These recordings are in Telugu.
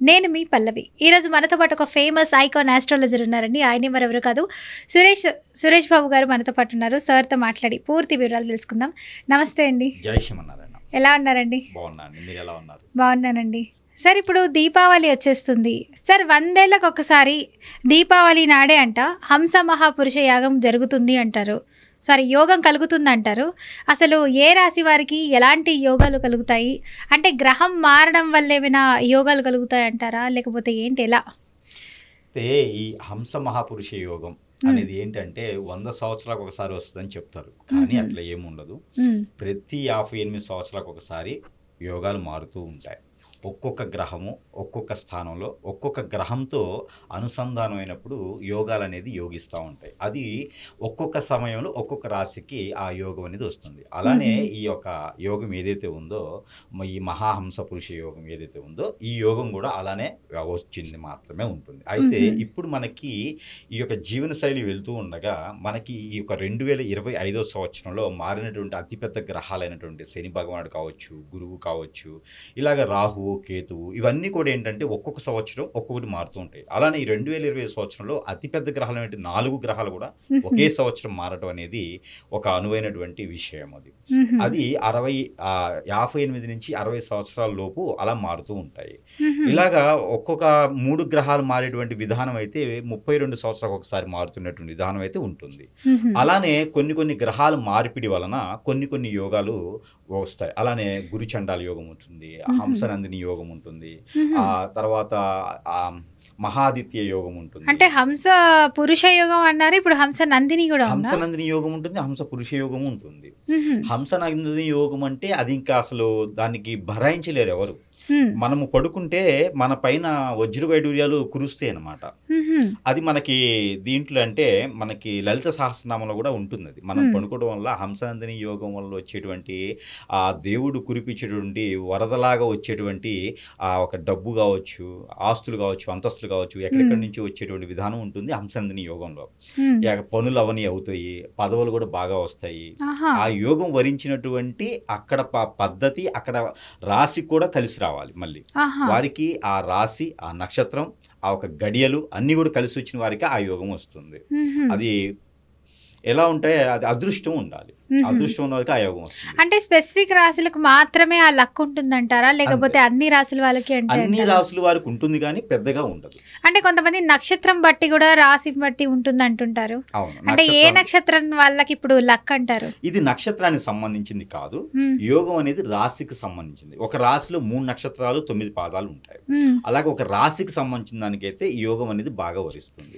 నేను మీ పల్లవి. ఈరోజు మనతో పాటు ఒక ఫేమస్ ఐకాన్ ఆస్ట్రాలజర్ ఉన్నారండి. ఆయనే మరెవరు కాదు, సురేష్ బాబు గారు మనతో పాటు ఉన్నారు. సార్తో మాట్లాడి పూర్తి వివరాలు తెలుసుకుందాం. నమస్తే అండి. జై శ్రీమన్నారాయణ. ఎలా ఉన్నారండి? బాగున్నాను, మీరు ఎలా ఉన్నారు? బాగున్నానండి. సార్, ఇప్పుడు దీపావళి వచ్చేస్తుంది సార్. 100 ఏళ్లకు ఒకసారి దీపావళి నాడే అంట హంస మహాపురుష యాగం జరుగుతుంది అంటారు. సారీ, యోగం కలుగుతుంది అంటారు. అసలు ఏ రాశి వారికి ఎలాంటి యోగాలు కలుగుతాయి? అంటే గ్రహం మారడం వల్ల ఏమైనా యోగాలు కలుగుతాయి అంటారా, లేకపోతే ఏంటి, ఎలా? అయితే ఈ హంస మహాపురుష యోగం అనేది ఏంటంటే 100 సంవత్సరాలకు ఒకసారి వస్తుందని చెప్తారు, కానీ అట్లా ఏముండదు. ప్రతి 58 సంవత్సరాలకు ఒకసారి యోగాలు మారుతూ ఉంటాయి. ఒక్కొక్క గ్రహము ఒక్కొక్క స్థానంలో ఒక్కొక్క గ్రహంతో అనుసంధానమైనప్పుడు యోగాలు అనేది యోగిస్తూ ఉంటాయి. అది ఒక్కొక్క సమయంలో ఒక్కొక్క రాశికి ఆ యోగం అనేది వస్తుంది. అలానే ఈ యొక్క యోగం ఏదైతే ఉందో, ఈ మహాహంస పురుష యోగం ఏదైతే ఉందో, ఈ యోగం కూడా అలానే వచ్చింది మాత్రమే ఉంటుంది. అయితే ఇప్పుడు మనకి ఈ యొక్క జీవనశైలి వెళ్తూ ఉండగా మనకి ఈ యొక్క 2025 సంవత్సరంలో మారినటువంటి అతిపెద్ద గ్రహాలైనటువంటి శని భగవానుడు కావచ్చు, గురువు కావచ్చు, ఇలాగ రాహువు, కేతువు, ఇవన్నీ కూడా ఏంటంటే ఒక్కొక్క సంవత్సరం ఒక్కొక్కటి మారుతూ ఉంటాయి. అలానే ఈ 2020 సంవత్సరంలో అతిపెద్ద గ్రహాలు అంటే 4 గ్రహాలు కూడా ఒకే సంవత్సరం మారటం అనేది ఒక అనువైనటువంటి విషయం. అది 58 నుంచి 60 సంవత్సరాల లోపు అలా మారుతూ ఉంటాయి. ఇలాగా ఒక్కొక్క 3 గ్రహాలు మారేటువంటి విధానం అయితే 32 సంవత్సరాలకు ఒకసారి మారుతున్నటువంటి విధానం అయితే ఉంటుంది. అలానే కొన్ని గ్రహాల మార్పిడి వలన కొన్ని యోగాలు వస్తాయి. అలానే గురుచండాల యోగం ఉంటుంది, హంసనందిని యోగం ఉంటుంది, ఆ తర్వాత మహాదిత్య యోగం ఉంటుంది. అంటే హంస పురుష యోగం అన్నారు, ఇప్పుడు హంస నందిని కూడా ఉందా? హంస నందిని యోగం ఉంటుంది, హంస పురుష యోగం ఉంటుంది. హంస నందిని యోగం అంటే అది ఇంకా అసలు దానికి భరాయించలేరు ఎవరు. మనము పడుకుంటే మన పైన వజ్రవైడూర్యాలు కురుస్తాయి అన్నమాట. అది మనకి దీంట్లో అంటే మనకి లలిత సహస్రనామంలో కూడా ఉంటుంది. అది మనం పడుకోవడం వల్ల హంసనందిని యోగం వల్ల వచ్చేటువంటి ఆ దేవుడు కురిపించేటువంటి వరదలాగా వచ్చేటువంటి ఆ ఒక డబ్బు కావచ్చు, ఆస్తులు కావచ్చు, అంతస్తులు కావచ్చు, ఎక్కడెక్కడి నుంచి వచ్చేటువంటి విధానం ఉంటుంది హంసనందిని యోగంలో. పనులు అవన్నీ అవుతాయి, పదవులు కూడా బాగా వస్తాయి. ఆ యోగం వరించినటువంటి అక్కడ పద్ధతి, అక్కడ రాశి కూడా కలిసి రావాలి. మళ్ళీ వారికి ఆ రాశి, ఆ నక్షత్రం, ఆ ఒక గడియలు అన్ని కూడా కలిసి వచ్చిన వారికి ఆ యోగం వస్తుంది. అది ఎలా ఉంటాయి, అది అదృష్టం ఉండాలి. అదృష్టం ఉన్న వారికి ఆ యోగం వస్తుంది. అంటే స్పెసిఫిక్ రాశులకు మాత్రమే ఆ లక్ ఉంటుందంటారా, లేకపోతే అన్ని రాశుల వాళ్ళకి? అంటే అన్ని రాశుల వారికి ఉంటుంది, కానీ పెద్దగా ఉండదు. అంటే కొంతమంది నక్షత్రం బట్టి కూడా రాశి బట్టి ఉంటుంది అంటుంటారు. అంటే ఏ నక్షత్రం వాళ్ళకి ఇప్పుడు లక్ అంటారు? ఇది నక్షత్రానికి సంబంధించింది కాదు, యోగం అనేది రాశికి సంబంధించింది. ఒక రాశిలో 3 నక్షత్రాలు 9 పాదాలు ఉంటాయి. అలాగే ఒక రాశికి సంబంధించిన దానికైతే ఈ యోగం అనేది బాగా వరిస్తుంది.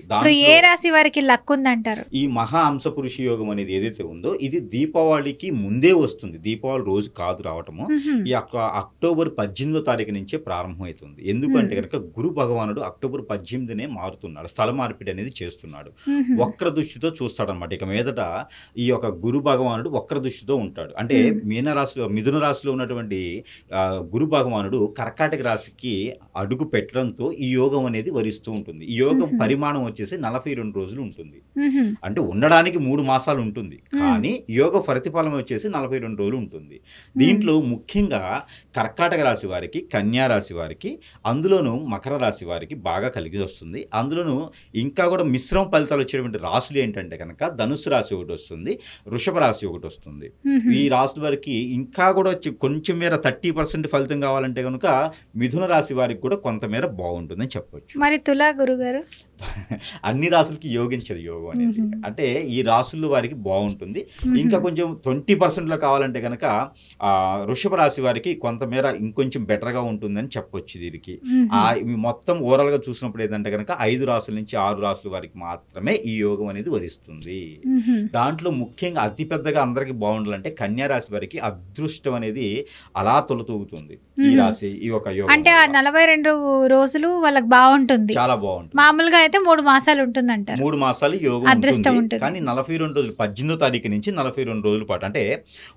ఏ రాశి వారికి లక్ ఉందంటారు? ఈ మహాహంస పురుష యోగం అనేది ఏదైతే ఉందో, ఇది దీపావళికి ముందే వస్తుంది. దీపావళి రోజు కాదు రావటము, ఈ అక్టోబర్ 18వ తారీఖు నుంచే ప్రారంభమవుతుంది. ఎందుకంటే కనుక గురు భగవానుడు అక్టోబర్ 18నే మారుతున్నాడు, స్థల మార్పిడి అనేది చేస్తున్నాడు. వక్ర దృష్టితో చూస్తాడనమాట. ఇక మీదట ఈ యొక్క గురు భగవానుడు వక్ర దృష్టితో ఉంటాడు. అంటే మిథున రాశిలో ఉన్నటువంటి గురు భగవానుడు కర్కాటక రాశికి అడుగు పెట్టడంతో ఈ యోగం అనేది వరిస్తూ ఉంటుంది. ఈ యోగం పరిమాణం వచ్చేసి 42 రోజులు ఉంటుంది. అంటే ఉండడానికి 3 మాసాలు ఉంటుంది, కానీ యోగ ప్రతిఫలం వచ్చేసి 42 రోజులు ఉంటుంది. దీంట్లో ముఖ్యంగా కర్కాటక రాశి వారికి, కన్యా రాశి వారికి, అందులోనూ మకర రాశి వారికి బాగా కలిగి వస్తుంది. అందులోనూ ఇంకా కూడా మిశ్రమ ఫలితాలు వచ్చేటువంటి రాశులు ఏంటంటే కనుక ధనుసు రాశి ఒకటి వస్తుంది, వృషభ రాశి ఒకటి వస్తుంది. ఈ రాశుల వారికి ఇంకా కూడా కొంచెం మేర 30% ఫలితం కావాలంటే కనుక మిథున రాశి వారికి కూడా కొంతమేర బాగుంటుందని చెప్పొచ్చు. మరి తులా గురుగారు? అన్ని రాశులకి యోగించదు యోగం అనేది. అంటే ఈ రాశుల్లో వారికి బాగుంటుంది. ఇంకా కొంచెం 20%లో కావాలంటే కనుక వృషభ రాశి వారికి కొంతమేర ఇంకొంచెం బెటర్గా ఉంటుందని చెప్పొచ్చు. దీనికి మొత్తం ఓవరాల్గా చూసినప్పుడు ఏంటంటే కనుక 5 రాశుల నుంచి 6 రాశుల వారికి మాత్రమే ఈ యోగం అనేది వరిస్తుంది. దాంట్లో ముఖ్యంగా అతిపెద్దగా అందరికి బాగుండాలంటే కన్యా రాశి వారికి అదృష్టం అనేది అలా తొలతూగుతుంది. ఈ రాశి ఈ ఒక యోగం అంటే 42 రోజులు వాళ్ళకి బాగుంటుంది, చాలా బాగుంటుంది. మామూలుగా అయితే 3 మాసాలు ఉంటుంది అంటారు. 3 మాసాలు యోగం అదృష్టం ఉంటుంది, కానీ 42 రోజులు 18వ తారీఖు నుంచి 42 రోజుల పాటు అంటే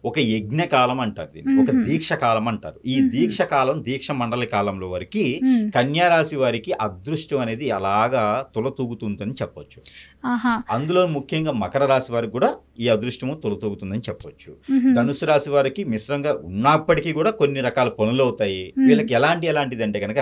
ఒక యజ్ఞ కాలం అంటారు దీన్ని, ఒక దీక్ష కాలం అంటారు. ఈ దీక్ష కాలం, దీక్ష మండలి కాలంలో వరకు కన్యారాశి వారికి అదృష్టం అనేది అలాగా తులతూగుతుందని చెప్పొచ్చు. అందులో ముఖ్యంగా మకర రాశి వారికి కూడా ఈ అదృష్టము తులతూగుతుందని చెప్పొచ్చు. ధనుసు రాశి వారికి మిశ్రంగా ఉన్నప్పటికీ కూడా కొన్ని రకాల పనులు అవుతాయి. వీళ్ళకి ఎలాంటిది అంటే కనుక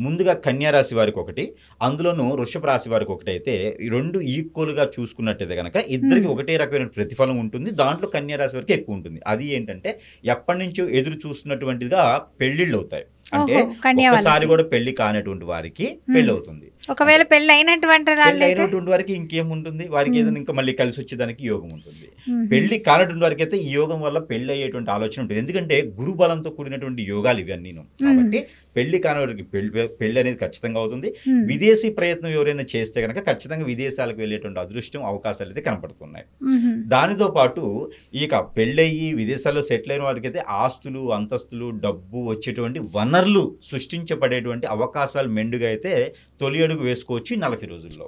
ముందుగా కన్యా రాశి వారికి ఒకటి, అందులోనూ వృషభ రాశి వారికి ఒకటి అయితే ఈ రెండు ఈక్వల్గా చూసుకున్నట్టయితే కనుక ఇద్దరికి ఒకటే రకమైన ప్రతిఫలం ఉంటుంది. దాంట్లో కన్యా రాశి వారికి ఎక్కువ ఉంటుంది. అది ఏంటంటే ఎప్పటి నుంచో ఎదురు చూస్తున్నటువంటిదిగా పెళ్లిళ్ళు అవుతాయి. అంటే ఒకసారి కూడా పెళ్లి కానటువంటి వారికి పెళ్లి అవుతుంది. ఒకవేళ పెళ్లి అయినటువంటి వారికి ఇంకేముంటుంది, వారికి ఏదైనా ఇంకా మళ్ళీ కలిసి వచ్చేదానికి యోగం ఉంటుంది. పెళ్లి కానటువంటి వారికి అయితే ఈ యోగం వల్ల పెళ్లి అయ్యేటువంటి ఆలోచన ఉంటుంది. ఎందుకంటే గురు బలంతో కూడినటువంటి యోగాలు ఇవన్నీ. కాబట్టి పెళ్లి కాని వారికి పెళ్లి అనేది ఖచ్చితంగా అవుతుంది. విదేశీ ప్రయత్నం ఎవరైనా చేస్తే కనుక ఖచ్చితంగా విదేశాలకు వెళ్ళేటువంటి అదృష్టం, అవకాశాలు అయితే కనపడుతున్నాయి. దానితో పాటు ఇక పెళ్ళయ్యి విదేశాల్లో సెటిల్ అయిన వారికి అయితే ఆస్తులు, అంతస్తులు, డబ్బు వచ్చేటువంటి వనరులు సృష్టించబడేటువంటి అవకాశాలు మెండుగా అయితే తొలి అడుగు వేసుకోవచ్చు ఈ 40 రోజుల్లో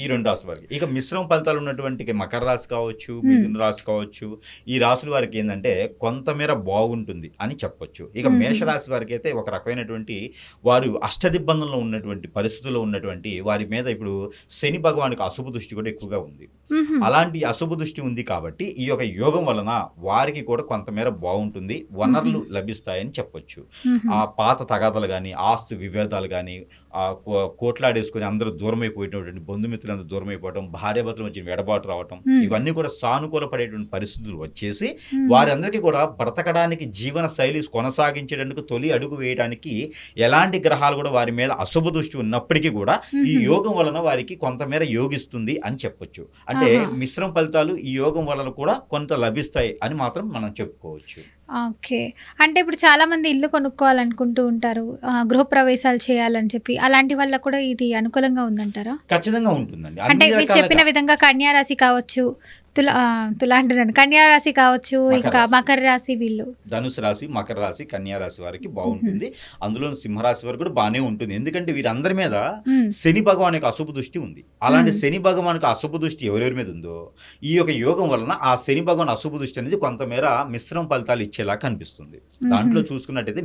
ఈ రెండు రాశుల వారికి. ఇక మిశ్రమ ఫలితాలు ఉన్నటువంటి మకర రాశి కావచ్చు, మిథున రాశి కావచ్చు, ఈ రాశుల వారికి ఏంటంటే కొంతమేర బాగుంటుంది అని చెప్పొచ్చు. ఇక మేషరాశి వారికి అయితే ఒక రకమైనటువంటి వారు అష్టదిబ్బందంలో ఉన్నటువంటి పరిస్థితుల్లో ఉన్నటువంటి వారి మీద ఇప్పుడు శని భగవానికి అశుభ దృష్టి కూడా ఎక్కువగా ఉంది. అలాంటి అశుభ దృష్టి ఉంది కాబట్టి ఈ యొక్క యోగం వలన వారికి కూడా కొంతమేర బాగుంటుంది, వనరులు లభిస్తాయని చెప్పొచ్చు. ఆ పాత తగాదాలు కానీ, ఆస్తు విభేదాలు కానీ, కోట్లాడేసుకుని అందరూ దూరం అయిపోయేటువంటి బంధుమిత్రులందరూ దూరం అయిపోవడం, భార్యాభర్తలు వచ్చిన ఎడబాటు రావటం, ఇవన్నీ కూడా సానుకూల పడేటువంటి పరిస్థితులు వచ్చేసి వారందరికీ కూడా బ్రతకడానికి, జీవన శైలి కొనసాగించడానికి, తొలి అడుగు వేయడానికి ఎలాంటి గ్రహాలు కూడా వారి మీద అశుభ దృష్టి ఉన్నప్పటికీ కూడా ఈ యోగం వలన వారికి కొంతమేర యోగిస్తుంది అని చెప్పొచ్చు. అంటే మిశ్రమ ఫలితాలు ఈ యోగం వలన కూడా కొంత లభిస్తాయి అని మాత్రం మనం చెప్పుకోవచ్చు. ఓకే. అంటే ఇప్పుడు చాలా మంది ఇల్లు కొనుక్కోవాలనుకుంటూ ఉంటారు, గృహప్రవేశాలు చేయాలని చెప్పి, అలాంటి వాళ్ళ కూడా ఇది అనుకూలంగా ఉందంటారా? ఖచ్చితంగా ఉంటుందండి. అంటే మీరు చెప్పిన విధంగా కన్యా రాశి కావచ్చు, తులా అంటున్నాను, కన్యా రాశి కావచ్చు, ఇంకా మకర రాశి, వీళ్ళు ధనుసు రాశి, మకర రాశి, కన్యా రాశి వారికి బాగుంటుంది. అందులో సింహరాశి వారికి కూడా బాగానే ఉంటుంది. ఎందుకంటే వీరందరి మీద శని భగవాన్ యొక్క అశుభ దృష్టి ఉంది. అలాంటి శని భగవాన్ యొక్క అశుభ దృష్టి ఎవరెవరి మీద ఉందో ఈ యొక్క యోగం వలన ఆ శని భగవాన్ అశుభ దృష్టి అనేది కొంతమేర మిశ్రమ ఫలితాలు ఇచ్చేలా కనిపిస్తుంది. దాంట్లో చూసుకున్నట్టయితే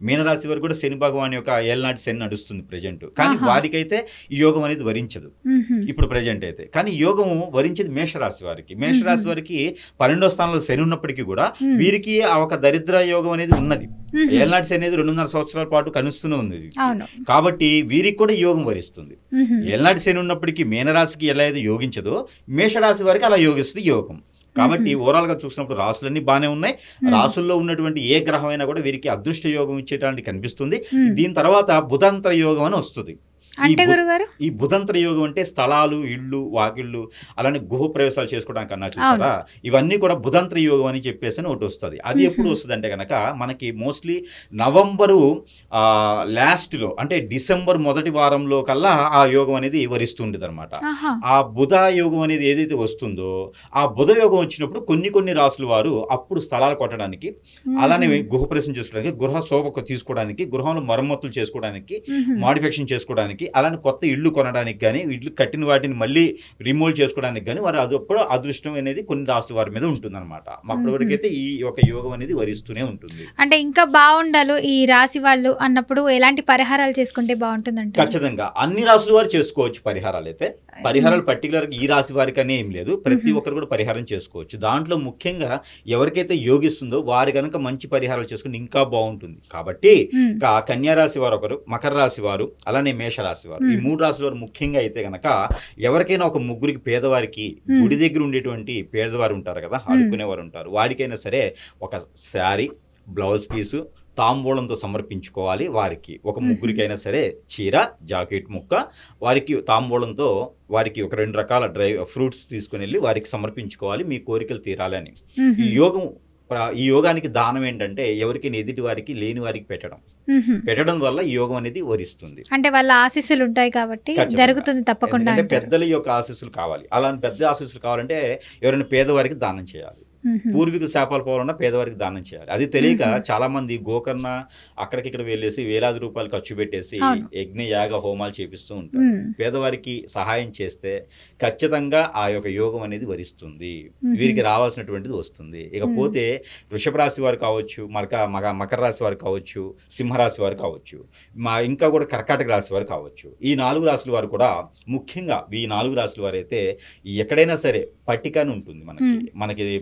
మీనరాశి వారికి కూడా శని భగవాన్ యొక్క ఏళ్ళనాటి శని నడుస్తుంది ప్రెజెంట్. కానీ వారికైతే ఈ యోగం అనేది వరించదు ఇప్పుడు ప్రెజెంట్ అయితే. కానీ యోగం వరించేది మేషరాశి వారికి. మేషరాశి వారికి 12వ స్థానంలో శని ఉన్నప్పటికీ కూడా వీరికి ఒక దరిద్ర యోగం అనేది ఉన్నది. ఏళ్ళనాటి శని అనేది 2.5 సంవత్సరాల పాటు కనుస్తూనే ఉంది. కాబట్టి వీరికి కూడా యోగం వరిస్తుంది. ఏళ్ళనాటి శని ఉన్నప్పటికీ మీనరాశికి ఎలా అయితే యోగించదో మేషరాశి వారికి అలా యోగిస్తుంది యోగం. కాబట్టి ఓవరాల్ గా చూసినప్పుడు రాసులన్నీ బాగానే ఉన్నాయి. రాసుల్లో ఉన్నటువంటి ఏ గ్రహమైనా కూడా వీరికి అదృష్ట యోగం ఇచ్చేటానికి కనిపిస్తుంది. దీని తర్వాత బుధాంతర యోగం అని వస్తుంది. ఈ బుధంతర యోగం అంటే స్థలాలు, ఇళ్ళు, వాకిళ్ళు, అలానే గృహ ప్రవేశాలు చేసుకోవడానికి అన్నా చూసారా, ఇవన్నీ కూడా బుధంతర యోగం అని చెప్పేసి ఒకటి వస్తుంది. అది ఎప్పుడు వస్తుంది అంటే కనుక మనకి మోస్ట్లీ నవంబరు లాస్ట్లో అంటే డిసెంబర్ మొదటి వారంలో కల్లా ఆ యోగం అనేది వరిస్తుండేది అనమాట. ఆ బుధ యోగం అనేది ఏదైతే వస్తుందో ఆ బుధ యోగం వచ్చినప్పుడు కొన్ని రాసుల వారు అప్పుడు స్థలాలు కొట్టడానికి, అలానే గృహ ప్రవేశం చేసుకోవడానికి, గృహ శోభ తీసుకోవడానికి, గృహంలో మరమ్మతులు చేసుకోవడానికి, మాడిఫికేషన్ చేసుకోవడానికి, అలానే కొత్త ఇళ్ళు కొనడానికి కానీ, ఇళ్ళు కట్టిన వాటిని మళ్ళీ రిమూవ్ చేసుకోవడానికి కానీ వారు అదప్పుడు అదృష్టం అనేది కొన్ని రాసుల వారి మీద ఉంటుంది అనమాట. అప్పటివరకైతే ఈ యొక్క యోగం అనేది వరిస్తూనే ఉంటుంది. అంటే ఇంకా బాగుండాలి ఈ రాశి వాళ్ళు అన్నప్పుడు ఎలాంటి పరిహారాలు చేసుకుంటే బాగుంటుందంటే? ఖచ్చితంగా అన్ని రాసుల వారు చేసుకోవచ్చు పరిహారాలు. అయితే పరిహారాలు పర్టికులర్ ఈ రాశి వారికి అనే ఏం లేదు, ప్రతి ఒక్కరు కూడా పరిహారం చేసుకోవచ్చు. దాంట్లో ముఖ్యంగా ఎవరికైతే యోగిస్తుందో వారి కనుక మంచి పరిహారాలు చేసుకుంటే ఇంకా బాగుంటుంది. కాబట్టి కన్యా రాశి వారు ఒకరు, మకర రాశి వారు, అలానే మేషరాశి వారు, ఈ 3 రాశుల వారు ముఖ్యంగా అయితే కనుక ఎవరికైనా ఒక ముగ్గురికి పేదవారికి, గుడి దగ్గర ఉండేటువంటి పేదవారు ఉంటారు కదా, ఆడుకునేవారు ఉంటారు, వారికైనా సరే ఒక శారీ, బ్లౌజ్ పీసు, తాంబూలంతో సమర్పించుకోవాలి. వారికి ఒక ముగ్గురికైనా సరే చీర, జాకెట్ ముక్క, వారికి తాంబూలంతో వారికి ఒక 2 రకాల ఫ్రూట్స్ తీసుకుని వెళ్ళి వారికి సమర్పించుకోవాలి, మీ కోరికలు తీరాలని. ఈ యోగానికి దానం ఏంటంటే ఎవరికైనా ఎదుటి వారికి, లేని వారికి పెట్టడం వల్ల ఈ యోగం అనేది వరిస్తుంది. అంటే వాళ్ళ ఆశీస్సులు ఉంటాయి కాబట్టి జరుగుతుంది తప్పకుండా. అంటే పెద్దల యొక్క ఆశీస్సులు కావాలి. అలాంటి పెద్ద ఆశీస్సులు కావాలంటే ఎవరైనా పేదవారికి దానం చేయాలి. పూర్వీకుల శాపాలు పోవాలన్నా పేదవారికి దానం చేయాలి. అది తెలియక చాలా మంది గోకర్ణ అక్కడికిక్కడ వెళ్ళేసి వేలాది రూపాయలు ఖర్చు పెట్టేసి యజ్ఞ యాగ హోమాలు చేపిస్తూ ఉంటారు. పేదవారికి సహాయం చేస్తే ఖచ్చితంగా ఆ యొక్క యోగం అనేది వరిస్తుంది, వీరికి రావాల్సినటువంటిది వస్తుంది. ఇకపోతే వృషభ రాశి వారు కావచ్చు, మకర రాశి వారు కావచ్చు, సింహరాశి వారు కావచ్చు, ఇంకా కూడా కర్కాటక రాశి వారు కావచ్చు. ఈ 4 రాశుల వారు కూడా ముఖ్యంగా ఈ 4 రాశుల వారు అయితే ఎక్కడైనా సరే పట్టిక అని ఉంటుంది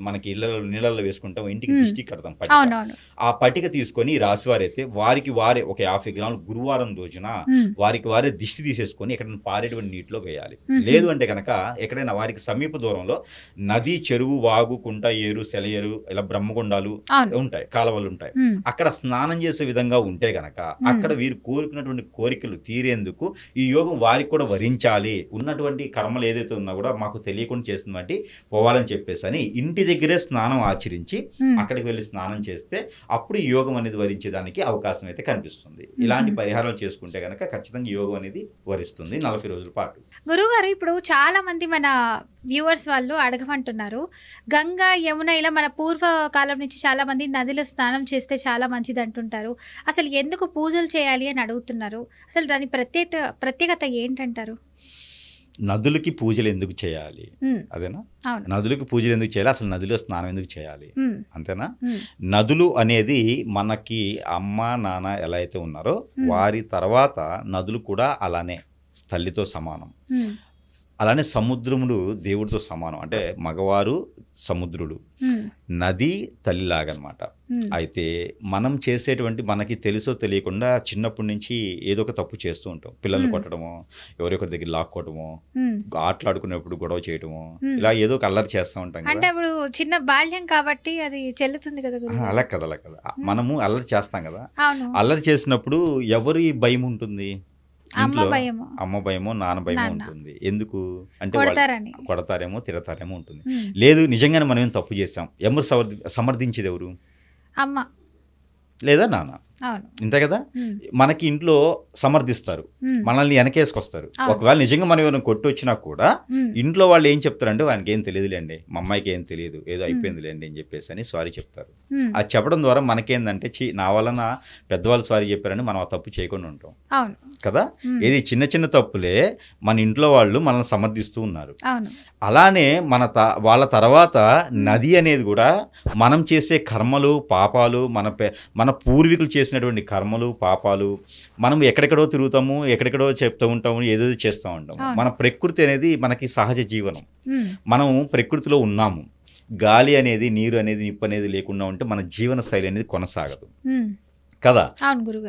మనకి నీళ్ళల్లో వేసుకుంటాం, ఇంటికి దిష్టి కడతాం పట్టిక. ఆ పట్టిక తీసుకొని ఈ రాశి వారైతే వారికి వారే ఒక 50 గ్రాములు గురువారం రోజున వారికి వారే దిష్టి తీసేసుకొని ఎక్కడైనా పారేటువంటి నీటిలో వేయాలి. లేదు అంటే కనుక ఎక్కడైనా వారికి సమీప దూరంలో నది, చెరువు, వాగు, కుంట, ఏరు, సెలయేరు, ఇలా బ్రహ్మగుండాలు ఉంటాయి, కాలువలు ఉంటాయి. అక్కడ స్నానం చేసే విధంగా ఉంటే గనక అక్కడ వీరు కోరుకున్నటువంటి కోరికలు తీరేందుకు ఈ యోగం వారికి కూడా వరించాలి. ఉన్నటువంటి కర్మలు ఏదైతే ఉన్నా కూడా మాకు తెలియకుండా చేస్తుంది బట్టి పోవాలని చెప్పేసి అని ఇంటి దగ్గరే స్నానం ఆచరించి అక్కడికి వెళ్ళి స్నానం చేస్తే అప్పుడు ఈ యోగం అనేది వరించేదానికి అవకాశం అయితే కనిపిస్తుంది. ఇలాంటి పరిహారాలు చేసుకుంటే కనుక ఖచ్చితంగా యోగం అనేది వరిస్తుంది 40 రోజుల పాటు. గురువుగారు, ఇప్పుడు చాలా మంది మన వ్యూవర్స్ వాళ్ళు అడగమంటున్నారు, గంగా, యమున ఇలా మన పూర్వకాలం నుంచి చాలా మంది నదిలో స్నానం చేస్తే చాలా మంచిది అంటుంటారు. అసలు ఎందుకు పూజలు చేయాలి అని అడుగుతున్నారు. అసలు దాని ప్రత్యేకత ఏంటంటారు? నదులకి పూజలు ఎందుకు చేయాలి అదేనా? నదులకి పూజలు ఎందుకు చేయాలి, అసలు నదిలో స్నానం ఎందుకు చేయాలి అంతేనా? నదులు అనేది మనకి అమ్మ నాన్న ఎలా అయితే ఉన్నారో వారి తర్వాత నదులు కూడా అలానే తల్లితో సమానం. అలానే సముద్రములు దేవుడితో సమానం. అంటే మగవారు సముద్రుడు, నది తల్లిలాగనమాట. అయితే మనం చేసేటువంటి మనకి తెలుసో తెలియకుండా చిన్నప్పటి నుంచి ఏదో ఒక తప్పు చేస్తూ ఉంటాం. పిల్లల్ని కొట్టడము, ఎవరెవరి దగ్గర లాక్కోవటము, ఆటలాడుకునేప్పుడు గొడవ చేయటము, ఇలా ఏదో ఒక అల్లరి చేస్తూ ఉంటాం. అంటే అప్పుడు చిన్న బాల్యం కాబట్టి అది చెల్లుతుంది కదా. అలా కదా మనము అల్లరి చేస్తాం కదా. అల్లరి చేసినప్పుడు ఎవరి భయం ఉంటుంది? అమ్మ భయమో నాన్న భయమో ఉంటుంది. ఎందుకు అంటే కొడతారేమో తిడతారేమో ఉంటుంది. లేదు నిజంగానే మనం ఏం తప్పు చేసాం, ఎవరు సమర్థించేది ఎవరు? అమ్మ లేదా నాన్న, ఇంతే కదా. మనకి ఇంట్లో సమర్థిస్తారు, మనల్ని వెనకేసుకొస్తారు. ఒకవేళ నిజంగా మనం ఏమైనా కొట్టి వచ్చినా కూడా ఇంట్లో వాళ్ళు ఏం చెప్తారంటే వానికి ఏం తెలియదులేండి, మా అమ్మాయికి ఏం తెలియదు, ఏదో అయిపోయిందిలేండి అని చెప్పేసి అని సారీ చెప్తారు. అది చెప్పడం ద్వారా మనకేందంటే నా వలన పెద్దవాళ్ళు సారీ చెప్పారని మనం ఆ తప్పు చేయకుండా ఉంటాం కదా. ఏది చిన్న చిన్న తప్పులే మన ఇంట్లో వాళ్ళు మనల్ని సమర్థిస్తూ ఉన్నారు. అలానే వాళ్ళ తర్వాత నది అనేది కూడా మనం చేసే కర్మలు పాపాలు, మన పూర్వీకులు చేసినటువంటి కర్మలు పాపాలు, మనం ఎక్కడెక్కడో తిరుగుతాము, ఎక్కడెక్కడో చెప్తూ ఉంటాము, ఏదో చేస్తూ ఉంటాము. మన ప్రకృతి అనేది మనకి సహజ జీవనం. మనం ప్రకృతిలో ఉన్నాము. గాలి అనేది, నీరు అనేది, నిప్పు అనేది లేకుండా ఉంటే మన జీవన శైలి అనేది కొనసాగదు కదా.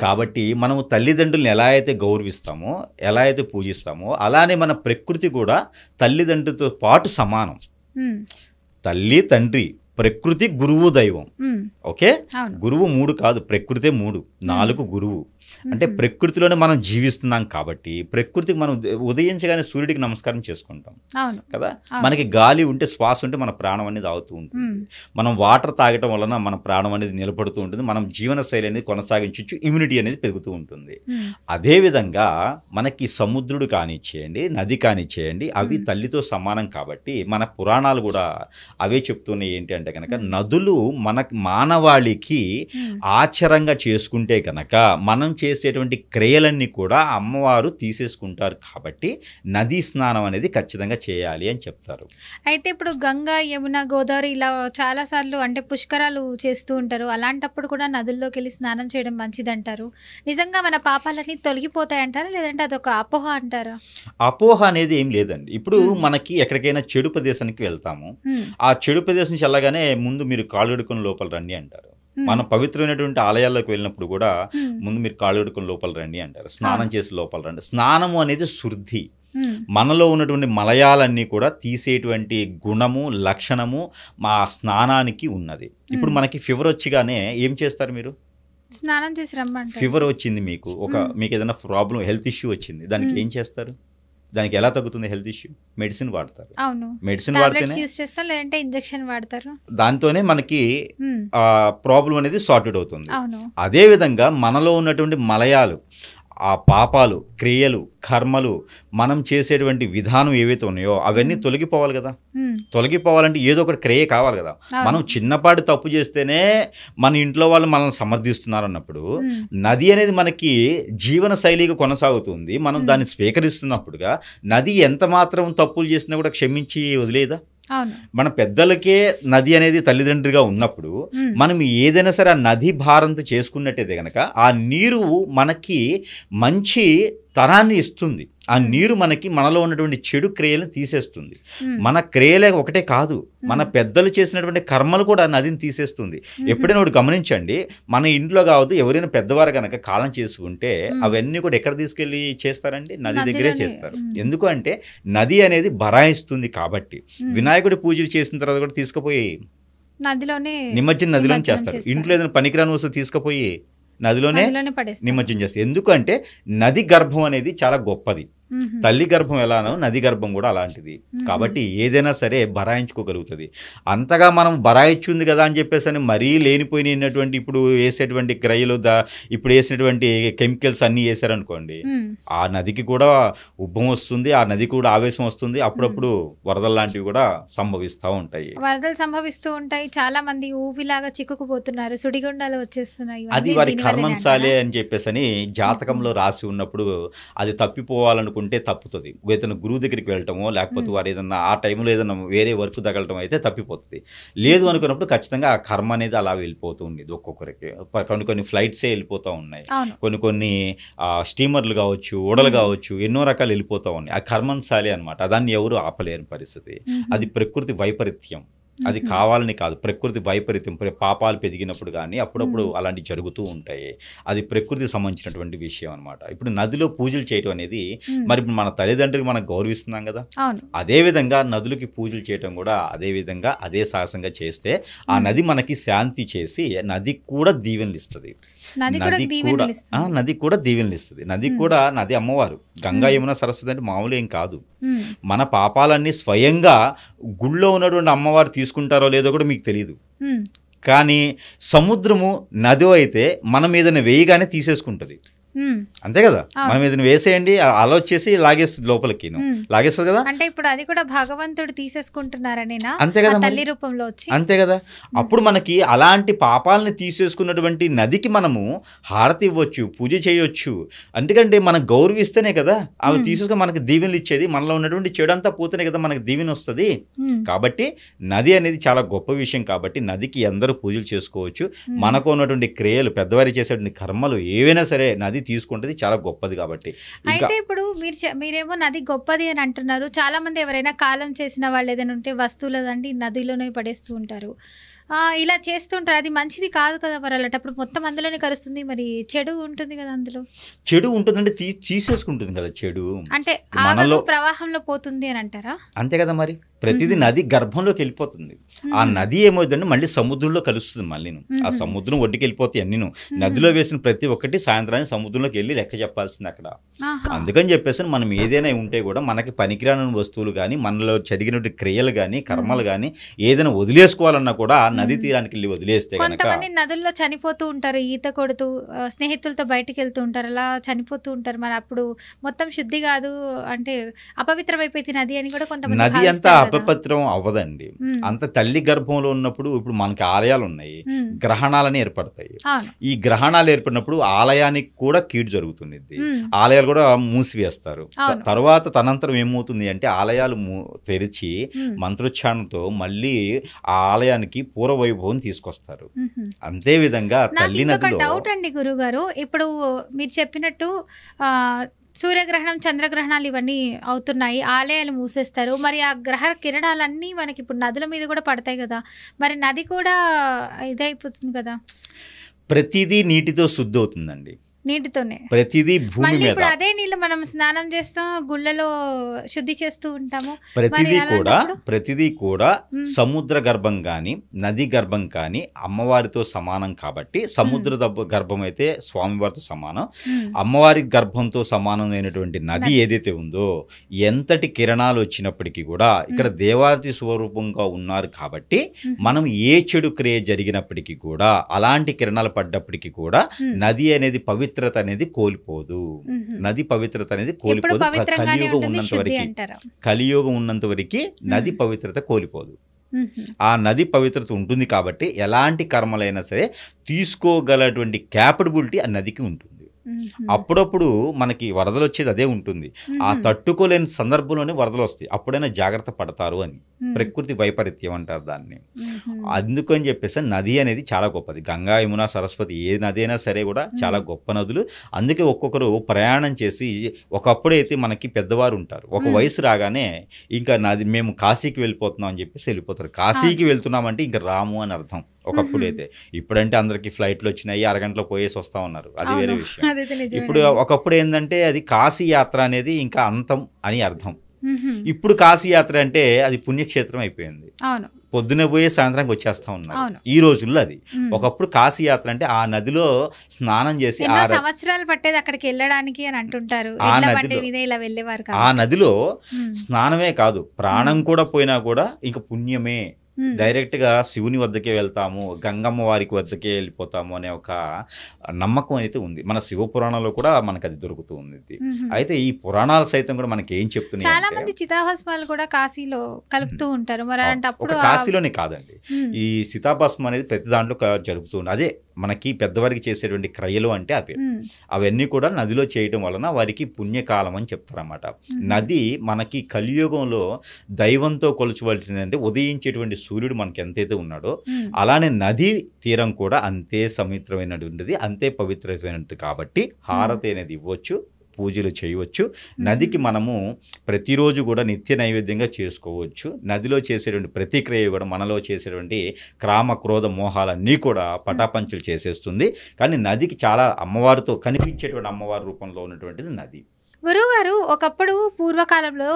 కాబట్టి మనము తల్లిదండ్రులను ఎలా అయితే గౌరవిస్తామో, ఎలా అయితే పూజిస్తామో, అలానే మన ప్రకృతి కూడా తల్లిదండ్రులతో పాటు సమానం. తల్లి, తండ్రి, ప్రకృతి, గురువు, దైవం. ఓకే, గురువు 3 కాదు, ప్రకృతే 3, 4 గురువు. అంటే ప్రకృతిలోనే మనం జీవిస్తున్నాం కాబట్టి ప్రకృతికి మనం ఉదయించగానే సూర్యుడికి నమస్కారం చేసుకుంటాం కదా. మనకి గాలి ఉంటే, శ్వాస ఉంటే మన ప్రాణం అనేది ఆగుతూ ఉంటుంది. మనం వాటర్ తాగటం వలన మన ప్రాణం అనేది నిలబడుతూ ఉంటుంది. మనం జీవన శైలి అనేది కొనసాగించవచ్చు, ఇమ్యూనిటీ అనేది పెరుగుతూ ఉంటుంది. అదేవిధంగా మనకి సముద్రుడు కానిచ్చేయండి, నది కానిచ్చేయండి, అవి తల్లితో సమానం. కాబట్టి మన పురాణాలు కూడా అవే చెప్తున్నాయి. ఏంటి అంటే కనుక నదులు మనకి మానవాళికి ఆచరంగా చేసుకుంటే కనుక మనం చేసేటువంటి క్రియలన్నీ కూడా అమ్మవారు తీసేసుకుంటారు. కాబట్టి నదీ స్నానం అనేది ఖచ్చితంగా చేయాలి అని చెప్తారు. అయితే ఇప్పుడు గంగా, యమున, గోదావరి ఇలా చాలా సార్లు అంటే పుష్కరాలు చేస్తూ ఉంటారు. అలాంటప్పుడు కూడా నదుల్లోకి వెళ్ళి స్నానం చేయడం మంచిదంటారు. నిజంగా మన పాపాలన్నీ తొలగిపోతాయంటారా, లేదంటే అదొక అపోహ అంటారా? అపోహ అనేది ఏం లేదండి. ఇప్పుడు మనకి ఎక్కడికైనా చెడు ప్రదేశానికి వెళ్తాము, ఆ చెడు ప్రదేశం నుంచి వెళ్ళగానే ముందు మీరు కాళ్ళు కడుక్కొని లోపల రండి అంటారు. మనం పవిత్రమైనటువంటి ఆలయాల్లోకి వెళ్ళినప్పుడు కూడా ముందు మీరు కాళ్ళు కడుక్కొని లోపల రండి అంటారు, స్నానం చేసి లోపల రండి. స్నానము అనేది శుద్ధి, మనలో ఉన్నటువంటి మలయాలన్నీ కూడా తీసేటువంటి గుణము, లక్షణము మా స్నానానికి ఉన్నది. ఇప్పుడు మనకి ఫీవర్ వచ్చిగానే ఏం చేస్తారు మీరు? స్నానం చేసి రమ్మంటారు. ఫీవర్ వచ్చింది మీకు, మీకు ఏదైనా ప్రాబ్లం, హెల్త్ ఇష్యూ వచ్చింది, దానికి ఏం చేస్తారు? దానికి ఎలా తగ్గుతుంది హెల్త్ ఇష్యూ? మెడిసిన్ వాడతారు. మెడిసిన్ వాడితేనే, లేదంటే ఇంజెక్షన్ వాడతారు, దాంతోనే మనకి ప్రాబ్లం అనేది సార్టెడ్ అవుతుంది. అదే విధంగా మనలో ఉన్నటువంటి మలయాలు ఆ పాపాలు, క్రియలు, కర్మలు, మనం చేసేటువంటి విధానం ఏవైతే ఉన్నాయో అవన్నీ తొలగిపోవాలి కదా. తొలగిపోవాలంటే ఏదో ఒకటి క్రియ కావాలి కదా. మనం చిన్నపాటి తప్పు చేస్తేనే మన ఇంట్లో వాళ్ళు మనల్ని సమర్థిస్తున్నారు అన్నప్పుడు నది అనేది మనకి జీవన శైలిగా కొనసాగుతుంది. మనం దాన్ని స్వీకరిస్తున్నప్పుడుగా నది ఎంత మాత్రం తప్పులు చేసినా కూడా క్షమించి వదిలేదా? మన పెద్దలకే నది అనేది తల్లిదండ్రిగా ఉన్నప్పుడు మనం ఏదైనా సరే ఆ నది భారంతో చేసుకున్నట్టయితే కనుక ఆ నీరు మనకి మంచి తరాన్ని ఇస్తుంది. ఆ నీరు మనకి మనలో ఉన్నటువంటి చెడు క్రియలను తీసేస్తుంది. మన క్రియలే ఒకటే కాదు, మన పెద్దలు చేసినటువంటి కర్మలు కూడా నదిని తీసేస్తుంది. ఎప్పుడైనా ఒకటి గమనించండి, మన ఇంట్లో కావద్దు ఎవరైనా పెద్దవారు కనుక కాలం చేసుకుంటే అవన్నీ కూడా ఎక్కడ తీసుకెళ్ళి చేస్తారండి? నది దగ్గరే చేస్తారు. ఎందుకు అంటే నది అనేది బరాయిస్తుంది కాబట్టి. వినాయకుడి పూజలు చేసిన తర్వాత కూడా తీసుకుపోయి నదిలోనే నిమజ్జనం నదిలోనే చేస్తారు. ఇంట్లో ఏదైనా పనికిరాని వస్తువు తీసుకుపోయి నదిలోనే నిమజ్జనం చేస్తారు. ఎందుకంటే నది గర్భం అనేది చాలా గొప్పది. తల్లి గర్భం ఎలానో నది గర్భం కూడా అలాంటిది. కాబట్టి ఏదైనా సరే బరాయించుకోగలుగుతుంది. అంతగా మనం బరాయించుంది కదా అని చెప్పేసి అని మరీ లేనిపోయినటువంటి ఇప్పుడు వేసేటువంటి క్రయలు ఇప్పుడు వేసినటువంటి కెమికల్స్ అన్నీ వేసారనుకోండి, ఆ నదికి కూడా ఉబ్బం వస్తుంది, ఆ నది కూడా ఆవేశం వస్తుంది. అప్పుడప్పుడు వరదలు లాంటివి కూడా సంభవిస్తూ ఉంటాయి. వరదలు సంభవిస్తూ ఉంటాయి. చాలా మంది ఊపిలాగా చిక్కుకుపోతున్నారు, సుడిగుండాలు వచ్చేస్తున్నాయి. అది వారి కర్మంసాలే అని చెప్పేసి అని జాతకంలో రాసి ఉన్నప్పుడు అది తప్పిపోవాలనుకుంటే తప్పుతుంది. ఏదైనా గురువు దగ్గరికి వెళ్ళటమో లేకపోతే వారు ఏదన్నా ఆ టైంలో ఏదైనా వేరే వర్క్ తగలటం అయితే తప్పిపోతుంది. లేదు అనుకున్నప్పుడు ఖచ్చితంగా ఆ కర్మ అనేది అలా వెళ్ళిపోతూ ఉండేది. ఒక్కొక్కరికి కొన్ని ఫ్లైట్సే వెళ్ళిపోతూ ఉన్నాయి, కొన్ని స్టీమర్లు కావచ్చు, ఓడలు కావచ్చు, ఎన్నో రకాలు వెళ్ళిపోతూ ఉన్నాయి. ఆ కర్మంసాలే అనమాట. దాన్ని ఎవరు ఆపలేని పరిస్థితి. అది ప్రకృతి వైపరీత్యం. అది కావాలని కాదు, ప్రకృతి వైపరీత్యం. పాపాలు పెరిగినప్పుడు కానీ అప్పుడప్పుడు అలాంటివి జరుగుతూ ఉంటాయి. అది ప్రకృతికి సంబంధించినటువంటి విషయం అనమాట. ఇప్పుడు నదిలో పూజలు చేయడం అనేది మరి మన తల్లిదండ్రులకు మనం గౌరవిస్తున్నాం కదా, అదే విధంగా నదులకి పూజలు చేయడం కూడా అదే విధంగా అదే సాహసంగా చేస్తే ఆ నది మనకి శాంతి చేసి నది కూడా దీవెనలు ఇస్తుంది. నది కూడా దీవెనలు ఇస్తుంది. నది కూడా నది అమ్మవారు. గంగా, యమున, సరస్వతి అంటే మామూలు ఏం కాదు. మన పాపాలన్నీ స్వయంగా గుళ్ళో ఉన్నటువంటి అమ్మవారు తీసుకుంటారో లేదో కూడా మీకు తెలియదు. కానీ సముద్రము నది అయితే మన మీదనే వేయగానే తీసేసుకుంటుంది. అంతే కదా, మనం ఏదైనా వేసేయండి అలా వచ్చేసి లాగేస్తుంది లోపలికి, లాగేస్తుంది కదా. అంటే ఇప్పుడు అది కూడా భగవంతుడు తీసేసుకుంటున్నారనేనా? అంతే కదా, తల్లి రూపంలో వచ్చి. అంతే కదా. అప్పుడు మనకి అలాంటి పాపాలని తీసేసుకున్నటువంటి నదికి మనము హారతి ఇవ్వచ్చు, పూజ చేయొచ్చు. ఎందుకంటే మనం గౌరవిస్తేనే కదా అవి తీసుకొని మనకి దీవెనలు ఇచ్చేది. మనలో ఉన్నటువంటి చెడు అంతా పోతేనే కదా మనకి దీవెన వస్తుంది. కాబట్టి నది అనేది చాలా గొప్ప విషయం. కాబట్టి నదికి అందరూ పూజలు చేసుకోవచ్చు. మనకు ఉన్నటువంటి క్రియలు, పెద్దవారి చేసేటువంటి కర్మలు ఏవైనా సరే నది తీసుకుంటది, చాలా గొప్పది. కాబట్టి అయితే ఇప్పుడు మీరేమో నది గొప్పది అని అంటున్నారు. చాలా మంది ఎవరైనా కాలం చేసిన వాళ్ళు ఏదైనా ఉంటే వస్తువులదండి నదిలోనే పడేస్తూ ఉంటారు, ఇలా చేస్తుంటారు. అది మంచిది కాదు కదా మరి. అలాంటప్పుడు మొత్తం అందులోనే కలుస్తుంది, మరి చెడు ఉంటుంది కదా అందులో. చెడు ఉంటుందంటే తీసేసుకుంటుంది కదా చెడు, అంటే ప్రవాహంలో పోతుంది అని అంటారా? అంతే కదా. మరి ప్రతిదీ నది గర్భంలోకి వెళ్ళిపోతుంది. ఆ నది ఏమవుతుందంటే మళ్ళీ సముద్రంలో కలుస్తుంది. మళ్ళీ ఆ సముద్రం ఒడ్డుకి వెళ్ళిపోతాయి అన్నీను. నదిలో వేసిన ప్రతి ఒక్కటి సాయంత్రానికి సముద్రంలోకి వెళ్ళి లెక్క చెప్పాల్సింది అక్కడ. అందుకని చెప్పేసి మనం ఏదైనా ఉంటే కూడా మనకి పనికిరాని వస్తువులు కానీ, మనలో జరిగినటువంటి క్రియలు కానీ, కర్మలు కానీ ఏదైనా వదిలేసుకోవాలన్నా కూడా నది తీరానికి వెళ్ళి వదిలేస్తే కొంతమంది నదుల్లో చనిపోతూ ఉంటారు, ఈత కొడుతూ స్నేహితులతో బయటికి వెళ్తూ ఉంటారు, అలా చనిపోతూ ఉంటారు. మరి అప్పుడు మొత్తం శుద్ధి కాదు, అంటే అపవిత్రమైపోయింది నది అని కూడా కొంతమంది. నది అంతా అపవిత్రం అవ్వదండి. అంత తల్లి గర్భంలో ఉన్నప్పుడు ఇప్పుడు మనకి ఆలయాలు ఉన్నాయి, గ్రహణాలని ఏర్పడతాయి. ఈ గ్రహణాలు ఏర్పడినప్పుడు ఆలయానికి కూడా కీడు జరుగుతుంది. ఆలయాలు కూడా మూసివేస్తారు. తర్వాత తనంతరం ఏమవుతుంది అంటే ఆలయాలు తెరిచి మంత్రోచ్చారణతో మళ్ళీ ఆ ఆలయానికి పూర్వవైభవం తీసుకొస్తారు. అంతే విధంగా తల్లి నదిలో. డౌట్ అండి గురుగారు, ఇప్పుడు మీరు చెప్పినట్టు సూర్యగ్రహణం, చంద్రగ్రహణాలు ఇవన్నీ అవుతున్నాయి, ఆలయాలు మూసేస్తారు. మరి ఆ గ్రహ కిరణాలన్నీ మనకి ఇప్పుడు నదుల మీద కూడా పడతాయి కదా, మరి నది కూడా ఇదైపోతుంది కదా. ప్రతిదీ నీటితో శుద్ధి అవుతుందండి, నీటితోనే. ప్రతిదీ భూమి మీద. ఇప్పుడు అదే నీళ్ళు మనం స్నానం చేస్తాం, గుళ్ళలో శుద్ధి చేస్తూ ఉంటాము. ప్రతిదీ కూడా సముద్ర గర్భం కానీ నది గర్భం కానీ అమ్మవారితో సమానం. కాబట్టి సముద్ర గర్భం అయితే స్వామివారితో సమానం, అమ్మవారి గర్భంతో సమానమైనటువంటి నది ఏదైతే ఉందో ఎంతటి కిరణాలు వచ్చినప్పటికీ కూడా ఇక్కడ దేవాతి స్వరూపంగా ఉన్నారు. కాబట్టి మనం ఏ చెడు క్రియ జరిగినప్పటికీ కూడా అలాంటి కిరణాలు పడ్డప్పటికీ కూడా నది అనేది పవిత్ర పవిత్రత అనేది కోల్పోదు. నది పవిత్రత అనేది కోల్పోదు. కలియుగం ఉన్నంత వరకు, కలియుగం ఉన్నంత వరకు నది పవిత్రత కోల్పోదు. ఆ నది పవిత్రత ఉంటుంది కాబట్టి ఎలాంటి కర్మలైనా సరే తీసుకోగలటువంటి క్యాపబిలిటీ ఆ నదికి ఉంటుంది. అప్పుడప్పుడు మనకి వరదలు వచ్చేది అదే ఉంటుంది. ఆ తట్టుకోలేని సందర్భంలోనే వరదలు వస్తాయి. అప్పుడైనా జాగ్రత్త పడతారు అని, ప్రకృతి వైపరీత్యం అంటారు దాన్ని. అందుకని చెప్పేసి నది అనేది చాలా గొప్పది. గంగా, యమున, సరస్వతి ఏ నది అయినా సరే కూడా చాలా గొప్ప నదులు. అందుకే ఒక్కొక్కరు ప్రయాణం చేసి, ఒకప్పుడైతే మనకి పెద్దవారు ఉంటారు, ఒక వయసు రాగానే ఇంకా నది మేము కాశీకి వెళ్ళిపోతున్నాం అని చెప్పేసి వెళ్ళిపోతారు. కాశీకి వెళ్తున్నామంటే ఇంకా రాము అని అర్థం ఒకప్పుడైతే. ఇప్పుడంటే అందరికి ఫ్లైట్లు వచ్చినాయి, అరగంటలో పోయేసి వస్తూ ఉన్నారు, అది వేరే విషయం. ఇప్పుడు ఒకప్పుడు ఏంటంటే అది కాశీ యాత్ర అనేది ఇంకా అంతం అని అర్థం. ఇప్పుడు కాశీ యాత్ర అంటే అది పుణ్యక్షేత్రం అయిపోయింది. పొద్దునే పోయే సాయంత్రానికి వచ్చేస్తా ఉన్నారు ఈ రోజుల్లో. అది ఒకప్పుడు కాశీ యాత్ర అంటే ఆ నదిలో స్నానం చేసి సంవత్సరాలు పట్టేది అక్కడికి వెళ్ళడానికి అని అంటుంటారు. ఆ నదిలో స్నానమే కాదు, ప్రాణం కూడా పోయినా కూడా ఇంకా పుణ్యమే. డైరెక్ట్గా శివుని వద్దకే వెళ్తాము, గంగమ్మ వారికి వద్దకే వెళ్ళిపోతాము అనే ఒక నమ్మకం అయితే ఉంది. మన శివ పురాణంలో కూడా మనకు అది దొరుకుతూ ఉంది. అయితే ఈ పురాణాలు సైతం కూడా మనకి ఏం చెప్తున్నాయి, చాలా మంది చితాభస్మాలు కూడా కాశీలో కలుపుతూ ఉంటారు. మరి అంటే అప్పుడు కాశీలోనే కాదండి, ఈ సీతాభస్మం అనేది ప్రతి దాంట్లో జరుపుతూ ఉంది. అదే మనకి పెద్దవారికి చేసేటువంటి క్రియలు అంటే అవన్నీ కూడా నదిలో చేయడం వలన వారికి పుణ్యకాలం అని చెప్తారన్నమాట. నది మనకి కలియుగంలో దైవంతో కొలుచవలసిందంటే ఉదయించేటువంటి సూర్యుడు మనకి ఎంతైతే ఉన్నాడో అలానే నదీ తీరం కూడా అంతే పవిత్రమైనటువంటిది, అంతే పవిత్రమైనది. కాబట్టి హారతి అనేది ఇవ్వచ్చు, పూజలు చేయవచ్చు. నదికి మనము ప్రతిరోజు కూడా నిత్య నైవేద్యంగా చేసుకోవచ్చు. నదిలో చేసేటువంటి ప్రతిక్రియ కూడా మనలో చేసేటువంటి క్రామ క్రోధ మోహాలన్నీ కూడా పటాపంచలు చేసేస్తుంది. కానీ నదికి చాలా అమ్మవారితో కనిపించేటువంటి అమ్మవారి రూపంలో ఉన్నటువంటిది నది. గురువుగారు, ఒకప్పుడు పూర్వకాలంలో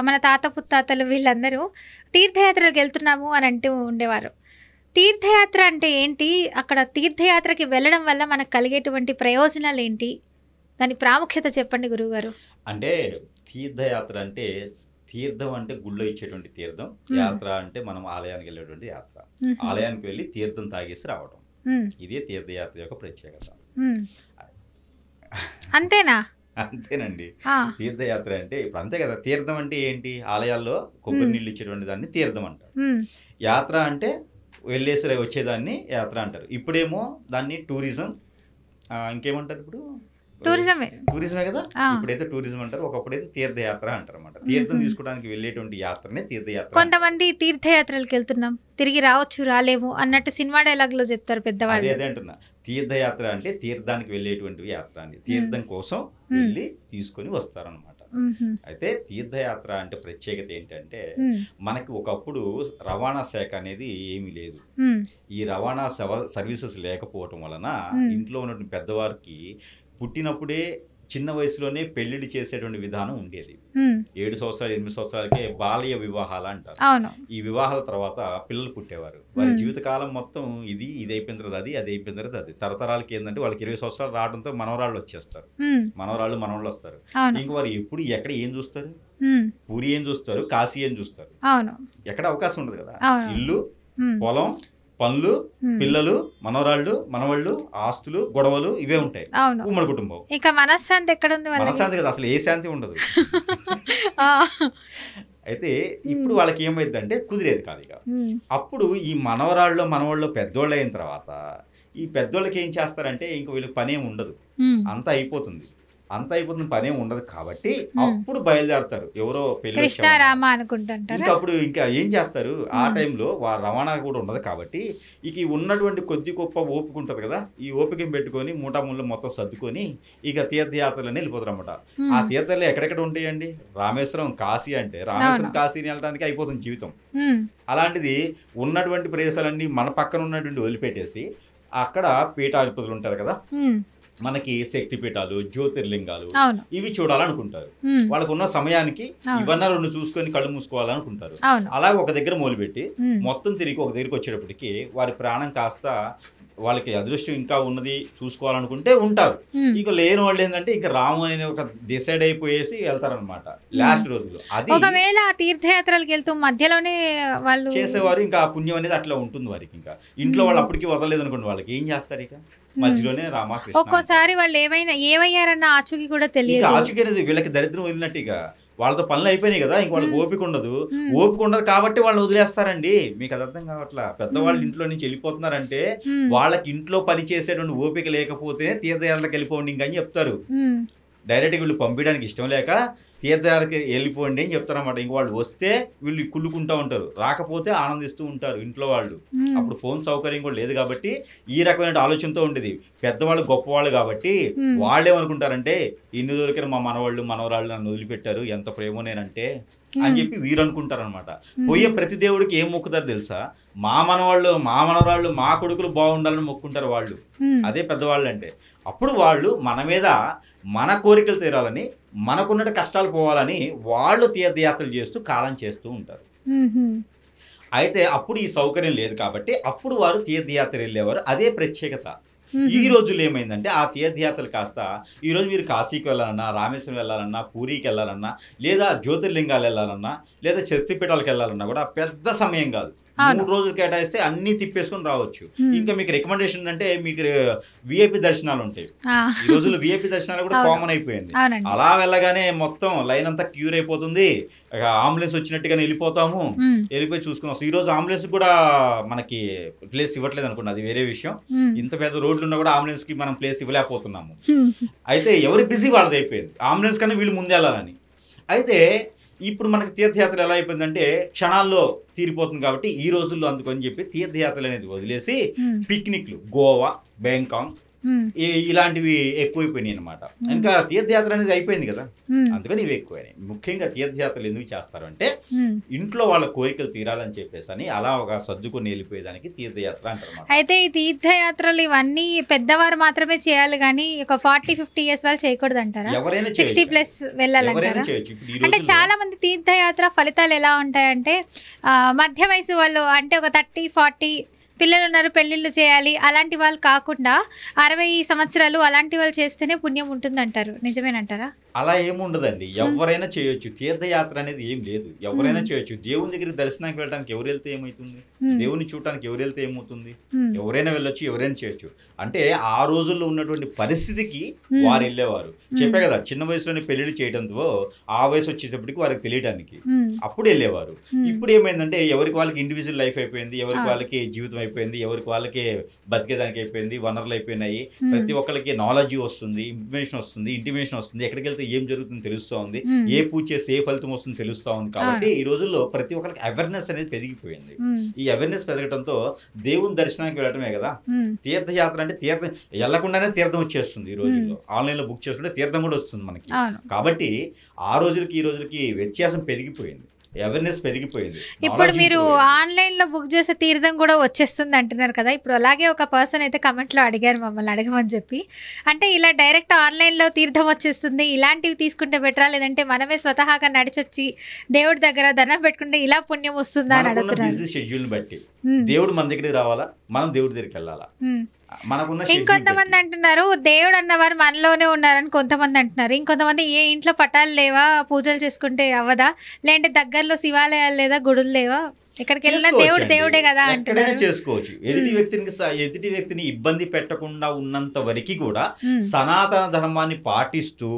మన తాత పుత్తాతలు వీళ్ళందరూ తీర్థయాత్రలకు వెళ్తున్నాము అని అంటూ ఉండేవారు. తీర్థయాత్ర అంటే ఏంటి, అక్కడ తీర్థయాత్రకి వెళ్ళడం వల్ల మనకు కలిగేటువంటి ప్రయోజనాలు ఏంటి, దాని ప్రాముఖ్యత చెప్పండి గురువుగారు. అంటే తీర్థయాత్ర అంటే, తీర్థం అంటే గుళ్ళో ఇచ్చేటువంటి తీర్థం, యాత్ర అంటే మనం ఆలయానికి వెళ్ళేటువంటి యాత్ర. ఆలయానికి వెళ్ళి తీర్థం తాగేసి రావడం, ఇదే తీర్థయాత్ర యొక్క ప్రత్యేకత. అంతేనా? అంతేనండి. తీర్థయాత్ర అంటే ఇప్పుడు అంతే కదా. తీర్థం అంటే ఏంటి, ఆలయాల్లో కొబ్బరి నీళ్ళు ఇచ్చేటువంటి దాన్ని తీర్థం అంటారు. యాత్ర అంటే వెళ్ళేసి వచ్చేదాన్ని యాత్ర అంటారు. ఇప్పుడేమో దాన్ని టూరిజం, ఇంకేమంటారు, ఇప్పుడు టూరిజమే కదా. ఇప్పుడైతే టూరిజం అంటారు, ఒకప్పుడైతే తీర్థయాత్ర అంటారు అన్నమాట. తీర్థం తీసుకోవడానికి వెళ్ళేటువంటి యాత్రనే తీర్థయాత్ర. కొంతమంది తీర్థయాత్రలకు వెళ్తున్నాం, తిరిగి రావచ్చు రాలేము అన్నట్టు సినిమా డైలాగ్ లో చెప్తారు పెద్దవాళ్ళు. అదే అంటున్నా, తీర్థయాత్ర అంటే తీర్థానికి వెళ్ళేటువంటి యాత్ర అండి. తీర్థం కోసం వెళ్ళి తీసుకొని వస్తారనమాట. అయితే తీర్థయాత్ర అంటే ప్రత్యేకత ఏంటంటే, మనకి ఒకప్పుడు రవాణా శాఖ అనేది ఏమీ లేదు. ఈ రవాణా సర్వీసెస్ లేకపోవటం వలన ఇంట్లో ఉన్నటువంటి పెద్దవారికి పుట్టినప్పుడే చిన్న వయసులోనే పెళ్లిళ్ళు చేసేటువంటి విధానం ఉండేది. 7 సంవత్సరాలు 8 సంవత్సరాలకే బాల్య వివాహాలు అంటారు. ఈ వివాహాల తర్వాత పిల్లలు పుట్టేవారు. వారి జీవితకాలం మొత్తం ఇది అయిపోయిన తర్వాత అది అయిపోయిన తర్వాత అది. తరతరాలకి ఏంటంటే వాళ్ళకి 20 సంవత్సరాలు రావడంతో మనవరాళ్ళు వచ్చేస్తారు, మనవాళ్ళు వస్తారు. ఇంక వారు ఎప్పుడు ఎక్కడ ఏం చూస్తారు, పూరి ఏం చూస్తారు, కాశీ ఏం చూస్తారు, ఎక్కడ అవకాశం ఉండదు కదా. ఇల్లు, పొలం, పనులు, పిల్లలు, మనవరాళ్ళు, మనవాళ్ళు, ఆస్తులు, గొడవలు ఇవే ఉంటాయి. ఉమ్మడి కుటుంబం. ఇక మనశ్శాంతి ఎక్కడ ఉంది? మనశ్శాంతి కదా, అసలు ఏ శాంతి ఉండదు. అయితే ఇప్పుడు వాళ్ళకి ఏమైందంటే కుదిరేది కాదు ఇక. అప్పుడు ఈ మనవాళ్ళు పెద్దోళ్ళు అయిన తర్వాత ఈ పెద్దోళ్ళకి ఏం చేస్తారంటే ఇంక వీళ్ళకి పనేం ఉండదు, అంతా అయిపోతుంది, పనేం ఉండదు. కాబట్టి అప్పుడు బయలుదేరతారు ఎవరో పెళ్లి అనుకుంటారు. అప్పుడు ఇంకా ఏం చేస్తారు, ఆ టైంలో రవాణా కూడా ఉండదు కాబట్టి ఇక ఉన్నటువంటి కొద్ది గొప్ప ఓపిక ఉంటుంది కదా, ఈ ఓపికను పెట్టుకొని మూటాముళ్ళు మొత్తం సర్దుకొని ఇక తీర్థయాత్రలని వెళ్ళిపోతారు అన్నమాట. ఆ తీర్థాలు ఎక్కడెక్కడ ఉంటాయండి, రామేశ్వరం, కాశీ అంటే రామేశ్వరం కాశీని వెళ్ళడానికి అయిపోతుంది జీవితం. అలాంటిది ఉన్నటువంటి ప్రదేశాలన్నీ మన పక్కన ఉన్నటువంటి వదిలిపెట్టేసి అక్కడ పీఠాధిపతులు ఉంటారు కదా, మనకి శక్తి పీఠాలు, జ్యోతిర్లింగాలు ఇవి చూడాలనుకుంటారు. వాళ్ళకు ఉన్న సమయానికి ఇవన్నీ 2 చూసుకొని కళ్ళు మూసుకోవాలనుకుంటారు. అలాగే ఒక దగ్గర మొదలుపెట్టి మొత్తం తిరిగి ఒక దగ్గరికి వచ్చేటప్పటికి వారి ప్రాణం కాస్త వాళ్ళకి అదృష్టం ఇంకా ఉన్నది చూసుకోవాలనుకుంటే ఉంటారు. ఇక లేని వాళ్ళు ఏంటంటే ఇంకా రాము అనే ఒక డిసైడ్ అయిపోయేసి వెళ్తారనమాట లాస్ట్ రోజులు. అది ఒకవేళ తీర్థయాత్రలకు వెళ్తూ మధ్యలోనే వాళ్ళు చేసేవారు. ఇంకా ఆ పుణ్యం అనేది అట్లా ఉంటుంది వారికి. ఇంకా ఇంట్లో వాళ్ళు అప్పటికి వదలలేదు అనుకోండి, వాళ్ళకి ఏం చేస్తారు ఇక మధ్యలోనే రామకృష్ణ. ఒక్కోసారి వాళ్ళు ఏమయ్యారన్న ఆచూకీ కూడా తెలియదు. ఆచూకీ అనేది వీళ్ళకి దరిద్రం వదిలినట్టు. ఇక వాళ్ళతో పనులు అయిపోయినాయి కదా, ఇంక వాళ్ళకి ఓపిక ఉండదు. ఓపిక ఉండదు కాబట్టి వాళ్ళు వదిలేస్తారండి. మీకు అది అర్థం కావట్లా. పెద్దవాళ్ళు ఇంట్లో నుంచి వెళ్ళిపోతున్నారంటే వాళ్ళకి ఇంట్లో పని చేసేటువంటి ఓపిక లేకపోతే తీర్థయాత్రలకు వెళ్ళిపోండి ఇంకని చెప్తారు. డైరెక్ట్గా వీళ్ళు పంపించడానికి ఇష్టం లేక తీర్థయాత్రకి వెళ్ళిపోండి అని చెప్తారన్నమాట. ఇంక వాళ్ళు వస్తే వీళ్ళు కుళ్ళుకుంటూ ఉంటారు, రాకపోతే ఆనందిస్తూ ఉంటారు ఇంట్లో వాళ్ళు. అప్పుడు ఫోన్ సౌకర్యం కూడా లేదు కాబట్టి ఈ రకమైన ఆలోచనతో ఉండేది. పెద్దవాళ్ళు గొప్పవాళ్ళు కాబట్టి వాళ్ళు ఏమనుకుంటారంటే ఇన్ని రోజులకి మా మనవాళ్ళు మనవరాళ్ళు నన్ను వదిలిపెట్టారు, ఎంత ప్రేమో నేనంటే అని చెప్పి వీరు అనుకుంటారు అనమాట. పోయే ప్రతి దేవుడికి ఏం మొక్కుతారు తెలుసా? మా మనవాళ్ళు మా మనవరాళ్ళు మా కొడుకులు బాగుండాలని మొక్కుంటారు వాళ్ళు. అదే పెద్దవాళ్ళు అంటే. అప్పుడు వాళ్ళు మన మీద మన కోరికలు తీరాలని, మనకున్న కష్టాలు పోవాలని వాళ్ళు తీర్థయాత్రలు చేస్తూ కాలం చేస్తూ ఉంటారు. అయితే అప్పుడు ఈ సౌకర్యం లేదు కాబట్టి అప్పుడు వారు తీర్థయాత్ర వెళ్ళేవారు. అదే ప్రత్యేకత. ఈ రోజుల్లో ఏమైందంటే ఆ తీర్థయాత్రలు కాస్త ఈరోజు మీరు కాశీకి వెళ్ళాలన్నా, రామేశ్వరం వెళ్ళాలన్నా, పూరికి వెళ్ళాలన్నా, లేదా జ్యోతిర్లింగాలు వెళ్ళాలన్నా, లేదా శక్తిపీఠాలకు వెళ్ళాలన్నా కూడా పెద్ద సమయం కాదు. 3 రోజులు కేటాయిస్తే అన్ని తిప్పేసుకొని రావచ్చు. ఇంకా మీకు రికమెండేషన్ అంటే మీకు విఐపి దర్శనాలు ఉంటాయి. ఈ రోజుల్లో విఐపి దర్శనాలు కూడా కామన్ అయిపోయింది. అలా వెళ్ళగానే మొత్తం లైన్ అంతా క్యూర్ అయిపోతుంది. అంబులెన్స్ వచ్చినట్టుగానే వెళ్ళిపోతాము, వెళ్ళిపోయి చూసుకుని వస్తాం. ఈ రోజు అంబులెన్స్ కూడా మనకి ప్లేస్ ఇవ్వట్లేదు అనుకోండి, అది వేరే విషయం. ఇంత పెద్ద రోడ్లు ఉన్నా కూడా అంబులెన్స్ కి మనం ప్లేస్ ఇవ్వలేకపోతున్నాము. అయితే ఎవరి బిజీ వాళ్ళది అయిపోయింది, అంబులెన్స్ కన్నా వీళ్ళు ముందు వెళ్ళాలని. అయితే ఇప్పుడు మనకి తీర్థయాత్ర ఎలా అయిపోయిందంటే క్షణాల్లో తీరిపోతుంది కాబట్టి ఈ రోజుల్లో అందుకని చెప్పి తీర్థయాత్రలు అనేది వదిలేసి పిక్నిక్లు, గోవా, బ్యాంకాక్ ఇలాంటివి ఎక్కువైపోయినాయి అనమాట. ఇంకా తీర్థయాత్ర అనేది అయిపోయింది కదా, అందుకని ఇవి ఎక్కువైనాయి. ముఖ్యంగా తీర్థయాత్రలు ఎందుకు చేస్తారు అంటే ఇంట్లో వాళ్ళ కోరికలు తీరాలని చెప్పేసి అని అలా ఒక సర్దుకొని వెళ్ళిపోయేదానికి తీర్థయాత్ర అంటారు. అయితే ఈ తీర్థయాత్రలు ఇవన్నీ పెద్దవారు మాత్రమే చేయాలి కానీ ఒక 40-50 ఇయర్స్ వాళ్ళు చేయకూడదు అంటారా? ఎవరైనా 60+ వెళ్ళాలంటారా? అంటే చాలా మంది తీర్థయాత్ర ఫలితాలు ఎలా ఉంటాయంటే మధ్య వయసు వాళ్ళు, అంటే ఒక 30-40 పిల్లలు ఉన్నారు, పెళ్ళిళ్ళు చేయాలి అలాంటి వాళ్ళు కాకుండా 60 సంవత్సరాలు అలాంటి వాళ్ళు చేస్తేనే పుణ్యం ఉంటుందంటారు. నిజమేనంటారా? అలా ఏముండదండి, ఎవరైనా చేయొచ్చు. తీర్థయాత్ర అనేది ఏం లేదు, ఎవరైనా చేయొచ్చు. దేవుని దగ్గరికి దర్శనానికి వెళ్ళడానికి ఎవరు వెళ్తే ఏమవుతుంది? దేవుని చూడటానికి ఎవరు వెళ్తే ఏమవుతుంది? ఎవరైనా వెళ్ళొచ్చు, ఎవరైనా చేయొచ్చు. అంటే ఆ రోజుల్లో ఉన్నటువంటి పరిస్థితికి వారు వెళ్ళేవారు. చెప్పే కదా, చిన్న వయసులోనే పెళ్లిళ్ళు చేయడంతో ఆ వయసు వచ్చేటప్పటికి వారికి తెలియడానికి అప్పుడు వెళ్ళేవారు. ఇప్పుడు ఏమైందంటే ఎవరికి వాళ్ళకి ఇండివిజువల్ లైఫ్ అయిపోయింది, ఎవరికి వాళ్ళకి జీవితం అయిపోయింది, ఎవరికి వాళ్ళకి బతికేదానికి అయిపోయింది, వనరులు అయిపోయినాయి. ప్రతి ఒక్కరికి నాలెడ్జ్ వస్తుంది, ఇన్ఫర్మేషన్ వస్తుంది, ఇంటిమేషన్ వస్తుంది, ఎక్కడికి వెళ్తే ఏం జరుగుతుందో తెలుస్తూ ఉంది, ఏ పూజ చేస్తే ఏ ఫలితం వస్తుందో తెలుస్తూ ఉంది. కాబట్టి ఈ రోజుల్లో ప్రతి ఒక్కరికి అవేర్నెస్ అనేది పెరిగిపోయింది. ఈ అవేర్నెస్ పెరగడంతో దేవుని దర్శనానికి వెళ్ళటమే కదా తీర్థయాత్ర. అంటే తీర్థం వెళ్లకుండానే తీర్థం వచ్చేస్తుంది ఈ రోజుల్లో. ఆన్లైన్ లో బుక్ చేసుకుంటే తీర్థం కూడా వస్తుంది మనకి. కాబట్టి ఆ రోజులకి ఈ రోజులకి వ్యత్యాసం పెరిగిపోయింది, అవేర్నెస్ పెరిగిపోయింది. ఇప్పుడు మీరు ఆన్లైన్ లో బుక్ చేసే తీర్థం కూడా వచ్చేస్తుంది అంటున్నారు కదా. ఇప్పుడు అలాగే ఒక పర్సన్ అయితే కమెంట్ లో అడిగారు మమ్మల్ని అడగమని చెప్పి, అంటే ఇలా డైరెక్ట్ ఆన్లైన్ లో తీర్థం వచ్చేస్తుంది, ఇలాంటివి తీసుకుంటే బెటరా లేదంటే మనమే స్వతహాగా నడిచొచ్చి దేవుడి దగ్గర దండం పెట్టుకుంటే ఇలా పుణ్యం వస్తుందా అని అడుగుతున్నారు. బిజీ షెడ్యూల్ బట్టి దేవుడు మన దగ్గరికి రావాలా, మనం దేవుడి దగ్గరికి వెళ్ళాలా. ఇంకొంతమంది అంటున్నారు దేవుడు అన్నవారు మనలోనే ఉన్నారని కొంతమంది అంటున్నారు. ఇంకొంతమంది ఏ ఇంట్లో పటాలు లేవా, పూజలు చేసుకుంటే అవ్వదా, లేదంటే దగ్గరలో శివాలయాలు లేదా, గుడులు లేవా, ఎక్కడికి వెళ్ళినా దేవుడు దేవుడే కదా అంటున్నారు. చేసుకోవచ్చు. ఎదుటి వ్యక్తిని ఇబ్బంది పెట్టకుండా ఉన్నంత వరకు కూడా సనాతన ధర్మాన్ని పాటిస్తూ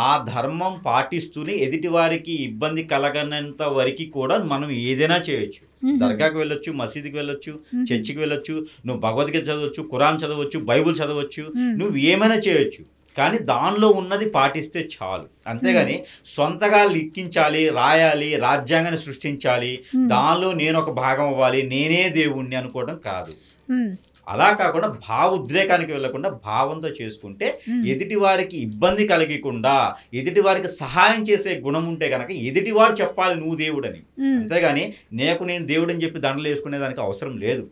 ఆ ధర్మం పాటిస్తూనే ఎదుటి వారికి ఇబ్బంది కలగనంత వరకు కూడా మనం ఏదైనా చేయొచ్చు. దర్గాకి వెళ్ళొచ్చు, మసీదుకి వెళ్ళొచ్చు, చర్చికి వెళ్ళొచ్చు, నువ్వు భగవద్గీత చదవచ్చు, ఖురాన్ చదవచ్చు, బైబుల్ చదవచ్చు, నువ్వు ఏమైనా చేయొచ్చు. కానీ దానిలో ఉన్నది పాటిస్తే చాలు. అంతేగాని సొంతగా లిఖించాలి, రాయాలి, రాజ్యాంగాన్ని సృష్టించాలి, దానిలో నేను ఒక భాగం అవ్వాలి, నేనే దేవుణ్ణి అనుకోవడం కాదు. అలా కాకుండా భావ ఉద్రేకానికి వెళ్లకుండా భావంతో చేసుకుంటే ఎదుటి వారికి ఇబ్బంది కలిగకుండా ఎదుటి వారికి సహాయం చేసే గుణం ఉంటే కనుక ఎదుటివాడు చెప్పాలి నువ్వు దేవుడని. అంతేగాని నేను దేవుడని చెప్పి దండలు వేసుకునే దానికి అవసరం లేదు.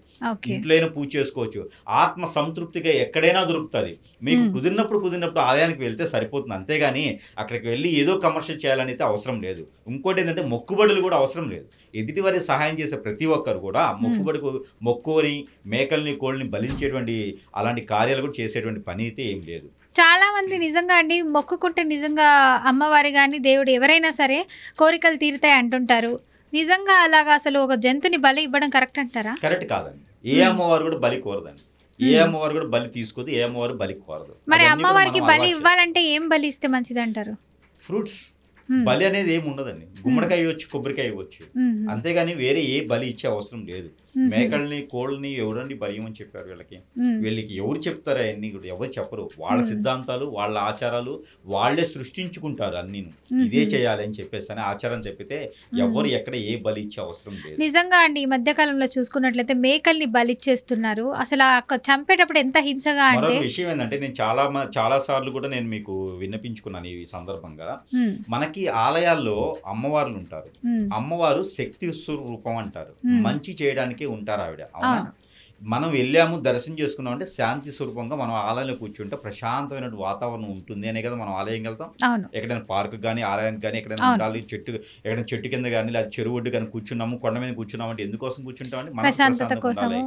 ఇంట్లోనే పూజ చేసుకోవచ్చు. ఆత్మ సంతృప్తిగా ఎక్కడైనా దొరుకుతుంది. మీకు కుదిరినప్పుడు ఆలయానికి వెళ్తే సరిపోతుంది. అంతేగాని అక్కడికి వెళ్ళి ఏదో కమర్షియల్ చేయాలని అయితే అవసరం లేదు. ఇంకోటి ఏంటంటే మొక్కుబడులు కూడా అవసరం లేదు. ఎదుటి వారికి సహాయం చేసే ప్రతి ఒక్కరు కూడా మొక్కుబడికి మొక్కుని మేకల్ని కోళ్ళని కోళ్ళని బలించేటువంటి అలాంటి కార్యాలు కూడా చేసేటువంటి పని అయితే ఏం లేదు. చాలా మంది నిజంగా అండి మొక్కుకుంటే నిజంగా అమ్మవారి కానీ దేవుడు ఎవరైనా సరే కోరికలు తీరుతాయి అంటుంటారు. నిజంగా అలాగా అసలు ఒక జంతుని బలి ఇవ్వడం కరెక్ట్ అంటారా? కరెక్ట్ కాదండి. ఏ అమ్మవారు కూడా బలి కోరదండి. ఏ అమ్మవారు కూడా బలి తీసుకోదు. ఏ అమ్మవారు బలి కోరదు. మరి అమ్మవారికి బలి ఇవ్వాలంటే ఏం బలి ఇస్తే మంచిది అంటారు? ఫ్రూట్స్. బలి అనేది ఏమి ఉండదండి. గుమ్మడికాయ ఇవ్వచ్చు, కొబ్బరికాయ ఇవ్వచ్చు, అంతేగాని వేరే ఏ బలి ఇచ్చే అవసరం లేదు. మేకల్ని కోళ్ళని ఎవరండి బలి ఇవ్వమని చెప్పారు? వీళ్ళకి ఎవరు చెప్తారు? అవన్నీ కూడా ఎవరు చెప్పరు. వాళ్ళ సిద్ధాంతాలు, వాళ్ళ ఆచారాలు వాళ్ళే సృష్టించుకుంటారు. అన్ని ఇదే చేయాలి అని చెప్పేసి అని ఆచారం చెప్పితే ఎవరు ఎక్కడ ఏ బలి ఇచ్చే అవసరం లేదు. నిజంగా అండి ఈ మధ్య కాలంలో చూసుకున్నట్లయితే మేకల్ని బలిచ్చేస్తున్నారు. అసలు చంపేటప్పుడు ఎంత హింసగా అంటే. విషయం ఏంటంటే నేను చాలా సార్లు కూడా నేను మీకు విన్నపించుకున్నాను ఈ సందర్భంగా. మనకి ఆలయాల్లో అమ్మవార్లు ఉంటారు. అమ్మవారు శక్తి స్వరూపం అంటారు. మంచి చేయడానికి ఉంటారు ఆవిడ. అవునా? మనం వెళ్ళాము, దర్శనం చేసుకున్నాం అంటే శాంతి స్వరూపంగా మనం ఆలయంలో కూర్చుంటే ప్రశాంతమైన వాతావరణం ఉంటుంది అనే కదా మనం ఆలయం వెళ్తాం. ఎక్కడైనా పార్క్ కానీ ఆలయానికి కానీ ఎక్కడైనా ఉండాలి, ఎక్కడైనా చెట్టు కింద కానీ లేదా చెరువు ఒడ్డు కానీ కూర్చున్నాము, కొండ మీద కూర్చున్నాం అంటే ఎందుకోసం కూర్చుంటాం అంటే మనకు ప్రశాంతత ఉండాలి,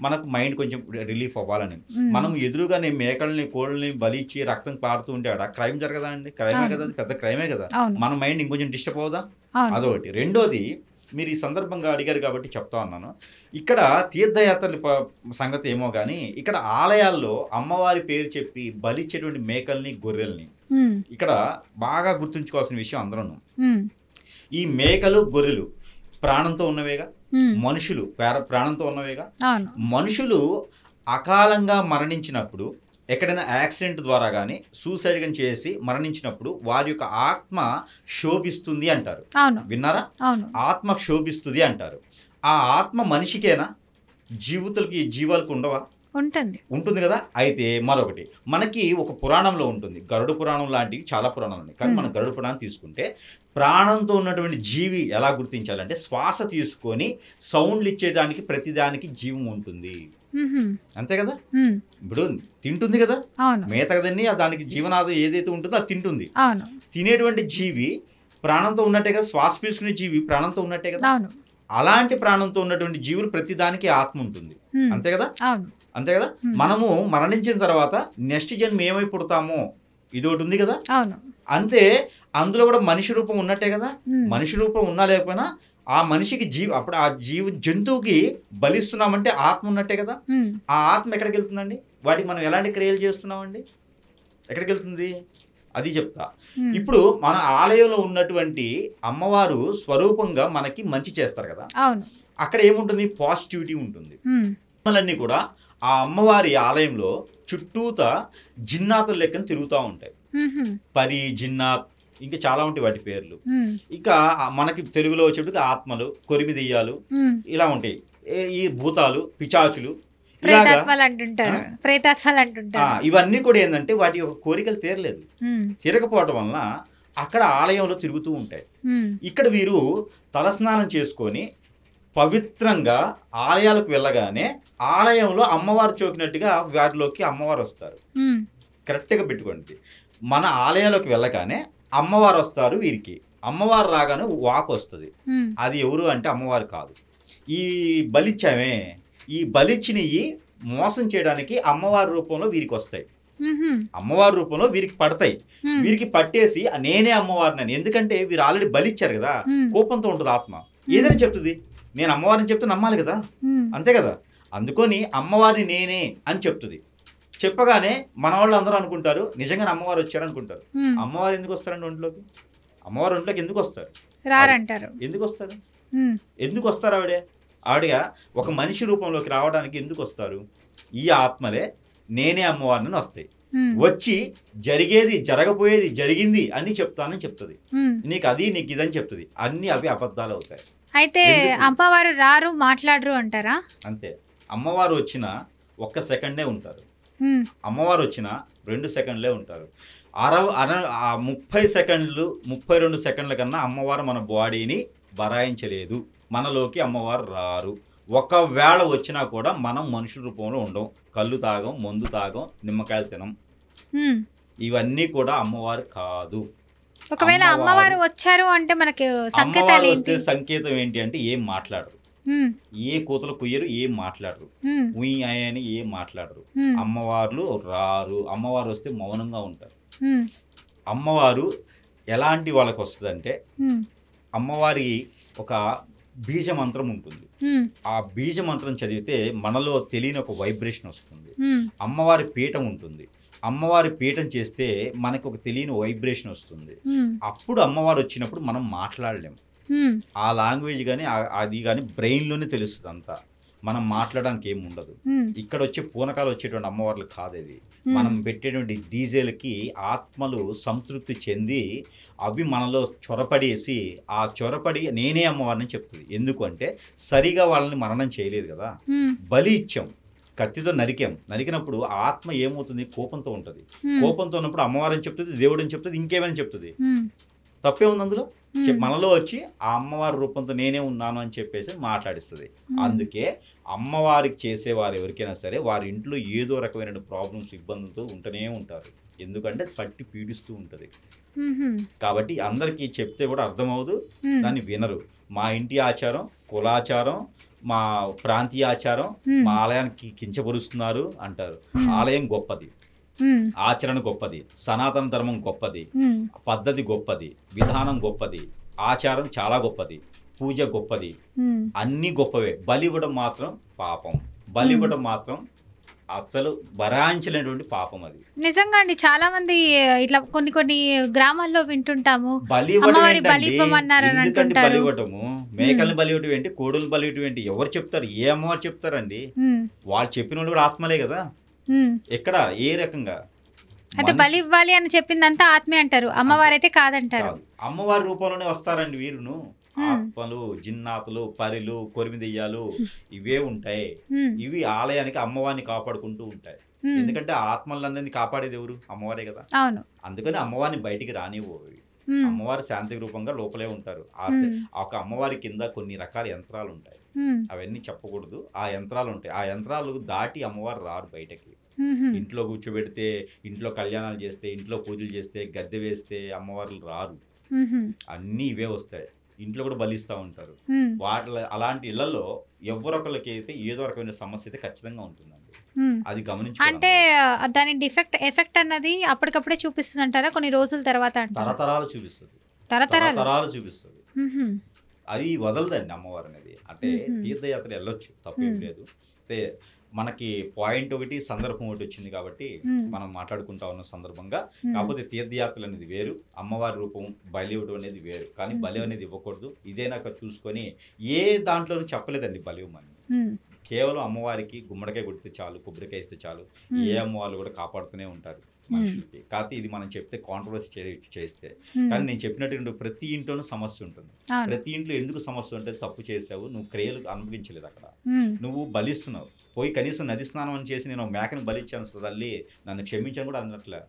మనకు మైండ్ కొంచెం రిలీఫ్ అవ్వాలని. మనం ఎదురుగా నేను మేకల్ని కోళ్ళని బలిచ్చి రక్తం పారుతూ ఉంటే ఆడ క్రైమ్ జరగదా అండి? క్రైమే కదా, పెద్ద క్రైమే కదా. మన మైండ్ ఇంకొంచెం డిస్టర్బ్ అవుదా? అదొకటి. రెండోది, మీరు ఈ సందర్భంగా అడిగారు కాబట్టి చెప్తా ఉన్నాను. ఇక్కడ తీర్థయాత్రల సంగతి ఏమో కానీ ఇక్కడ ఆలయాల్లో అమ్మవారి పేరు చెప్పి బలిచ్చేటువంటి మేకల్ని గొర్రెల్ని ఇక్కడ బాగా గుర్తుంచుకోవాల్సిన విషయం అందరూ, ఈ మేకలు గొర్రెలు ప్రాణంతో ఉన్నవేగా, మనుషులు ప్రాణంతో ఉన్నవేగా. మనుషులు అకాలంగా మరణించినప్పుడు, ఎక్కడైనా యాక్సిడెంట్ ద్వారా కానీ సూసైడ్ కానీ చేసి మరణించినప్పుడు వారి యొక్క ఆత్మ శోభిస్తుంది అంటారు. విన్నారా? ఆత్మ శోభిస్తుంది అంటారు. ఆ ఆత్మ మనిషికేనా? జీవాలకు ఉండవా? ఉంటుంది కదా. అయితే మరొకటి, మనకి ఒక పురాణంలో ఉంటుంది, గరుడ పురాణం లాంటివి చాలా పురాణాలు ఉన్నాయి. కానీ మనం గరుడ పురాణం తీసుకుంటే ప్రాణంతో ఉన్నటువంటి జీవి ఎలా గుర్తించాలంటే శ్వాస తీసుకొని సౌండ్లు ఇచ్చేదానికి ప్రతిదానికి జీవం ఉంటుంది. అంతే కదా. ఇప్పుడు తింటుంది కదా, మేత కదండి, దానికి జీవనాధారం ఏదైతే ఉంటుందో అది తింటుంది. తినేటువంటి జీవి ప్రాణంతో ఉన్నట్టే కదా, శ్వాస పీల్చుకునే జీవి ప్రాణంతో ఉన్నట్టే కదా. అలాంటి ప్రాణంతో ఉన్నటువంటి జీవులు ప్రతిదానికి ఆత్మ ఉంటుంది. అంతే కదా. అంతే కదా. మనము మరణించిన తర్వాత నెక్స్ట్ జన్మ ఏమై పుడతామో ఇది ఒకటి ఉంది కదా. అంతే, అందులో కూడా మనిషి రూపం ఉన్నట్టే కదా. మనిషి రూపం ఉన్నా లేకపోయినా ఆ మనిషికి అప్పుడు ఆ జంతువుకి బలిస్తున్నామంటే ఆత్మ ఉన్నట్టే కదా. ఆ ఆత్మ ఎక్కడికి వెళ్తుందండి? వాటికి మనం ఎలాంటి క్రియలు చేస్తున్నామండి? ఎక్కడికి వెళ్తుంది అది చెప్తా. ఇప్పుడు మన ఆలయంలో ఉన్నటువంటి అమ్మవారు స్వరూపంగా మనకి మంచి చేస్తారు కదా. అక్కడ ఏముంటుంది? పాజిటివిటీ ఉంటుంది. అన్నీ కూడా ఆ అమ్మవారి ఆలయంలో చుట్టూత జిన్నాతుల లెక్కన తిరుగుతూ ఉంటాయి. పరి, జిన్నాత్, ఇంకా చాలా ఉంటాయి వాటి పేర్లు. ఇక మనకి తెలుగులో వచ్చేటికి ఆత్మలు, కొరిమి దెయ్యాలు ఇలా ఉంటాయి. ఈ భూతాలు, పిచాచులు, ఇవన్నీ కూడా ఏంటంటే వాటి యొక్క కోరికలు తీరలేదు. తీరకపోవటం వలన అక్కడ ఆలయంలో తిరుగుతూ ఉంటాయి. ఇక్కడ వీరు తలస్నానం చేసుకొని పవిత్రంగా ఆలయాలకు వెళ్ళగానే ఆలయంలో అమ్మవారు చోకినట్టుగా వాటిలోకి అమ్మవారు వస్తారు. కరెక్ట్గా పెట్టుకోండి. మన ఆలయంలోకి వెళ్ళగానే అమ్మవారు వస్తారు. వీరికి అమ్మవారు రాగానే వాక్ వస్తుంది. అది ఎవరు అంటే అమ్మవారు కాదు, ఈ బలిచ్చామే. ఈ బలిచ్చినవి మోసం చేయడానికి అమ్మవారి రూపంలో వీరికి వస్తాయి. అమ్మవారి రూపంలో వీరికి పడతాయి. వీరికి పట్టేసి నేనే అమ్మవారిని, ఎందుకంటే వీరు ఆల్రెడీ బలిచ్చారు కదా, కోపంతో ఉంటుంది ఆత్మ. ఏదైనా చెప్తుంది, నేను అమ్మవారిని చెప్తే నమ్మాలి కదా, అంతే కదా. అందుకొని అమ్మవారిని నేనే అని చెప్తుంది. చెప్పగానే మన వాళ్ళు అందరూ అనుకుంటారు నిజంగానే అమ్మవారు వచ్చారనుకుంటారు. అమ్మవారు ఎందుకు వస్తారండి ఒంట్లోకి? అమ్మవారు ఒంట్లోకి ఎందుకు వస్తారు? రారంటారు. ఎందుకు వస్తారు? ఎందుకు వస్తారు? ఆవిడగా ఒక మనిషి రూపంలోకి రావడానికి ఎందుకు వస్తారు? ఈ ఆత్మలే నేనే అమ్మవారిని వస్తాయి. వచ్చి జరిగేది, జరగబోయేది, జరిగింది అన్ని చెప్తానని చెప్తుంది. నీకు అది, నీకు ఇదని చెప్తుంది. అన్ని అవి అబద్ధాలు అవుతాయి. అయితే అమ్మవారు రారు, మాట్లాడరు అంటారా? అంతే. అమ్మవారు వచ్చిన 1 సెకండే ఉంటారు. అమ్మవారు వచ్చిన 2 సెకండ్లే ఉంటారు. 30 సెకండ్లు 32 సెకండ్ల కన్నా అమ్మవారు మన బాడీని బరాయించలేదు. మనలోకి అమ్మవారు రారు. ఒకవేళ వచ్చినా కూడా మనం మనుషుల రూపంలో ఉండం. కళ్ళు తాగం, మందు తాగం, నిమ్మకాయలు తినం. ఇవన్నీ కూడా అమ్మవారు కాదు. ఒకవేళ అమ్మవారు వచ్చారు అంటే మనకి సంకేతం ఏంటి అంటే ఏం మాట్లాడరు. ఏ కూతలు కుయ్యరు, ఏం మాట్లాడరు, ఉయ్ అని ఏం మాట్లాడరు. అమ్మవార్లు రారు, అమ్మవారు వస్తే మౌనంగా ఉంటారు. అమ్మవారు ఎలాంటి వాళ్ళకి వస్తుందంటే, అమ్మవారి ఒక బీజ మంత్రం ఉంటుంది. ఆ బీజ మంత్రం చదివితే మనలో తెలియని ఒక వైబ్రేషన్ వస్తుంది. అమ్మవారి పీఠం ఉంటుంది. అమ్మవారి పీఠం చేస్తే మనకు ఒక తెలియని వైబ్రేషన్ వస్తుంది. అప్పుడు అమ్మవారు వచ్చినప్పుడు మనం మాట్లాడలేం. ఆ లాంగ్వేజ్ కానీ అది కానీ బ్రెయిన్లోనే తెలుస్తుంది అంతా. మనం మాట్లాడడానికి ఏమి ఉండదు. ఇక్కడ వచ్చే పూనకాలు వచ్చేటువంటి అమ్మవార్లు కాదు. ఇది మనం పెట్టేటువంటి డీజేలకి ఆత్మలు సంతృప్తి చెంది అవి మనలో చొరపడేసి ఆ చొరపడి నేనే అమ్మవారిని చెప్తుంది. ఎందుకంటే సరిగా వాళ్ళని మరణం చేయలేదు కదా, బలి ఇచ్చాం, కత్తితో నరికినప్పుడు ఆత్మ ఏమవుతుంది, కోపంతో ఉంటుంది. కోపంతో ఉన్నప్పుడు అమ్మవారిని చెప్తుంది, దేవుడని చెప్తుంది, ఇంకేమైనా చెప్తుంది. తప్పే ఉంది అందులో. మనలో వచ్చి ఆ అమ్మవారి రూపంతో నేనే ఉన్నాను అని చెప్పేసి మాట్లాడిస్తుంది. అందుకే అమ్మవారికి చేసేవారు ఎవరికైనా సరే వారి ఇంట్లో ఏదో రకమైన ప్రాబ్లమ్స్, ఇబ్బందులతో ఉంటూనే ఉంటారు. ఎందుకంటే పట్టి పీడిస్తూ ఉంటుంది. కాబట్టి అందరికీ చెప్తే కూడా అర్థమవుదు, దాన్ని వినరు. మా ఇంటి ఆచారం, కులాచారం, మా ప్రాంతీయ ఆచారం, మా ఆలయానికి కించపరుస్తున్నారు అంటారు. ఆలయం గొప్పది, ఆచరణ గొప్పది, సనాతన ధర్మం గొప్పది, పద్ధతి గొప్పది, విధానం గొప్పది, ఆచారం చాలా గొప్పది, పూజ గొప్పది, అన్నీ గొప్పవే. బలివ్వడం మాత్రం పాపం. బలివ్వడం మాత్రం అసలు భరాయించలేనటువంటి పాపం. అది నిజంగా అండి. చాలా మంది ఇట్లా కొన్ని గ్రామాల్లో వింటుంటాము, ఎందుకంటే బలివ్వటము, మేకల్ని బలివ్వటం ఏంటి, కోడులు బలివ్వటం ఏంటి, ఎవరు చెప్తారు? ఏ అమ్మవారు చెప్తారండి? వాళ్ళు చెప్పిన వాళ్ళు కూడా ఆత్మలే కదా. ఎక్కడ ఏ రకంగా అంటే బలి ఇవ్వాలి అని చెప్పిందంతా ఆత్మే అంటారు, అమ్మవారు అయితే కాదంటారు. అమ్మవారి రూపంలోనే వస్తారండి వీరును. ఆత్మలు, జిన్నాతులు, పరిలు, కొరిమిదెయ్యాలు ఇవే ఉంటాయి. ఇవి ఆలయానికి అమ్మవారిని కాపాడుకుంటూ ఉంటాయి. ఎందుకంటే ఆత్మలందరినీ కాపాడేది ఎవరు? అమ్మవారే కదా. అందుకని అమ్మవారిని బయటికి రానివ్వవి. అమ్మవారి శాంతి రూపంగా లోపలే ఉంటారు. ఒక అమ్మవారి కింద కొన్ని రకాల యంత్రాలు ఉంటాయి, అవన్నీ చెప్పకూడదు. ఆ యంత్రాలు ఉంటాయి. ఆ యంత్రాలు దాటి అమ్మవారు రారు బయటకి. ఇంట్లో కూర్చోబెడితే, ఇంట్లో కళ్యాణాలు చేస్తే, ఇంట్లో పూజలు చేస్తే, గద్దె వేస్తే అమ్మవార్లు రారు. అన్నీ ఇవే వస్తాయి. ఇంట్లో కూడా బలిస్తూ ఉంటారు. అలాంటి ఇళ్లలో ఎవరొకరికి అయితే ఏదో రకమైన సమస్య అయితే ఖచ్చితంగా ఉంటుందండి. అది గమనించి అంటే దాని ఎఫెక్ట్ అన్నది అప్పటికప్పుడే చూపిస్తుంది అంటారా, కొన్ని రోజుల తర్వాత? తరతరాలు చూపిస్తుంది, తరతరాలు చూపిస్తుంది. అది వదలదండి అమ్మవారు అనేది. అంటే తీర్థయాత్ర వెళ్ళొచ్చు, తప్పేం లేదు. అయితే మనకి పాయింట్ ఒకటి, సందర్భం ఒకటి వచ్చింది కాబట్టి మనం మాట్లాడుకుంటా ఉన్న సందర్భంగా. కాకపోతే తీర్థయాత్రలు అనేది వేరు, అమ్మవారి రూపం బలి ఇవ్వడం అనేది వేరు. కానీ బలి అనేది ఇవ్వకూడదు. ఇదే నాకు చూసుకొని ఏ దాంట్లోనూ చెప్పలేదండి బలి ఇవ్వమని. కేవలం అమ్మవారికి గుమ్మడికాయ కొడితే చాలు, కొబ్బరికాయ ఇస్తే చాలు. ఏ అమ్మవాళ్ళు కూడా కాపాడుతూనే ఉంటారు మనుషులకి. కాకపోతే ఇది మనం చెప్తే కాంట్రవర్సీ చేస్తే, కానీ నేను చెప్పినట్టు ప్రతి ఇంట్లోనూ సమస్య ఉంటుంది. ప్రతి ఇంట్లో ఎందుకు సమస్య ఉంటుంది? తప్పు చేసావు, నువ్వు క్రియలు అనుభవించలేదు, అక్కడ నువ్వు బలిస్తున్నావు. పోయి కనీసం నది స్నానం అని చేసి నేను మేకను బలిచ్చాను తల్లి నన్ను క్షమించాను కూడా అన్నట్లే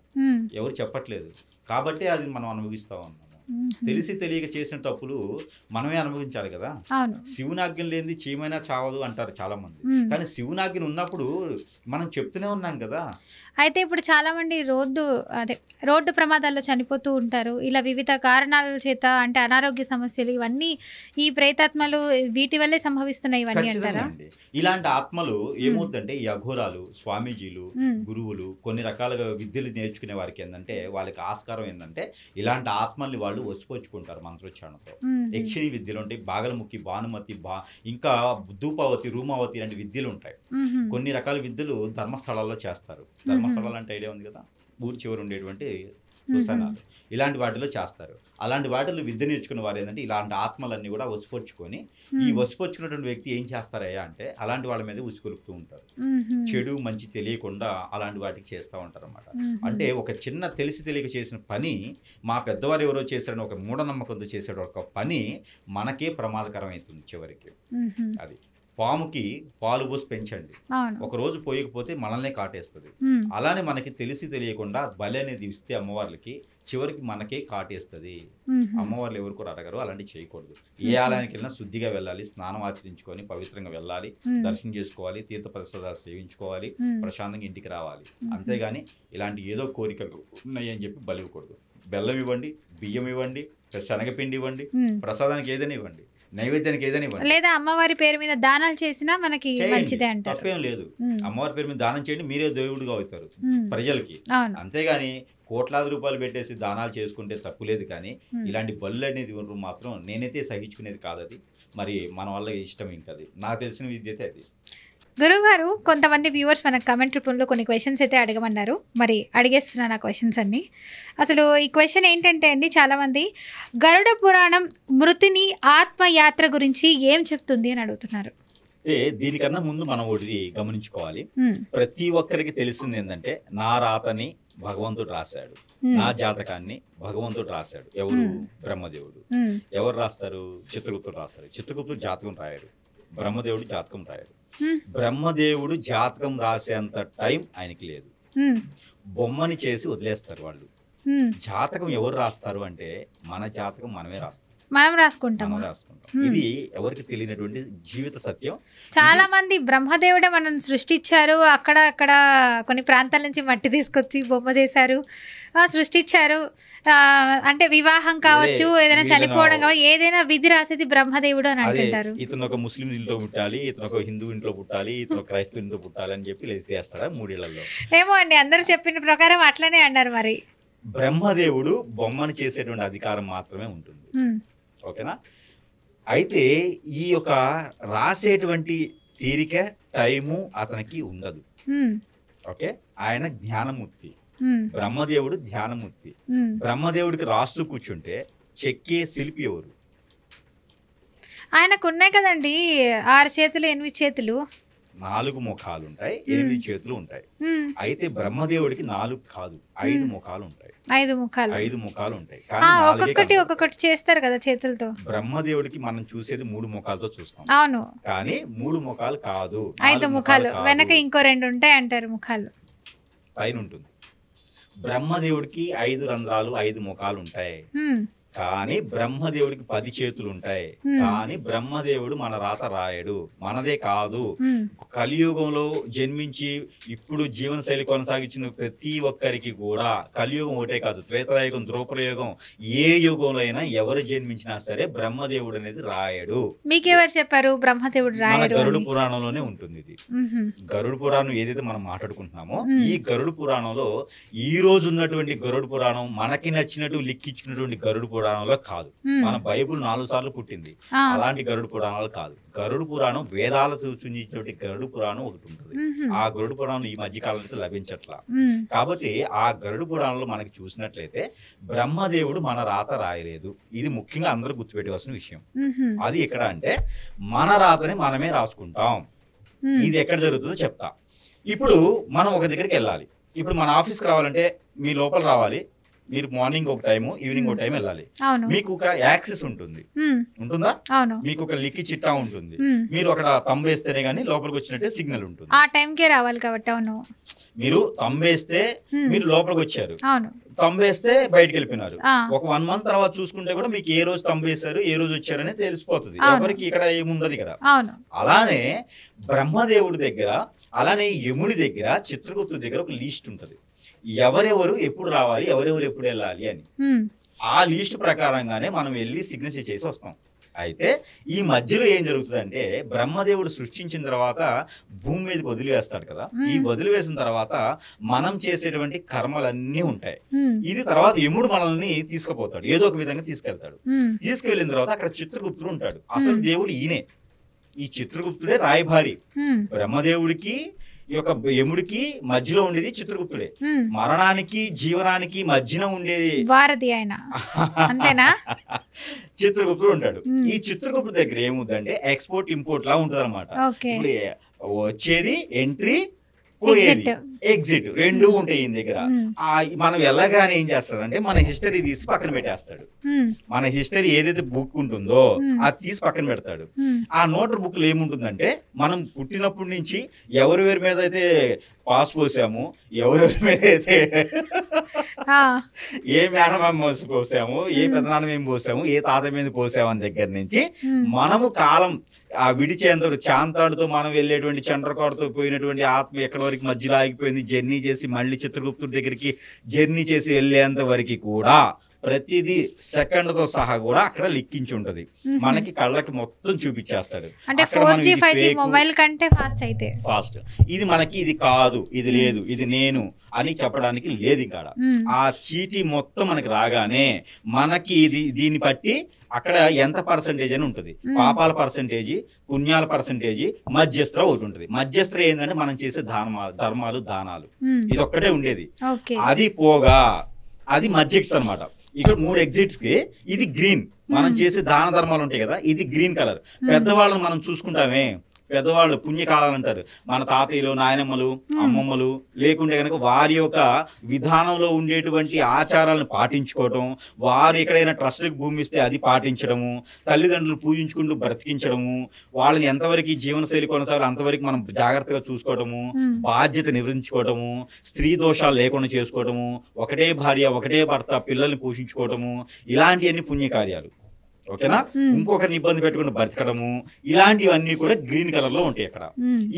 ఎవరు చెప్పట్లేదు. కాబట్టి అది మనం అనుభవిస్తా ఉన్నాము. తెలిసి తెలియక చేసిన తప్పులు మనమే అనుభవించాలి కదా. శివునాజ్ఞ లేనిది చీమైనా చావదు అంటారు చాలా మంది. కానీ శివునాజ్ఞ ఉన్నప్పుడు మనం చెప్తూనే ఉన్నాం కదా. అయితే ఇప్పుడు చాలా మంది రోడ్డు ప్రమాదాల్లో చనిపోతూ ఉంటారు. ఇలా వివిధ కారణాల చేత, అంటే అనారోగ్య సమస్యలు, ఇవన్నీ ఈ ప్రేతాత్మలు వీటి వల్లే సంభవిస్తున్నాయి ఇవన్నీ అంటారా? ఇలాంటి ఆత్మలు ఏమవుతుందంటే, ఈ అఘోరాలు, స్వామీజీలు, గురువులు కొన్ని రకాలుగా విద్యలు నేర్చుకునే వారికి ఏంటంటే, వాళ్ళకి ఆస్కారం ఏంటంటే ఇలాంటి ఆత్మల్ని వాళ్ళు వసిపోచుకుంటారు మంత్రోచ్చారణతో. యక్షిణి విద్యలు ఉంటాయి, బాగలముఖి, భానుమతి, ఇంకా ధూపావతి, రూమావతి లాంటి విద్యలు ఉంటాయి. కొన్ని రకాల విద్యలు ధర్మస్థలాల్లో చేస్తారు. ధర్మస్థలాలు అంటే ఐడియా ఉంది కదా, ఊరి చివరి ఉండేటువంటి హుసనాలు, ఇలాంటి వాటిలో చేస్తారు. అలాంటి వాటిలో విద్య నేర్చుకున్న వారు ఏంటంటే ఇలాంటి ఆత్మలన్నీ కూడా వసిపొచ్చుకొని, ఈ వసిపొచ్చుకున్నటువంటి వ్యక్తి ఏం చేస్తారయ్యా అంటే అలాంటి వాళ్ళ మీద ఉసుకొలుపుతూ ఉంటారు. చెడు మంచి తెలియకుండా అలాంటి వాటికి చేస్తూ ఉంటారు అన్నమాట. అంటే ఒక చిన్న తెలిసి తెలియక చేసిన పని, మా పెద్దవారు ఎవరో చేశారని ఒక మూఢనమ్మకంతో చేసే ఒక పని మనకే ప్రమాదకరం అవుతుంది చివరికి. అది పాముకి పాలు పోసి పెంచండి, ఒక రోజు పోయకపోతే మనల్నే కాటేస్తుంది. అలానే మనకి తెలిసి తెలియకుండా బలి అనేది ఇస్తే అమ్మవార్లకి చివరికి మనకే కాటేస్తుంది. అమ్మవార్లు ఎవరు కూడా అడగరు, అలాంటి చేయకూడదు. ఏ ఆలయానికి వెళ్ళినా శుద్ధిగా వెళ్ళాలి, స్నానం ఆచరించుకొని పవిత్రంగా వెళ్ళాలి, దర్శనం చేసుకోవాలి, తీర్థ ప్రసాదాలు సేవించుకోవాలి, ప్రశాంతంగా ఇంటికి రావాలి. అంతేగాని ఇలాంటి ఏదో కోరికలు ఉన్నాయి అని చెప్పి బలి ఇవ్వకూడదు. బెల్లం ఇవ్వండి, బియ్యం ఇవ్వండి, శనగపిండి ఇవ్వండి, ప్రసాదానికి ఏదైనా ఇవ్వండి. నైవేద్యానికి ఏదైనా ఇవ్వండి. లేదా అమ్మవారి పేరు మీద దానాలు చేసినా మనకి మంచిదే అంటారు. తప్పేం లేదు. అమ్మవారి పేరు మీద దానం చేయండి, మీరే దేవుడిగా అవుతారు ప్రజలకి. అవును. అంతేగాని కోట్లాది రూపాయలు పెట్టేసి దానాలు చేసుకుంటే తప్పు లేదు. కానీ ఇలాంటి బళ్ళు అనేది మాత్రం నేనైతే సహించుకునేది కాదు. అది మరి మన వల్ల ఇష్టం ఇంకది. నాకు తెలిసిన విద్య అయితే అది. గురువుగారు, కొంతమంది వ్యూవర్స్ మనకు కమెంట్ రూపంలో కొన్ని క్వశ్చన్స్ అయితే అడగమన్నారు. మరి అడిగేస్తున్నాను ఆ క్వశ్చన్స్ అన్ని. అసలు ఈ క్వశ్చన్ ఏంటంటే అండి, చాలామంది గరుడ పురాణం మృతిని ఆత్మయాత్ర గురించి ఏం చెప్తుంది అని అడుగుతున్నారు. దీనికన్నా ముందు మనం ఒకటి గమనించుకోవాలి. ప్రతి ఒక్కరికి తెలిసింది ఏంటంటే, నా రాతని భగవంతుడు రాశాడు, నా జాతకాన్ని భగవంతుడు రాశాడు. ఎవరు? బ్రహ్మదేవుడు. ఎవరు రాస్తారు? చిత్రగుప్తుడు రాస్తాడు. చిత్రగుప్తుడు జాతకం రాయాడు, బ్రహ్మదేవుడు జాతకం రాయాడు. బ్రహ్మదేవుడు జాతకం రాసేంత టైం ఆయనకి లేదు. బొమ్మని చేసి వదిలేస్తారు వాళ్ళు. జాతకం ఎవరు రాస్తారు అంటే, మన జాతకం మనమే రాస్తాం, మనం రాసుకుంటాం. ఇది ఎవరికి తెలియనటువంటి జీవిత సత్యం. చాలా మంది బ్రహ్మదేవుడే మనం సృష్టించారు, అక్కడ కొన్ని ప్రాంతాల నుంచి మట్టి తీసుకొచ్చి బొమ్మ చేశారు, సృష్టించారు. అంటే వివాహం కావచ్చు, ఏదైనా చనిపోవడం కావచ్చు, ఏదైనా విధి రాసేది బ్రహ్మదేవుడు అని అంటుంటారు. ఇతను ఒక ముస్లిం ఇంట్లో పుట్టాలి, ఇతను ఒక హిందూ ఇంట్లో పుట్టాలి, ఇతను క్రైస్తవ ఇంట్లో పుట్టాలి అని చెప్పి లేచి చేస్తాడా 3 ఏళ్లలో? ఏమో అండి, అందరూ చెప్పిన ప్రకారం అట్లనే అన్నారు. మరి బ్రహ్మదేవుడు బొమ్మను చేసేటువంటి అధికారం మాత్రమే ఉంటుంది. ఓకేనా? అయితే ఈ యొక్క రాసేటువంటి తీరిక టైము అతనికి ఉండదు. ఓకే, ఆయన జ్ఞానమూర్తి. బ్రహ్మదేవుడు ధ్యానమూర్తి. బ్రహ్మదేవుడికి రాస్తూ కూర్చుంటే చెక్కే శిల్పి ఎవరు? ఆయనకు ఉన్నాయి కదండి 6 చేతులు 8 చేతులు, 4 ముఖాలు ఉంటాయి, 8 చేతులు ఉంటాయి. అయితే బ్రహ్మదేవుడికి 4 కాదు, 5 ముఖాలు ఉంటాయి. 5 ముఖాలు, 5 ముఖాలు ఉంటాయి. ఒక్కొక్కటి చేస్తారు కదా చేతులతో. బ్రహ్మదేవుడికి మనం చూసేది 3 ముఖాలతో చూస్తాం. అవును, కానీ 3 ముఖాలు కాదు, 5 ముఖాలు. వెనక ఇంకో 2 ఉంటాయి అంటారు ముఖాలు. పైన ఉంటుంది. బ్రహ్మదేవుడికి 5 రంధ్రాలు, 5 ముఖాలు ఉంటాయి. కానీ బ్రహ్మదేవుడికి 10 చేతులు ఉంటాయి. కానీ బ్రహ్మదేవుడు మన రాత రాయడు. మనదే కాదు, కలియుగంలో జన్మించి ఇప్పుడు జీవనశైలి కొనసాగించిన ప్రతి ఒక్కరికి కూడా కలియుగం ఒకటే కాదు, త్రేతాయుగం, ద్రౌపదయుగం, ఏ యుగంలో అయినా ఎవరు జన్మించినా సరే బ్రహ్మదేవుడు అనేది రాయడు. మీకెవరు చెప్పారు బ్రహ్మదేవుడు రాయడు? గరుడ పురాణంలోనే ఉంటుంది ఇది. గరుడ పురాణం ఏదైతే మనం మాట్లాడుకుంటున్నామో, ఈ గరుడ పురాణంలో ఈ రోజు ఉన్నటువంటి గరుడ పురాణం మనకి నచ్చినట్టు లిక్కించుకున్నటువంటి గరుడ పురాణంలో కాదు. మన బైబుల్ 4 సార్లు పుట్టింది, అలాంటి గరుడ పురాణాలు కాదు. గరుడ పురాణం వేదాలు సూచించినటువంటి గరుడ పురాణం ఒకటి ఉంటుంది. ఆ గరుడ పురాణం ఈ మధ్య కాలంలో లభించట్లా. కాబట్టి ఆ గరుడ పురాణంలో మనకి చూసినట్లయితే బ్రహ్మదేవుడు మన రాత రాయలేదు. ఇది ముఖ్యంగా అందరూ గుర్తుపెట్టుకోవాల్సిన విషయం. అది ఎక్కడ అంటే, మన రాతని మనమే రాసుకుంటాం. ఇది ఎక్కడ జరుగుతుందో చెప్తా. ఇప్పుడు మనం ఒక దగ్గరికి వెళ్ళాలి. ఇప్పుడు మన ఆఫీస్కి రావాలంటే మీ లోపల రావాలి. మీరు మార్నింగ్ ఒక టైము, ఈవినింగ్ ఒక టైం వెళ్ళాలి. మీకు ఒక యాక్సెస్ ఉంటుంది, ఉంటుందా? మీకు ఒక లిక్కి చిట్టా ఉంటుంది. మీరు అక్కడ తంబేస్తేనే గానీ లోపలికి వచ్చినట్టే సిగ్నల్ ఉంటుంది. ఆ టైంకే రావాలి కాబట్టి. అవును, మీరు తంబేస్తే మీరు లోపలికి వచ్చారు, తంబేస్తే బయటకు వెళ్ళిపోయినారు. ఒక 1 మంత్ తర్వాత చూసుకుంటే కూడా మీకు ఏ రోజు తంబేశారు, ఏ రోజు వచ్చారని తెలిసిపోతుంది. ఎవరికి ఇక్కడ ఏముండదు ఇక్కడ. అలానే బ్రహ్మదేవుడి దగ్గర, అలానే యముడి దగ్గర, చిత్రగుప్తుడి దగ్గర ఒక లిస్ట్ ఉంటుంది. ఎవరెవరు ఎప్పుడు రావాలి, ఎవరెవరు ఎప్పుడు వెళ్ళాలి అని. ఆ లిస్ట్ ప్రకారంగానే మనం వెళ్ళి సిగ్నేచర్ చేసి వస్తాం. అయితే ఈ మధ్యలో ఏం జరుగుతుందంటే, బ్రహ్మదేవుడు సృష్టించిన తర్వాత భూమి మీదకి వదిలివేస్తాడు కదా. ఈ వదిలివేసిన తర్వాత మనం చేసేటువంటి కర్మలన్నీ ఉంటాయి. ఇది తర్వాత యముడు మనల్ని తీసుకుపోతాడు, ఏదో ఒక విధంగా తీసుకెళ్తాడు. తీసుకెళ్లిన తర్వాత అక్కడ చిత్రగుప్తుడు ఉంటాడు. అసలు దేవుడు ఈయనే. ఈ చిత్రగుప్తుడే రాయభారి. బ్రహ్మదేవుడికి ఈ యొక్క యముడికి మధ్యలో ఉండేది చిత్రగుప్తుడే. మరణానికి జీవనానికి మధ్యన ఉండేది వారధి ఆయన, అంతేనా? చిత్రగుప్తుడు ఉంటాడు. ఈ చిత్రగుప్తుడి దగ్గర ఏముందంటే ఎక్స్పోర్ట్ ఇంపోర్ట్ లా ఉంటది అనమాట. వచ్చేది ఎంట్రీ, పోయేది ఎగ్జిట్, 2 ఉంటాయి ఈయన దగ్గర. మనం వెళ్ళగానే ఏం చేస్తాడంటే మన హిస్టరీ తీసి పక్కన పెట్టేస్తాడు. మన హిస్టరీ ఏదైతే బుక్ ఉంటుందో అది తీసి పక్కన పెడతాడు. ఆ నోటర్ బుక్ లో ఏముంటుందంటే, మనం పుట్టినప్పటి నుంచి ఎవరెవరి మీద అయితే పాస్ పోసాము, ఎవరెవరి మీద అయితే ఏ మేనమామ పోసాము, ఏ పెదనాన్న మేము పోసాము, ఏ తాత మీద పోసామని దగ్గర నుంచి మనము కాలం ఆ విడిచేంతడు చాంతాడుతో మనం వెళ్ళేటువంటి చంద్రకోటతో పోయినటువంటి ఆత్మ ఎక్కడి వరకు మధ్యలో ఆగిపోయింది, జర్నీ చేసి మళ్ళీ చిత్రగుప్తుడి దగ్గరికి జర్నీ చేసి వెళ్ళేంత వరకు కూడా ప్రతిదీ సెకండ్తో సహా కూడా అక్కడ లిక్కించి ఉంటది, మనకి కళ్ళకి మొత్తం చూపించేస్తాడు. అంటే 4G 5G మొబైల్ కంటే ఫాస్ట్. ఇది మనకి ఇది కాదు, ఇది లేదు, ఇది నేను అని చెప్పడానికి లేదు. ఇక్కడ ఆ చీటీ మొత్తం మనకి రాగానే మనకి దీన్ని బట్టి అక్కడ ఎంత పర్సంటేజ్ అని ఉంటుంది. పాపాల పర్సంటేజ్, పుణ్యాల పర్సంటేజ్, మధ్యస్థ ఒకటి ఉంటుంది. మధ్యస్థ ఏంటంటే మనం చేసే ధర్మాలు దానాలు, ఇది ఒక్కటే ఉండేది. అది పోగా అది మధ్యస్థ అనమాట. ఇక్కడ 3 ఎగ్జిట్స్ కి ఇది గ్రీన్, మనం చేసే దాన ధర్మాలు ఉంటాయి కదా, ఇది గ్రీన్ కలర్. పెద్దవాళ్ళని మనం చూసుకుంటామే, పెద్దవాళ్ళు పుణ్యకాలాలు అంటారు, మన తాతయ్యలు, నాయనమ్మలు, అమ్మమ్మలు లేకుంటే కనుక వారి యొక్క విధానంలో ఉండేటువంటి ఆచారాలను పాటించుకోవటం, వారు ఎక్కడైనా ట్రస్ట్కి భూమి ఇస్తే అది పాటించడము, తల్లిదండ్రులు పూజించుకుంటూ బ్రతికించడము, వాళ్ళని ఎంతవరకు జీవనశైలి కొనసాగాలి అంతవరకు మనం జాగ్రత్తగా చూసుకోవటము, బాధ్యత నివరించుకోవటము, స్త్రీ దోషాలు లేకుండా చేసుకోవటము, ఒకటే భార్య ఒకటే భర్త పిల్లల్ని పోషించుకోవటము, ఇలాంటివన్నీ పుణ్యకార్యాలు. ఓకేనా? ఇంకొకరిని ఇబ్బంది పెట్టుకుని బ్రతకడము, ఇలాంటివన్నీ కూడా గ్రీన్ కలర్ లో ఉంటాయి. అక్కడ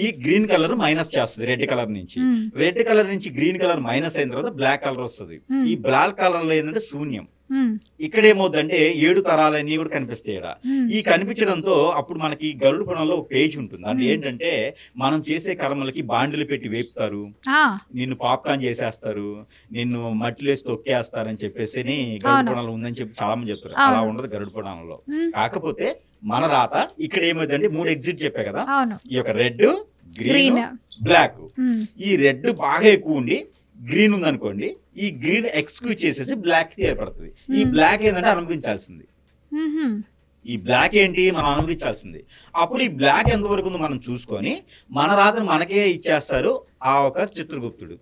ఈ గ్రీన్ కలర్ మైనస్ చేస్తుంది రెడ్ కలర్ నుంచి. రెడ్ కలర్ నుంచి గ్రీన్ కలర్ మైనస్ అయిన తర్వాత బ్లాక్ కలర్ వస్తుంది. ఈ బ్లాక్ కలర్ లో ఏంటంటే శూన్యం. ఇక్కడ ఏమవుతుందంటే 7 తరాలన్నీ కూడా కనిపిస్తాయి. ఈ కనిపించడంతో అప్పుడు మనకి గరుడు పురాణంలో ఒక పేజ్ ఉంటుంది. అంటే ఏంటంటే మనం చేసే కర్మలకి బాండ్లు పెట్టి వేపుతారు, నిన్ను పాప్కార్న్ చేసేస్తారు, నిన్ను మట్టిలేసి తొక్కేస్తారని చెప్పేసి గరుడు పురాణంలో ఉందని చెప్పి చాలా మంది చెప్తారు. అలా ఉండదు గరుడు పురాణంలో. కాకపోతే మన రాత ఇక్కడ ఏమైందంటే 3 ఎగ్జిట్ చెప్పా కదా, ఈ యొక్క రెడ్, గ్రీన్, బ్లాక్. ఈ రెడ్ బాగా ఎక్కువ ఉండి గ్రీన్ ఉందనుకోండి, ఈ గ్రీన్ ఎక్స్క్యూజ్ చేసేసి బ్లాక్ ఏర్పడుతుంది. ఈ బ్లాక్ ఏంటంటే అనుభవించాల్సింది. ఈ బ్లాక్ ఏంటి మనం అనుభవించాల్సింది. అప్పుడు ఈ బ్లాక్ ఎంతవరకు ఉందో మనం చూసుకొని మన రాత్రి మనకే ఇచ్చేస్తారు ఆ ఒక చిత్రగుప్తుడు.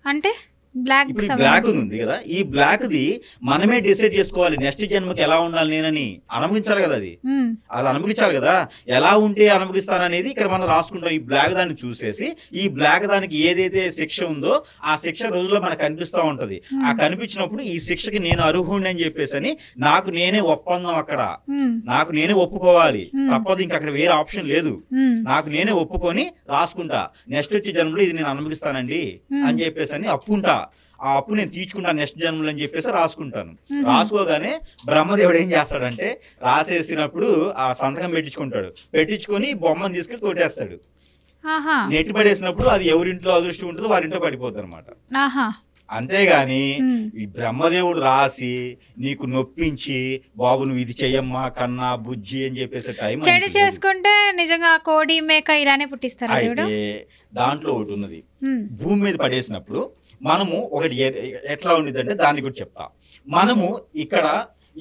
అంటే బ్లాక్ ఉంది కదా, ఈ బ్లాక్ ది మనమే డిసైడ్ చేసుకోవాలి నెక్స్ట్ జన్మకి ఎలా ఉండాలి నేనని. అనుభవించాలి కదా, అది అనుభవించాలి కదా. ఎలా ఉంటే అనుభవిస్తాననేది ఇక్కడ మనం రాసుకుంటాం. ఈ బ్లాక్ దాన్ని చూసేసి ఈ బ్లాక్ దానికి ఏదైతే శిక్ష ఉందో ఆ శిక్ష రోజుల్లో మనకు కనిపిస్తూ ఉంటది. ఆ కనిపించినప్పుడు ఈ శిక్షకి నేను అర్హుడిని అని చెప్పేసి అని నాకు నేనే ఒప్పందం, అక్కడ నాకు నేనే ఒప్పుకోవాలి, తప్పదు. ఇంక అక్కడ వేరే ఆప్షన్ లేదు. నాకు నేనే ఒప్పుకొని రాసుకుంటా, నెక్స్ట్ వచ్చే జన్మలో ఇది నేను అనుభవిస్తానండి అని చెప్పేసి అని అప్పుకుంటా. ఆ అప్పు నేను తీర్చుకుంటాను నెక్స్ట్ జన్మలు అని చెప్పేసి రాసుకుంటాను. రాసుకోగానే బ్రహ్మదేవుడు ఏం చేస్తాడంటే రాసేసినప్పుడు ఆ సంతకం పెట్టించుకొని బొమ్మను తీసుకెళ్ళి తోటేస్తాడు. నెట్టి పడేసినప్పుడు అది ఎవరింట్లో అదృష్టం ఉంటుందో వారింట్లో పడిపోతుంది అనమాట. అంతేగాని ఈ బ్రహ్మదేవుడు రాసి నీకు నొప్పించి బాబు నువ్వు ఇది చెయ్యమ్మా కన్నా బుజ్జి అని చెప్పేసి టైం చెడు చేసుకుంటే నిజంగా కోడి మేక ఇలానే పుట్టిస్తారు. అయితే దాంట్లో ఒకటి ఉన్నది, భూమి మీద పడేసినప్పుడు మనము ఒకటి ఎట్లా ఉండిద్దంటే దాన్ని కూడా చెప్తా. మనము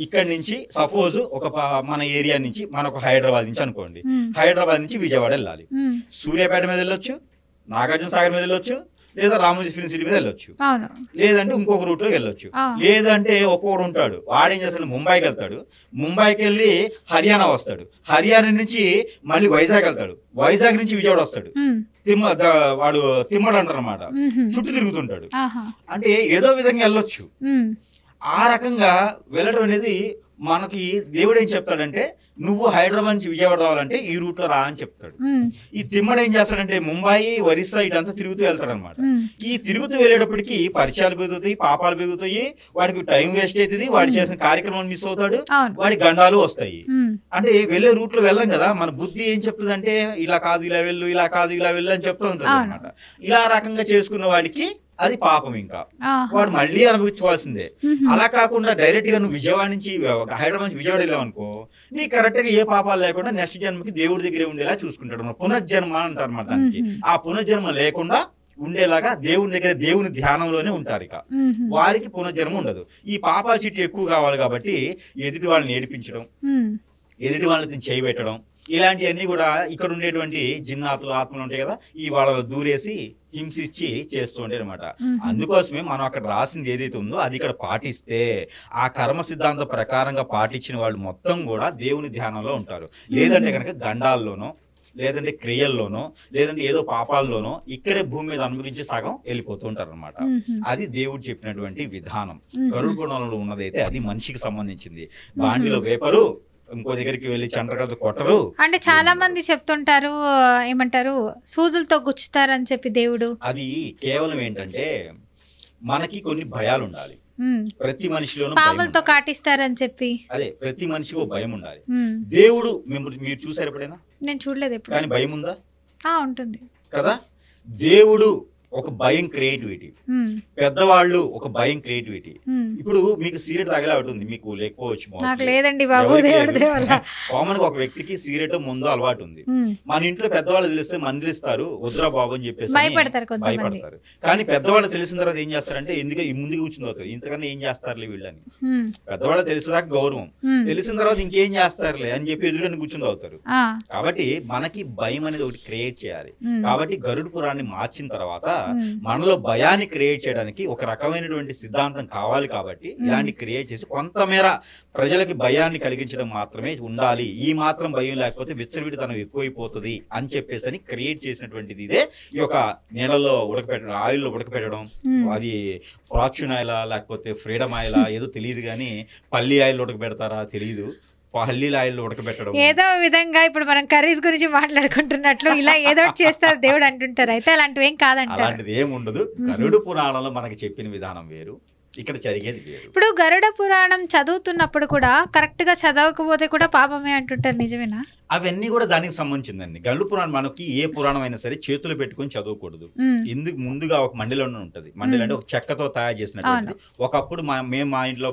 ఇక్కడ నుంచి సపోజ్ ఒక మన ఏరియా నుంచి మనకు హైదరాబాద్ నుంచి అనుకోండి, హైదరాబాద్ నుంచి విజయవాడ వెళ్ళాలి. సూర్యాపేట మీద వెళ్ళొచ్చు, నాగార్జున సాగర్ మీద వెళ్ళొచ్చు, లేదా రామోజీ ఫిల్మ్ సిటీ మీద వెళ్ళొచ్చు, లేదంటే ఇంకొక రూట్ లో వెళ్ళొచ్చు. లేదంటే ఒక్కొక్కడు ఉంటాడు, వాడేం చేస్తాడు ముంబైకి వెళ్తాడు, ముంబైకి వెళ్ళి హర్యానా వస్తాడు, హర్యానా నుంచి మళ్ళీ వైజాగ్ వెళ్తాడు, వైజాగ్ నుంచి విజయవాడ వస్తాడు. వాడు తిమ్మడు అంటారు అన్నమాట, చుట్టూ తిరుగుతుంటాడు. అంటే ఏదో విధంగా వెళ్ళొచ్చు. ఆ రకంగా వెళ్ళడం అనేది మనకి దేవుడు ఏం చెప్తాడంటే నువ్వు హైదరాబాద్ నుంచి విజయవాడ రావాలంటే ఈ రూట్ లో రా అని చెప్తాడు. ఈ తిమ్మడు ఏం చేస్తాడంటే ముంబై, ఒరిస్సా ఇటంతా తిరుగుతూ వెళ్తాడు అనమాట. ఈ తిరుగుతూ వెళ్ళేటప్పటికి పరిచయాలు పెరుగుతాయి, పాపాలు పెరుగుతాయి, వాడికి టైం వేస్ట్ అవుతుంది, వాడు చేసిన కార్యక్రమం మిస్ అవుతాడు, వాడి గండాలు వస్తాయి. అంటే వెళ్ళే రూట్ లో వెళ్ళం కదా, మన బుద్ధి ఏం చెప్తుంది అంటే ఇలా కాదు ఇలా వెళ్ళు, ఇలా కాదు ఇలా వెళ్ళు అని చెప్తూ ఉంటుంది అనమాట. ఇలా రకంగా చేసుకున్న వాడికి అది పాపం, ఇంకా వాడు మళ్ళీ అనుభవించుకోవాల్సిందే. అలా కాకుండా డైరెక్ట్ గా నువ్వు విజయవాడ నుంచి హైదరాబాద్ నుంచి విజయవాడ వెళ్ళావు అనుకో, నీ కరెక్ట్ గా ఏ పాపాలు లేకుండా నెక్స్ట్ జన్మకి దేవుడి దగ్గరే ఉండేలా చూసుకుంటాడు. పునర్జన్మ అంటారు అన్నమాట దానికి. ఆ పునర్జన్మ లేకుండా ఉండేలాగా దేవుని దగ్గర దేవుని ధ్యానంలోనే ఉంటారు. ఇక వారికి పునర్జన్మ ఉండదు. ఈ పాపాల చిట్టు ఎక్కువ కావాలి కాబట్టి ఎదుటి వాళ్ళని ఏడిపించడం, ఎదుటి వాళ్ళని చేయి పెట్టడం, ఇలాంటివన్నీ కూడా ఇక్కడ ఉండేటువంటి జిన్నాతులు ఆత్మలు ఉంటాయి కదా, ఈ వాళ్ళ దూరేసి హింసించి చేస్తూ ఉంటాయి అనమాట. అందుకోసమే మనం అక్కడ రాసింది ఏదైతే ఉందో అది ఇక్కడ పాటిస్తే ఆ కర్మ సిద్ధాంతం ప్రకారంగా పాటించిన వాళ్ళు మొత్తం కూడా దేవుని ధ్యానంలో ఉంటారు. లేదంటే కనుక గండాల్లోనో, లేదంటే క్రియల్లోనో, లేదంటే ఏదో పాపాల్లోనో ఇక్కడే భూమి మీద అనుభవించి సగం వెళ్ళిపోతూ ఉంటారు అనమాట. అది దేవుడు చెప్పినటువంటి విధానం. గరుడ పురాణంలో ఉన్నదైతే అది మనిషికి సంబంధించింది. బాండిలో వేపరు, ఇంకో దగ్గరికి వెళ్ళి చంద్రగత కొట్టరు. అంటే చాలా మంది చెప్తుంటారు, ఏమంటారు, సూదులతో గుచ్చుతారని చెప్పి దేవుడు. అది కేవలం ఏంటంటే మనకి కొన్ని భయాలు ఉండాలి. ప్రతి మనిషిలోనూ భయం పాములతో ఉండాలి. కాటిస్తారని చెప్పి. అదే ప్రతి మనిషికి భయం ఉండాలి. ఉమ్. దేవుడు మీరు చూసారు ఎప్పుడైనా? నేను చూడలేదు ఎప్పుడు. కానీ భయం ఉందా? ఉంటుంది కదా. దేవుడు ఒక భయం, క్రియేటివిటీ. ఉమ్. పెద్దవాళ్ళు ఒక భయం, క్రియేటివిటీ. ఉమ్. ఇప్పుడు మీకు సిగరెట్ తాగేలా ఉంటుంది, మీకు లేకపోవచ్చు. నాకు లేదండి బాబు, దేవుడి దేవల్ల. కామన్ గా ఒక వ్యక్తికి సిగరెట్ ముందు అలవాటు ఉంది. మన ఇంట్లో పెద్దవాళ్ళు తెలిస్తే మందలిస్తారు, వద్దురా బాబు అని చెప్పేసి భయపడతారు కొంతమంది. భయపడతారు. కానీ పెద్దవాళ్ళు తెలిసిన తర్వాత ఏం చేస్తారంటే ఎందుకు ముందుకు కూర్చుని అవుతారు, ఇంతకన్నా ఏం చేస్తారులే వీళ్ళని. పెద్దవాళ్ళు తెలిసేదాకా గౌరవం, తెలిసిన తర్వాత ఇంకేం చేస్తారులే అని చెప్పి ఎదురుగా కూర్చుని అవుతారు. కాబట్టి మనకి భయం అనేది ఒకటి క్రియేట్ చేయాలి. కాబట్టి గరుడ పురాణాన్ని మార్చిన తర్వాత మనలో భయాన్ని క్రియేట్ చేయడానికి ఒక రకమైనటువంటి సిద్ధాంతం కావాలి. కాబట్టి ఇలాంటి క్రియేట్ చేసి కొంతమేర ప్రజలకి భయాన్ని కలిగించడం మాత్రమే ఉండాలి. ఈ మాత్రం భయం లేకపోతే విచ్చలవిడితనం ఎక్కువైపోతుంది అని చెప్పేసి అని క్రియేట్ చేసినటువంటిది ఇదే ఈ యొక్క నీళ్ళలో ఉడకపెట్టడం, ఆయిల్లో ఉడకపెట్టడం. అది ఫార్చ్యూన్ ఆయిల్ లేకపోతే ఫ్రీడమ్ ఆయిల్ ఏదో తెలియదు, కానీ పల్లి ఆయిల్ ఉడకబెడతారా తెలియదు, పల్లీల ఆయిల్ ఉడకబెట్టడం. ఏదో విధంగా ఇప్పుడు మనం కర్రీస్ గురించి మాట్లాడుకుంటున్నట్లు ఇలా ఏదో చేస్తారు దేవుడు అంటుంటారు. అయితే అలాంటివి ఏం కాదంటారు. అలాంటిది ఏమి ఉండదు. గరుడ పురాణంలో మనకి చెప్పిన విధానం వేరు, ఇక్కడ జరిగేది వేరు. ఇప్పుడు గరుడ పురాణం చదువుతున్నప్పుడు కూడా కరెక్ట్ గా చదవకపోతే కూడా పాపమే అంటుంటారు, నిజమేనా? అవన్నీ కూడా దానికి సంబంధించిందండి. గరుడ పురాణం మనకి ఏ పురాణం అయినా సరే చేతులు పెట్టుకుని చదవకూడదు. ఇందుకు ముందుగా ఒక మండలంలో ఉంటది. మండలం అంటే ఒక చెక్కతో తయారు చేసినటువంటిది. ఒకప్పుడు మేము మా ఇంట్లో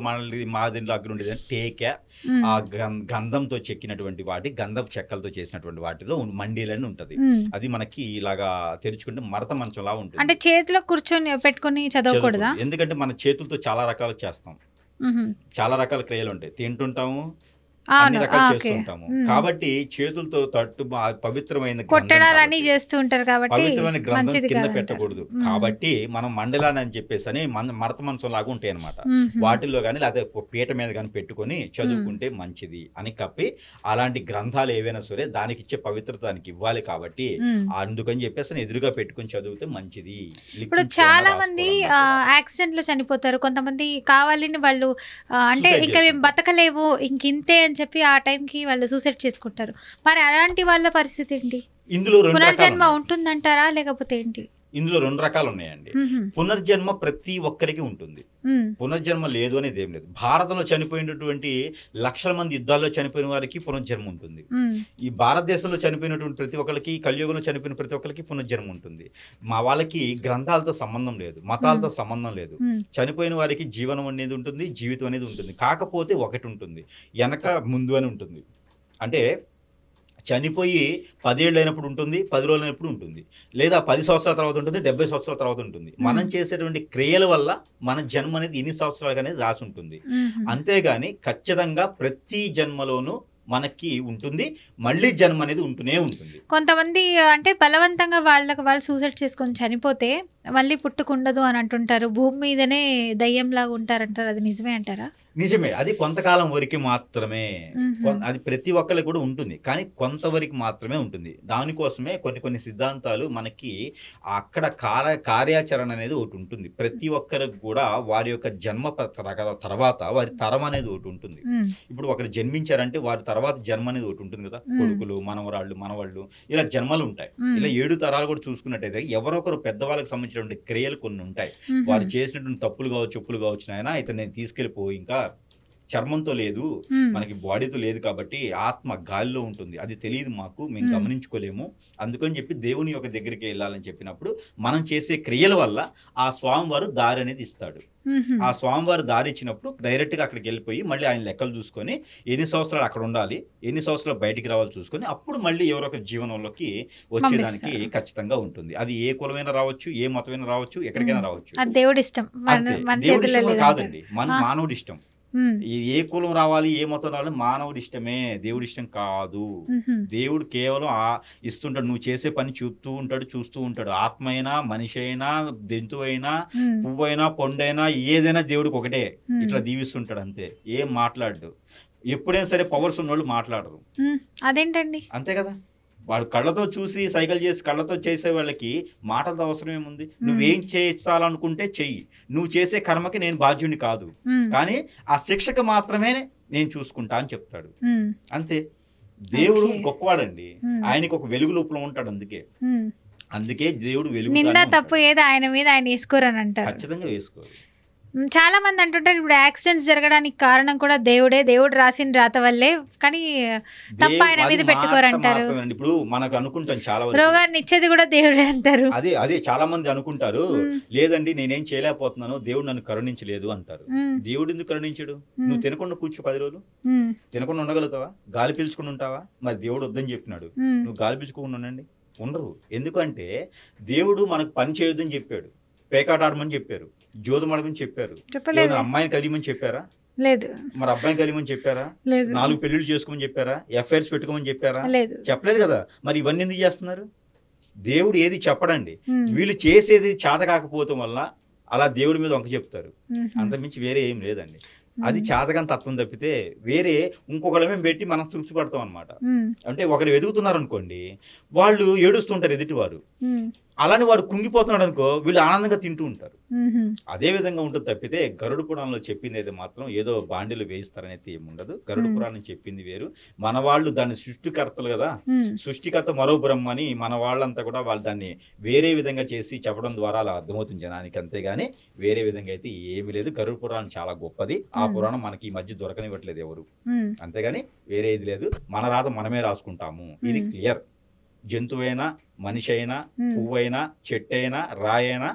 మా దీంట్లో అక్కడ ఉండేది టేక, ఆ గంధంతో చెక్కినటువంటి వాటి, గంధపు చెక్కలతో చేసినటువంటి వాటిలో మండీలని ఉంటది. అది మనకి ఇలాగా తెరుచుకుంటే మడత మంచంలా ఉంటుంది. అంటే చేతిలో కూర్చొని పెట్టుకుని చదవకూడదా? ఎందుకంటే మన చేతులతో చాలా రకాలు చేస్తాం, చాలా రకాల క్రియలు ఉంటాయి, తింటుంటాము, అన్ని రకాలు చేస్తుంటాము. కాబట్టి చేతులతో పవిత్రమైన కొట్టడాలన్నీ చేస్తూ ఉంటారు కాబట్టి పవిత్రమైన గ్రంథం కింద పెట్టకూడదు. కాబట్టి మనం మండలాన్ని అని చెప్పేసి అని మడత మంచం లాగా ఉంటాయి అనమాట. వాటిల్లో కానీ లేకపోతే పీట మీద కానీ పెట్టుకొని చదువుకుంటే మంచిది అని కప్పి, అలాంటి గ్రంథాలు ఏవైనా సరే దానికి ఇచ్చే పవిత్రత దానికి ఇవ్వాలి. కాబట్టి అందుకని చెప్పేసి ఎదురుగా పెట్టుకుని చదివితే మంచిది. ఇప్పుడు చాలా మంది యాక్సిడెంట్ లో చనిపోతారు, కొంతమంది కావాలని వాళ్ళు అంటే ఇంకా మేము బతకలేము ఇంకింతే అని చెప్పి ఆ టైంకి వాళ్ళు సూసైడ్ చేసుకుంటారు. మరి అలాంటి వాళ్ళ పరిస్థితి ఏంటి? ఇందులో పునర్జన్మ ఉంటుందంటారా లేకపోతే ఏంటి? ఇందులో రెండు రకాలు ఉన్నాయండి. పునర్జన్మ ప్రతి ఒక్కరికి ఉంటుంది, పునర్జన్మ లేదు అనేది ఏం లేదు. భారతంలో చనిపోయినటువంటి లక్షల మంది యుద్ధాల్లో చనిపోయిన వారికి పునర్జన్మ ఉంటుంది. ఈ భారతదేశంలో చనిపోయినటువంటి ప్రతి ఒక్కరికి, కలియుగంలో చనిపోయిన ప్రతి ఒక్కరికి పునర్జన్మ ఉంటుంది. మా వాళ్ళకి గ్రంథాలతో సంబంధం లేదు, మతాలతో సంబంధం లేదు. చనిపోయిన వారికి జీవనం అనేది ఉంటుంది, జీవితం అనేది ఉంటుంది. కాకపోతే ఒకటి ఉంటుంది, వెనక ముందు అని ఉంటుంది. అంటే చనిపోయి 10 ఏళ్ళు అయినప్పుడు ఉంటుంది, 10 రోజులు అయినప్పుడు ఉంటుంది, లేదా 10 సంవత్సరాల తర్వాత ఉంటుంది, 70 సంవత్సరాల తర్వాత ఉంటుంది. మనం చేసేటువంటి క్రియల వల్ల మన జన్మ అనేది ఇన్ని సంవత్సరాలుగా అనేది రాసి ఉంటుంది. అంతేగాని ఖచ్చితంగా ప్రతి జన్మలోనూ మనకి ఉంటుంది, మళ్ళీ జన్మ అనేది ఉంటూనే ఉంటుంది. కొంతమంది అంటే బలవంతంగా వాళ్ళు సూసైడ్ చేసుకొని చనిపోతే మళ్ళీ పుట్టుకుండదు అని అంటుంటారు, భూమి మీదనే దయ్యంలాగా ఉంటారంటారు. అది నిజమే అంటారా? నిజమే, అది కొంతకాలం వరకు మాత్రమే. అది ప్రతి ఒక్కరికి కూడా ఉంటుంది, కానీ కొంతవరకు మాత్రమే ఉంటుంది. దానికోసమే కొన్ని సిద్ధాంతాలు మనకి అక్కడ కార్యాచరణ అనేది ఒకటి ఉంటుంది. ప్రతి ఒక్కరికి కూడా వారి యొక్క జన్మ తర్వాత వారి తరం అనేది ఒకటి ఉంటుంది. ఇప్పుడు ఒకరు జన్మించారంటే వారి తర్వాత జన్మ అనేది ఒకటి ఉంటుంది కదా, కొడుకులు, మనవాళ్ళు ఇలా జన్మలు ఉంటాయి. ఇలా 7 తరాలు కూడా చూసుకున్నట్టయితే ఎవరొకరు పెద్దవాళ్ళకి సంబంధించినటువంటి క్రియలు కొన్ని ఉంటాయి. వారు చేసినటువంటి తప్పులు కావచ్చు, చెప్పులు కావచ్చు, నాయన అయితే నేను తీసుకెళ్ళిపోయి, ఇంకా చర్మంతో లేదు, మనకి బాడీతో లేదు, కాబట్టి ఆత్మ గాలిలో ఉంటుంది, అది తెలియదు మాకు, మేము గమనించుకోలేము, అందుకని చెప్పి దేవుని యొక్క దగ్గరికి వెళ్ళాలని చెప్పినప్పుడు మనం చేసే క్రియల వల్ల ఆ స్వామివారు దారి అనేది ఇస్తాడు. ఆ స్వామివారు దారి ఇచ్చినప్పుడు డైరెక్ట్గా అక్కడికి వెళ్ళిపోయి మళ్ళీ ఆయన లెక్కలు చూసుకొని ఎన్ని సంవత్సరాలు అక్కడ ఉండాలి, ఎన్ని సంవత్సరాలు బయటికి రావాలి చూసుకొని అప్పుడు మళ్ళీ ఎవరొక జీవనంలోకి వచ్చేదానికి ఖచ్చితంగా ఉంటుంది. అది ఏ కులమైనా రావచ్చు, ఏ మతమైనా రావచ్చు, ఎక్కడికైనా రావచ్చు. దేవుడి ఇష్టం, దేవుడి ఇష్టం కాదండి, మానవుడి ఇష్టం. ఏ కులం రావాలి, ఏ మతం రావాలి, మానవుడి ఇష్టమే, దేవుడి ఇష్టం కాదు. దేవుడు కేవలం ఇస్తుంటాడు, నువ్వు చేసే పని చూస్తూ ఉంటాడు, చూస్తూ ఉంటాడు. ఆత్మ అయినా, మనిషి అయినా, జంతువు అయినా, పువ్వు అయినా, పండైనా, ఏదైనా దేవుడికి ఒకటే, ఇట్లా దీవిస్తుంటాడు అంతే. ఏం మాట్లాడు, ఎప్పుడైనా సరే పవర్స్ ఉన్న వాళ్ళు మాట్లాడరు. అదేంటండి? అంతే కదా, వాడు కళ్ళతో చూసి సైకిల్ చేసి కళ్ళతో చేసే వాళ్ళకి మాటలతో అవసరం ఏముంది? నువ్వేం చేయాలనుకుంటే చెయ్యి, నువ్వు చేసే కర్మకి నేను బాధ్యుని కాదు, కానీ ఆ శిక్షకు మాత్రమే నేను చూసుకుంటా అని చెప్తాడు. అంతే. దేవుడు గొప్పవాడండి, ఆయనకి ఒక వెలుగు లోపల ఉంటాడు. అందుకే దేవుడు వెలుగు నింద తప్పు ఏదో ఆయన మీద ఆయన వేసుకోరని అంటారు. ఖచ్చితంగా వేసుకోరు. చాలా మంది అంటుంటారు ఇప్పుడు యాక్సిడెంట్స్ జరగడానికి కారణం కూడా దేవుడే, దేవుడు రాసిన రాత వల్లే, కానీ తప్ప ఆయన మీద పెట్టుకోరంటారు. ఇప్పుడు మనకు అనుకుంటాం చాలా రోగాన్ని ఇచ్చేది కూడా దేవుడే అంటారు. అదే చాలా మంది అనుకుంటారు, లేదండి నేనేం చేయలేకపోతున్నాను, దేవుడు నన్ను కరుణించలేదు అంటారు. దేవుడు ఎందుకు కరుణించడు? నువ్వు తినకుండా కూర్చో 10 రోజులు, తినకుండా ఉండగలుగుతావా? గాలి పీల్చుకుని ఉంటావా? మరి దేవుడు వద్దని చెప్పినాడు, నువ్వు గాలి పీల్చుకుని ఉండండి, ఉండరు. ఎందుకంటే దేవుడు మనకు పని చేయొద్దని చెప్పాడు, పేకాట ఆడమని చెప్పారు, జోదం ఆడమని చెప్పారు, అమ్మాయిని కలియమని చెప్పారా? లేదు. మరి అబ్బాయిని కలియమని చెప్పారా? లేదు. 4 పెళ్లిళ్ళు చేసుకోమని చెప్పారా? ఎఫ్ఐఆర్స్ పెట్టుకోమని చెప్పారా? లేదు, చెప్పలేదు కదా. మరి ఇవన్నీ ఎందుకు చేస్తున్నారు? దేవుడు ఏది చెప్పడండి, వీళ్ళు చేసేది చేత కాకపోవటం వల్ల అలా దేవుడి మీద వంక చెప్తారు, అంతమించి వేరే ఏం లేదండి. అది చేతగాని తత్వం తప్పితే వేరే ఇంకొకళ్ళ మేము పెట్టి మనం తృప్తి పడతాం అనమాట. అంటే ఒకరు ఎదుగుతున్నారు అనుకోండి, వాళ్ళు ఏడుస్తుంటారు ఎదుటివారు, అలానే వాడు కుంగిపోతున్నాడు అనుకో, వీళ్ళు ఆనందంగా తింటూ ఉంటారు. అదే విధంగా ఉంటుంది తప్పితే గరుడ పురాణంలో చెప్పింది అయితే మాత్రం ఏదో బాండీలు వేయిస్తారనేది ఏముండదు. గరుడ పురాణం చెప్పింది వేరు, మన వాళ్ళు దాన్ని సృష్టికర్తలు కదా, సృష్టికర్త మరో బ్రహ్మ అని మన వాళ్ళంతా కూడా వాళ్ళు దాన్ని వేరే విధంగా చేసి చెప్పడం ద్వారా అలా అర్థమవుతుంది జనానికి, అంతేగాని వేరే విధంగా అయితే ఏమీ లేదు. గరుడ పురాణం చాలా గొప్పది, ఆ పురాణం మనకి ఈ మధ్య దొరకనివ్వట్లేదు ఎవరు, అంతేగాని వేరే ఇది లేదు. మన రాత మనమే రాసుకుంటాము, ఇది క్లియర్. జంతువైనా, మనిషి అయినా, పువ్వైనా, చెట్టు అయినా, రాయైనా,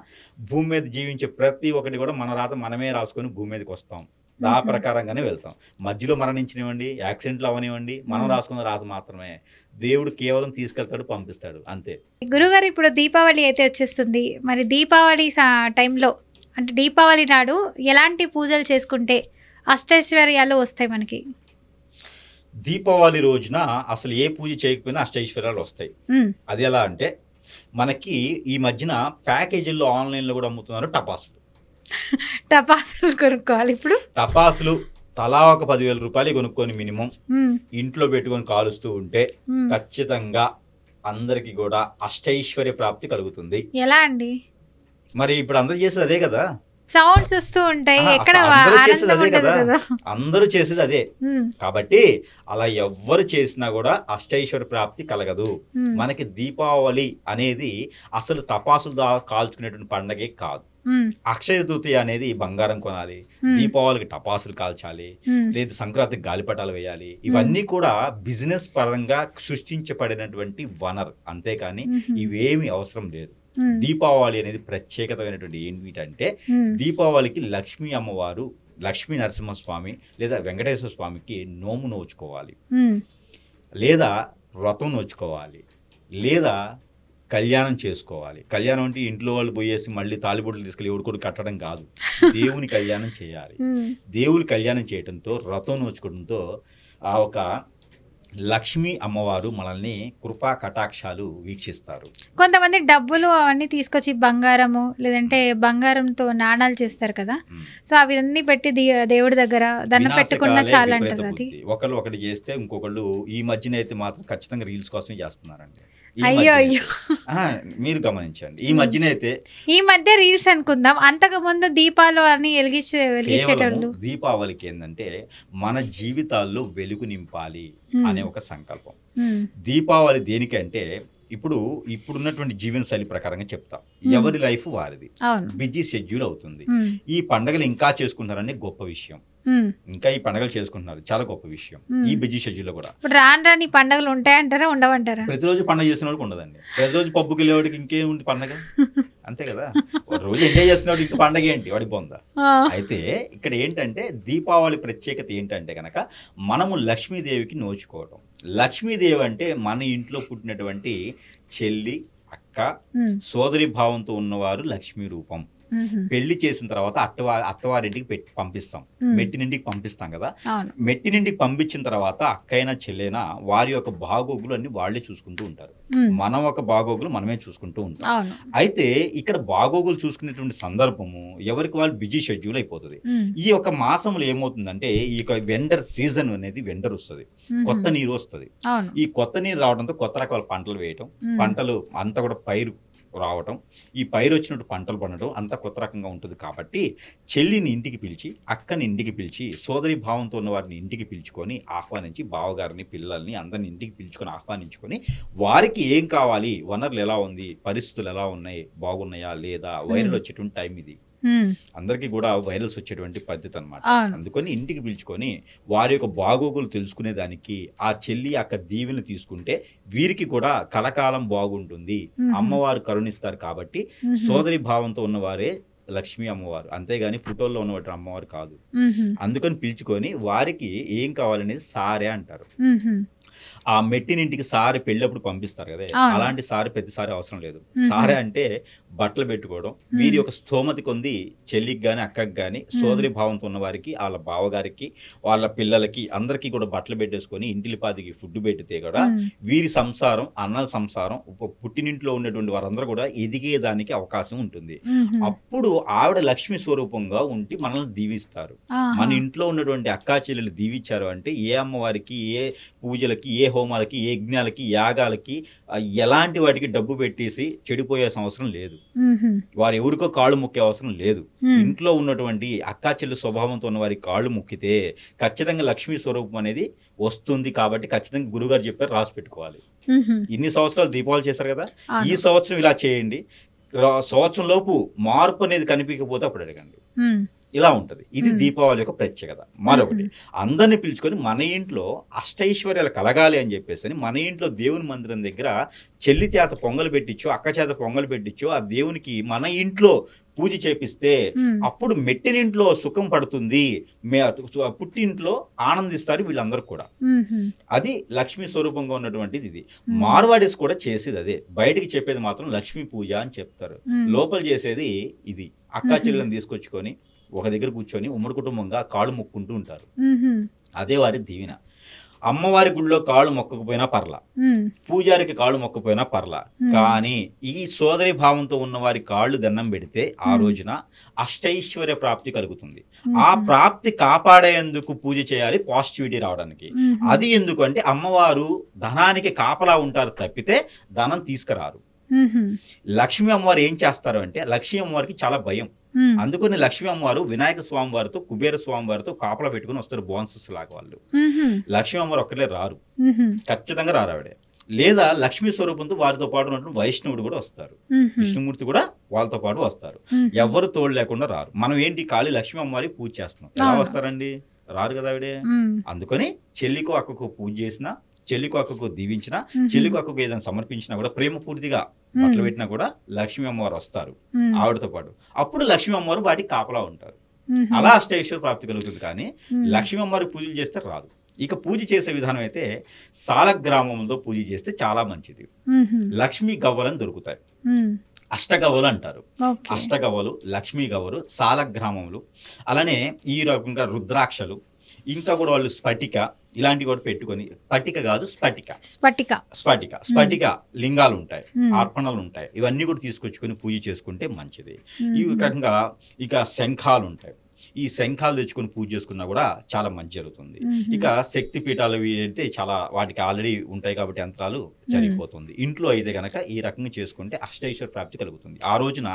భూమి మీద జీవించే ప్రతి ఒక్కటి కూడా మన రాత మనమే రాసుకొని భూమి మీదకి వస్తాం, ఆ ప్రకారంగానే వెళ్తాం. మధ్యలో మరణించినవ్వండి, యాక్సిడెంట్లు అవనివ్వండి, మనం రాసుకున్న రాత మాత్రమే. దేవుడు కేవలం తీసుకెళ్తాడు, పంపిస్తాడు, అంతే. గురుగారు, ఇప్పుడు దీపావళి అయితే వచ్చేస్తుంది, మరి దీపావళి టైంలో అంటే దీపావళి నాడు ఎలాంటి పూజలు చేసుకుంటే అష్టైశ్వర్యాలు వస్తాయి మనకి? దీపావళి రోజున అసలు ఏ పూజ చేయకపోయినా అష్టైశ్వర్యాలు వస్తాయి. అది ఎలా అంటే, మనకి ఈ మధ్యన ప్యాకేజీల్లో ఆన్లైన్లో కూడా అమ్ముతున్నారు టపాసులు. టపాసులు కొనుక్కోవాలి ఇప్పుడు. టపాసులు తలా ఒక 10,000 రూపాయలు కొనుక్కొని మినిమం ఇంట్లో పెట్టుకొని కాలుస్తూ ఉంటే ఖచ్చితంగా అందరికి కూడా అష్టైశ్వర్య ప్రాప్తి కలుగుతుంది. ఎలా అండి? మరి ఇప్పుడు అందరూ చేసేది అదే కదా, సౌండ్స్ వస్తూ ఉంటాయి, ఎక్కడ అందరూ చేసేది అదే. కాబట్టి అలా ఎవ్వరు చేసినా కూడా అష్టైశ్వర్య ప్రాప్తి కలగదు. మనకి దీపావళి అనేది అసలు టపాసులు కాల్చుకునేటువంటి పండగే కాదు. అక్షయ తృతీయ అనేది బంగారం కొనాలి, దీపావళికి టపాసులు కాల్చాలి, లేదా సంక్రాంతికి గాలిపటాలు వేయాలి. ఇవన్నీ కూడా బిజినెస్ పరంగా సృష్టించబడినటువంటి వనరు, అంతేకాని ఇవేమి అవసరం లేదు. దీపావళి అనేది ప్రత్యేకతమైనటువంటి ఏంటంటే, దీపావళికి లక్ష్మీ అమ్మవారు, లక్ష్మీ నరసింహస్వామి లేదా వెంకటేశ్వర స్వామికి నోము నోచుకోవాలి, లేదా వ్రతం నోచుకోవాలి, లేదా కళ్యాణం చేసుకోవాలి. కళ్యాణం అంటే ఇంట్లో వాళ్ళు పోయేసి మళ్ళీ తాలిబొట్లు తీసుకెళ్ళి ఎవడు కట్టడం కాదు, దేవుని కళ్యాణం చేయాలి. దేవుని కళ్యాణం చేయడంతో, వ్రతం నోచుకోవడంతో ఆ ఒక లక్ష్మీ అమ్మవారు మనల్ని కృపా కటాక్షాలు వీక్షిస్తారు. కొంతమంది డబ్బులు అవన్నీ తీసుకొచ్చి బంగారము లేదంటే బంగారంతో నాణాలు చేస్తారు కదా, సో అవన్నీ పెట్టి దేవుడి దగ్గర దండం పెట్టుకున్నా చాలా అంటారు. అది ఒకళ్ళు ఒకటి చేస్తే ఇంకొకళ్ళు ఈ మధ్యన అయితే మాత్రం ఖచ్చితంగా రీల్స్ కోసమే చేస్తున్నారండి. అయ్యో అయ్యో, మీరు గమనించండి, ఈ మధ్యన అయితే ఈ మధ్య రీల్స్ అనుకుందాం, అంతకు ముందు దీపాలు అని వెలిగించేటప్పుడు. దీపావళికి ఏంటంటే మన జీవితాల్లో వెలుగు నింపాలి అనే ఒక సంకల్పం. దీపావళి దేనికంటే, ఇప్పుడున్నటువంటి జీవన శైలి ప్రకారంగా చెప్తా, ఎవరి లైఫ్ వారిది, బిజీ షెడ్యూల్ అవుతుంది. ఈ పండుగలు ఇంకా చేసుకుంటారని గొప్ప విషయం, ఇంకా ఈ పండుగలు చేసుకుంటున్నారు, చాలా గొప్ప విషయం. ఈ బిజీ షెడ్యూల్ లో కూడా రాని పండుగలు ఉంటాయంటారా, ఉండవంటారా? ప్రతిరోజు పండుగ చేసిన వాడికి ఉండదండి, ప్రతిరోజు పబ్బుకి వెళ్ళేవాడికి ఇంకేముంది పండుగ, అంతే కదా. రోజు ఎంజాయ్ చేస్తున్నాడు, ఇంకా పండుగ ఏంటి వాడికి పొందా. అయితే ఇక్కడ ఏంటంటే దీపావళి ప్రత్యేకత ఏంటంటే కనుక, మనము లక్ష్మీదేవికి నోచుకోవటం. లక్ష్మీదేవి అంటే మన ఇంట్లో పుట్టినటువంటి చెల్లి, అక్క, సోదరి భావంతో ఉన్నవారు లక్ష్మీ రూపం. పెళ్లి చేసిన తర్వాత అత్తవారింటికి పంపిస్తాం, మెట్టినింటికి పంపిస్తాం కదా. మెట్టినింటికి పంపించిన తర్వాత అక్కైనా చెల్లైనా వారి యొక్క బాగోగులు అన్ని వాళ్లే చూసుకుంటూ ఉంటారు, మనం ఒక బాగోగులు మనమే చూసుకుంటూ ఉంటాం. అయితే ఇక్కడ బాగోగులు చూసుకునేటువంటి సందర్భము ఎవరికి వాళ్ళు బిజీ షెడ్యూల్ అయిపోతుంది. ఈ యొక్క మాసంలో ఏమవుతుందంటే, ఈ యొక్క వెండర్ సీజన్ అనేది వెండర్ వస్తుంది, కొత్త నీరు వస్తుంది. ఈ కొత్త నీరు రావడంతో కొత్త రకాల పంటలు వేయటం, పంటలు అంతా కూడా పైరు రావటం, ఈ పైరు వచ్చినట్టు పంటలు పండటం అంతా కొత్త రకంగా ఉంటుంది. కాబట్టి చెల్లిని ఇంటికి పిలిచి, అక్కని ఇంటికి పిలిచి, సోదరి భావంతో ఉన్న వారిని ఇంటికి పిలుచుకొని ఆహ్వానించి, బావగారిని, పిల్లల్ని అందరిని ఇంటికి పిలుచుకొని ఆహ్వానించుకొని, వారికి ఏం కావాలి, వనరులు ఎలా ఉంది, పరిస్థితులు ఎలా ఉన్నాయి, బాగున్నాయా లేదా, వైరల్ వచ్చేటువంటి టైం ఇది, అందరికీ కూడా వైరల్స్ వచ్చేటువంటి పద్ధతి అనమాట. అవును. అందుకని ఇంటికి పిలుచుకొని వారి యొక్క బాగోగులు తెలుసుకునే దానికి ఆ చెల్లి అక్క దీవెని తీసుకుంటే వీరికి కూడా కలకాలం బాగుంటుంది, అమ్మవారు కరుణిస్తారు కాబట్టి సోదరి భావంతో ఉన్నవారే లక్ష్మీ అమ్మవారు, అంతేగాని ఫోటోల్లో ఉన్నటువంటి అమ్మవారు కాదు. అందుకని పిలుచుకొని వారికి ఏం కావాలనేది సారే అంటారు. ఆ మెట్టినింటికి సారి పెళ్ళప్పుడు పంపిస్తారు కదా, అలాంటి సారి ప్రతిసారి అవసరం లేదు. సారే అంటే బట్టలు పెట్టుకోవడం, వీరి యొక్క స్థోమత కొంది చెల్లికి గాని అక్కకి గాని సోదరి భావంతో ఉన్న వారికి వాళ్ళ బావగారికి వాళ్ళ పిల్లలకి అందరికీ కూడా బట్టలు పెట్టేసుకొని ఇంటిలిపాదికి ఫుడ్ పెట్టితే కూడా వీరి సంసారం అన్నల సంసారం పుట్టినింట్లో ఉన్నటువంటి వారందరూ కూడా ఎదిగేదానికి అవకాశం ఉంటుంది. అప్పుడు ఆవిడ లక్ష్మి స్వరూపంగా ఉండి మనల్ని దీవిస్తారు. మన ఇంట్లో ఉన్నటువంటి అక్కా చెల్లెలు దీవించారు అంటే ఏ అమ్మవారికి ఏ పూజలకి ఏ హోమాలకి ఏ యజ్ఞాలకి యాగాలకి ఎలాంటి వాటికి డబ్బు పెట్టేసి చెడిపోయే అవసరం లేదు. వారు ఎవరికో కాళ్ళు మొక్కే అవసరం లేదు. ఇంట్లో ఉన్నటువంటి అక్కా చెల్లి స్వభావంతో ఉన్న వారి కాళ్ళు మొక్కితే ఖచ్చితంగా లక్ష్మీ స్వరూపం అనేది వస్తుంది. కాబట్టి ఖచ్చితంగా గురుగారు చెప్పారు, రాసి పెట్టుకోవాలి. ఇన్ని సంవత్సరాలు దీపావళి చేశారు కదా, ఈ సంవత్సరం ఇలా చేయండి. సంవత్సరం లోపు మార్పు అనేది కనిపించకపోతే అప్పుడు అడగండి. ఇలా ఉంటది. ఇది దీపావళి యొక్క ప్రత్యేకత. మరొకటి, అందరిని పిలుచుకొని మన ఇంట్లో అష్టైశ్వర్యాలు కలగాలి అని చెప్పేసి మన ఇంట్లో దేవుని మందిరం దగ్గర చెల్లి చేత పొంగలు పెట్టించో అక్క చేత పొంగలు పెట్టించో ఆ దేవునికి మన ఇంట్లో పూజ చేపిస్తే అప్పుడు మెట్టినింట్లో సుఖం పడుతుంది, పుట్టింట్లో ఆనందిస్తారు వీళ్ళందరూ కూడా. అది లక్ష్మీ స్వరూపంగా ఉన్నటువంటిది. ఇది మార్వాడీస్ కూడా చేసేది అదే. బయటికి చెప్పేది మాత్రం లక్ష్మీ పూజ అని చెప్తారు, లోపల చేసేది ఇది. అక్కా చెల్లెలను తీసుకొచ్చుకొని ఒక దగ్గర కూర్చొని ఉమ్మడి కుటుంబంగా కాళ్ళు మొక్కుంటూ ఉంటారు. అదే వారి దీవెన. అమ్మవారి గుడిలో కాళ్ళు మొక్కకపోయినా పర్లా, పూజారికి కాళ్ళు మొక్కపోయినా పర్లా, కానీ ఈ సోదరి భావంతో ఉన్న వారి కాళ్ళు దండం పెడితే ఆ రోజున అష్టైశ్వర్య ప్రాప్తి కలుగుతుంది. ఆ ప్రాప్తి కాపాడేందుకు పూజ చేయాలి, పాజిటివిటీ రావడానికి. అది ఎందుకంటే అమ్మవారు ధనానికి కాపలా ఉంటారు తప్పితే ధనం తీసుకురారు. లక్ష్మీ అమ్మవారు ఏం చేస్తారు అంటే, లక్ష్మీ అమ్మవారికి చాలా భయం. అందుకని లక్ష్మీ అమ్మవారు వినాయక స్వామి వారితో కుబేర స్వామి వారితో కాపలా పెట్టుకుని వస్తారు, బోన్సెస్ లాగా వాళ్ళు. లక్ష్మీ అమ్మవారు ఒక్కలే రారు, ఖచ్చితంగా రారు ఆవిడే. లేదా లక్ష్మీ స్వరూపంతో వారితో పాటు ఉన్నటువంటి వైష్ణవుడు కూడా వస్తారు, విష్ణుమూర్తి కూడా వాళ్ళతో పాటు వస్తారు. ఎవరు తోడు లేకుండా రారు. మనం ఏంటి ఖాళీ లక్ష్మీ అమ్మవారి పూజ చేస్తున్నాం, ఎలా వస్తారండి? రారు కదా ఆవిడే. అందుకని చెల్లికో అక్కకు పూజ చేసినా, చెల్లికో అక్కకు దీవించినా, చెల్లికో అక్కకు ఏదైనా సమర్పించినా కూడా ప్రేమ పూర్తిగా బట్టలు పెట్టినా కూడా లక్ష్మీ అమ్మవారు వస్తారు ఆవిడతో పాటు. అప్పుడు లక్ష్మీ అమ్మవారు వాటికి కాపలా ఉంటారు. అలా అష్టైశ్వర్య ప్రాప్తి కలుగుతుంది. కానీ లక్ష్మీ అమ్మవారి పూజలు చేస్తే రాదు. ఇక పూజ చేసే విధానం అయితే సాలగ్రామంలో పూజ చేస్తే చాలా మంచిది. లక్ష్మీ గవ్వలను దొరుకుతాయి, అష్టగవ్వలు అంటారు. అష్టగవ్వలు, లక్ష్మీ గవ్వలు, సాలగ్రామములు, అలానే ఈ రకంగా రుద్రాక్షలు, ఇంకా కూడా వాళ్ళు స్ఫటిక ఇలాంటివి కూడా పెట్టుకొని, పట్టిక కాదు స్ఫటిక లింగాలు ఉంటాయి, అర్పణలు ఉంటాయి. ఇవన్నీ కూడా తీసుకొచ్చుకొని పూజ చేసుకుంటే మంచిది. ఈ రకంగా ఇక శంఖాలు ఉంటాయి. ఈ శంఖాలు తెచ్చుకొని పూజ చేసుకున్నా కూడా చాలా మంచి జరుగుతుంది. ఇక శక్తి పీఠాలు అయితే చాలా వాటికి ఆల్రెడీ ఉంటాయి కాబట్టి యంత్రాలు సరిపోతుంది. ఇంట్లో అయితే కనుక ఈ రకంగా చేసుకుంటే అష్టైశ్వర్య ప్రాప్తి కలుగుతుంది. ఆ రోజున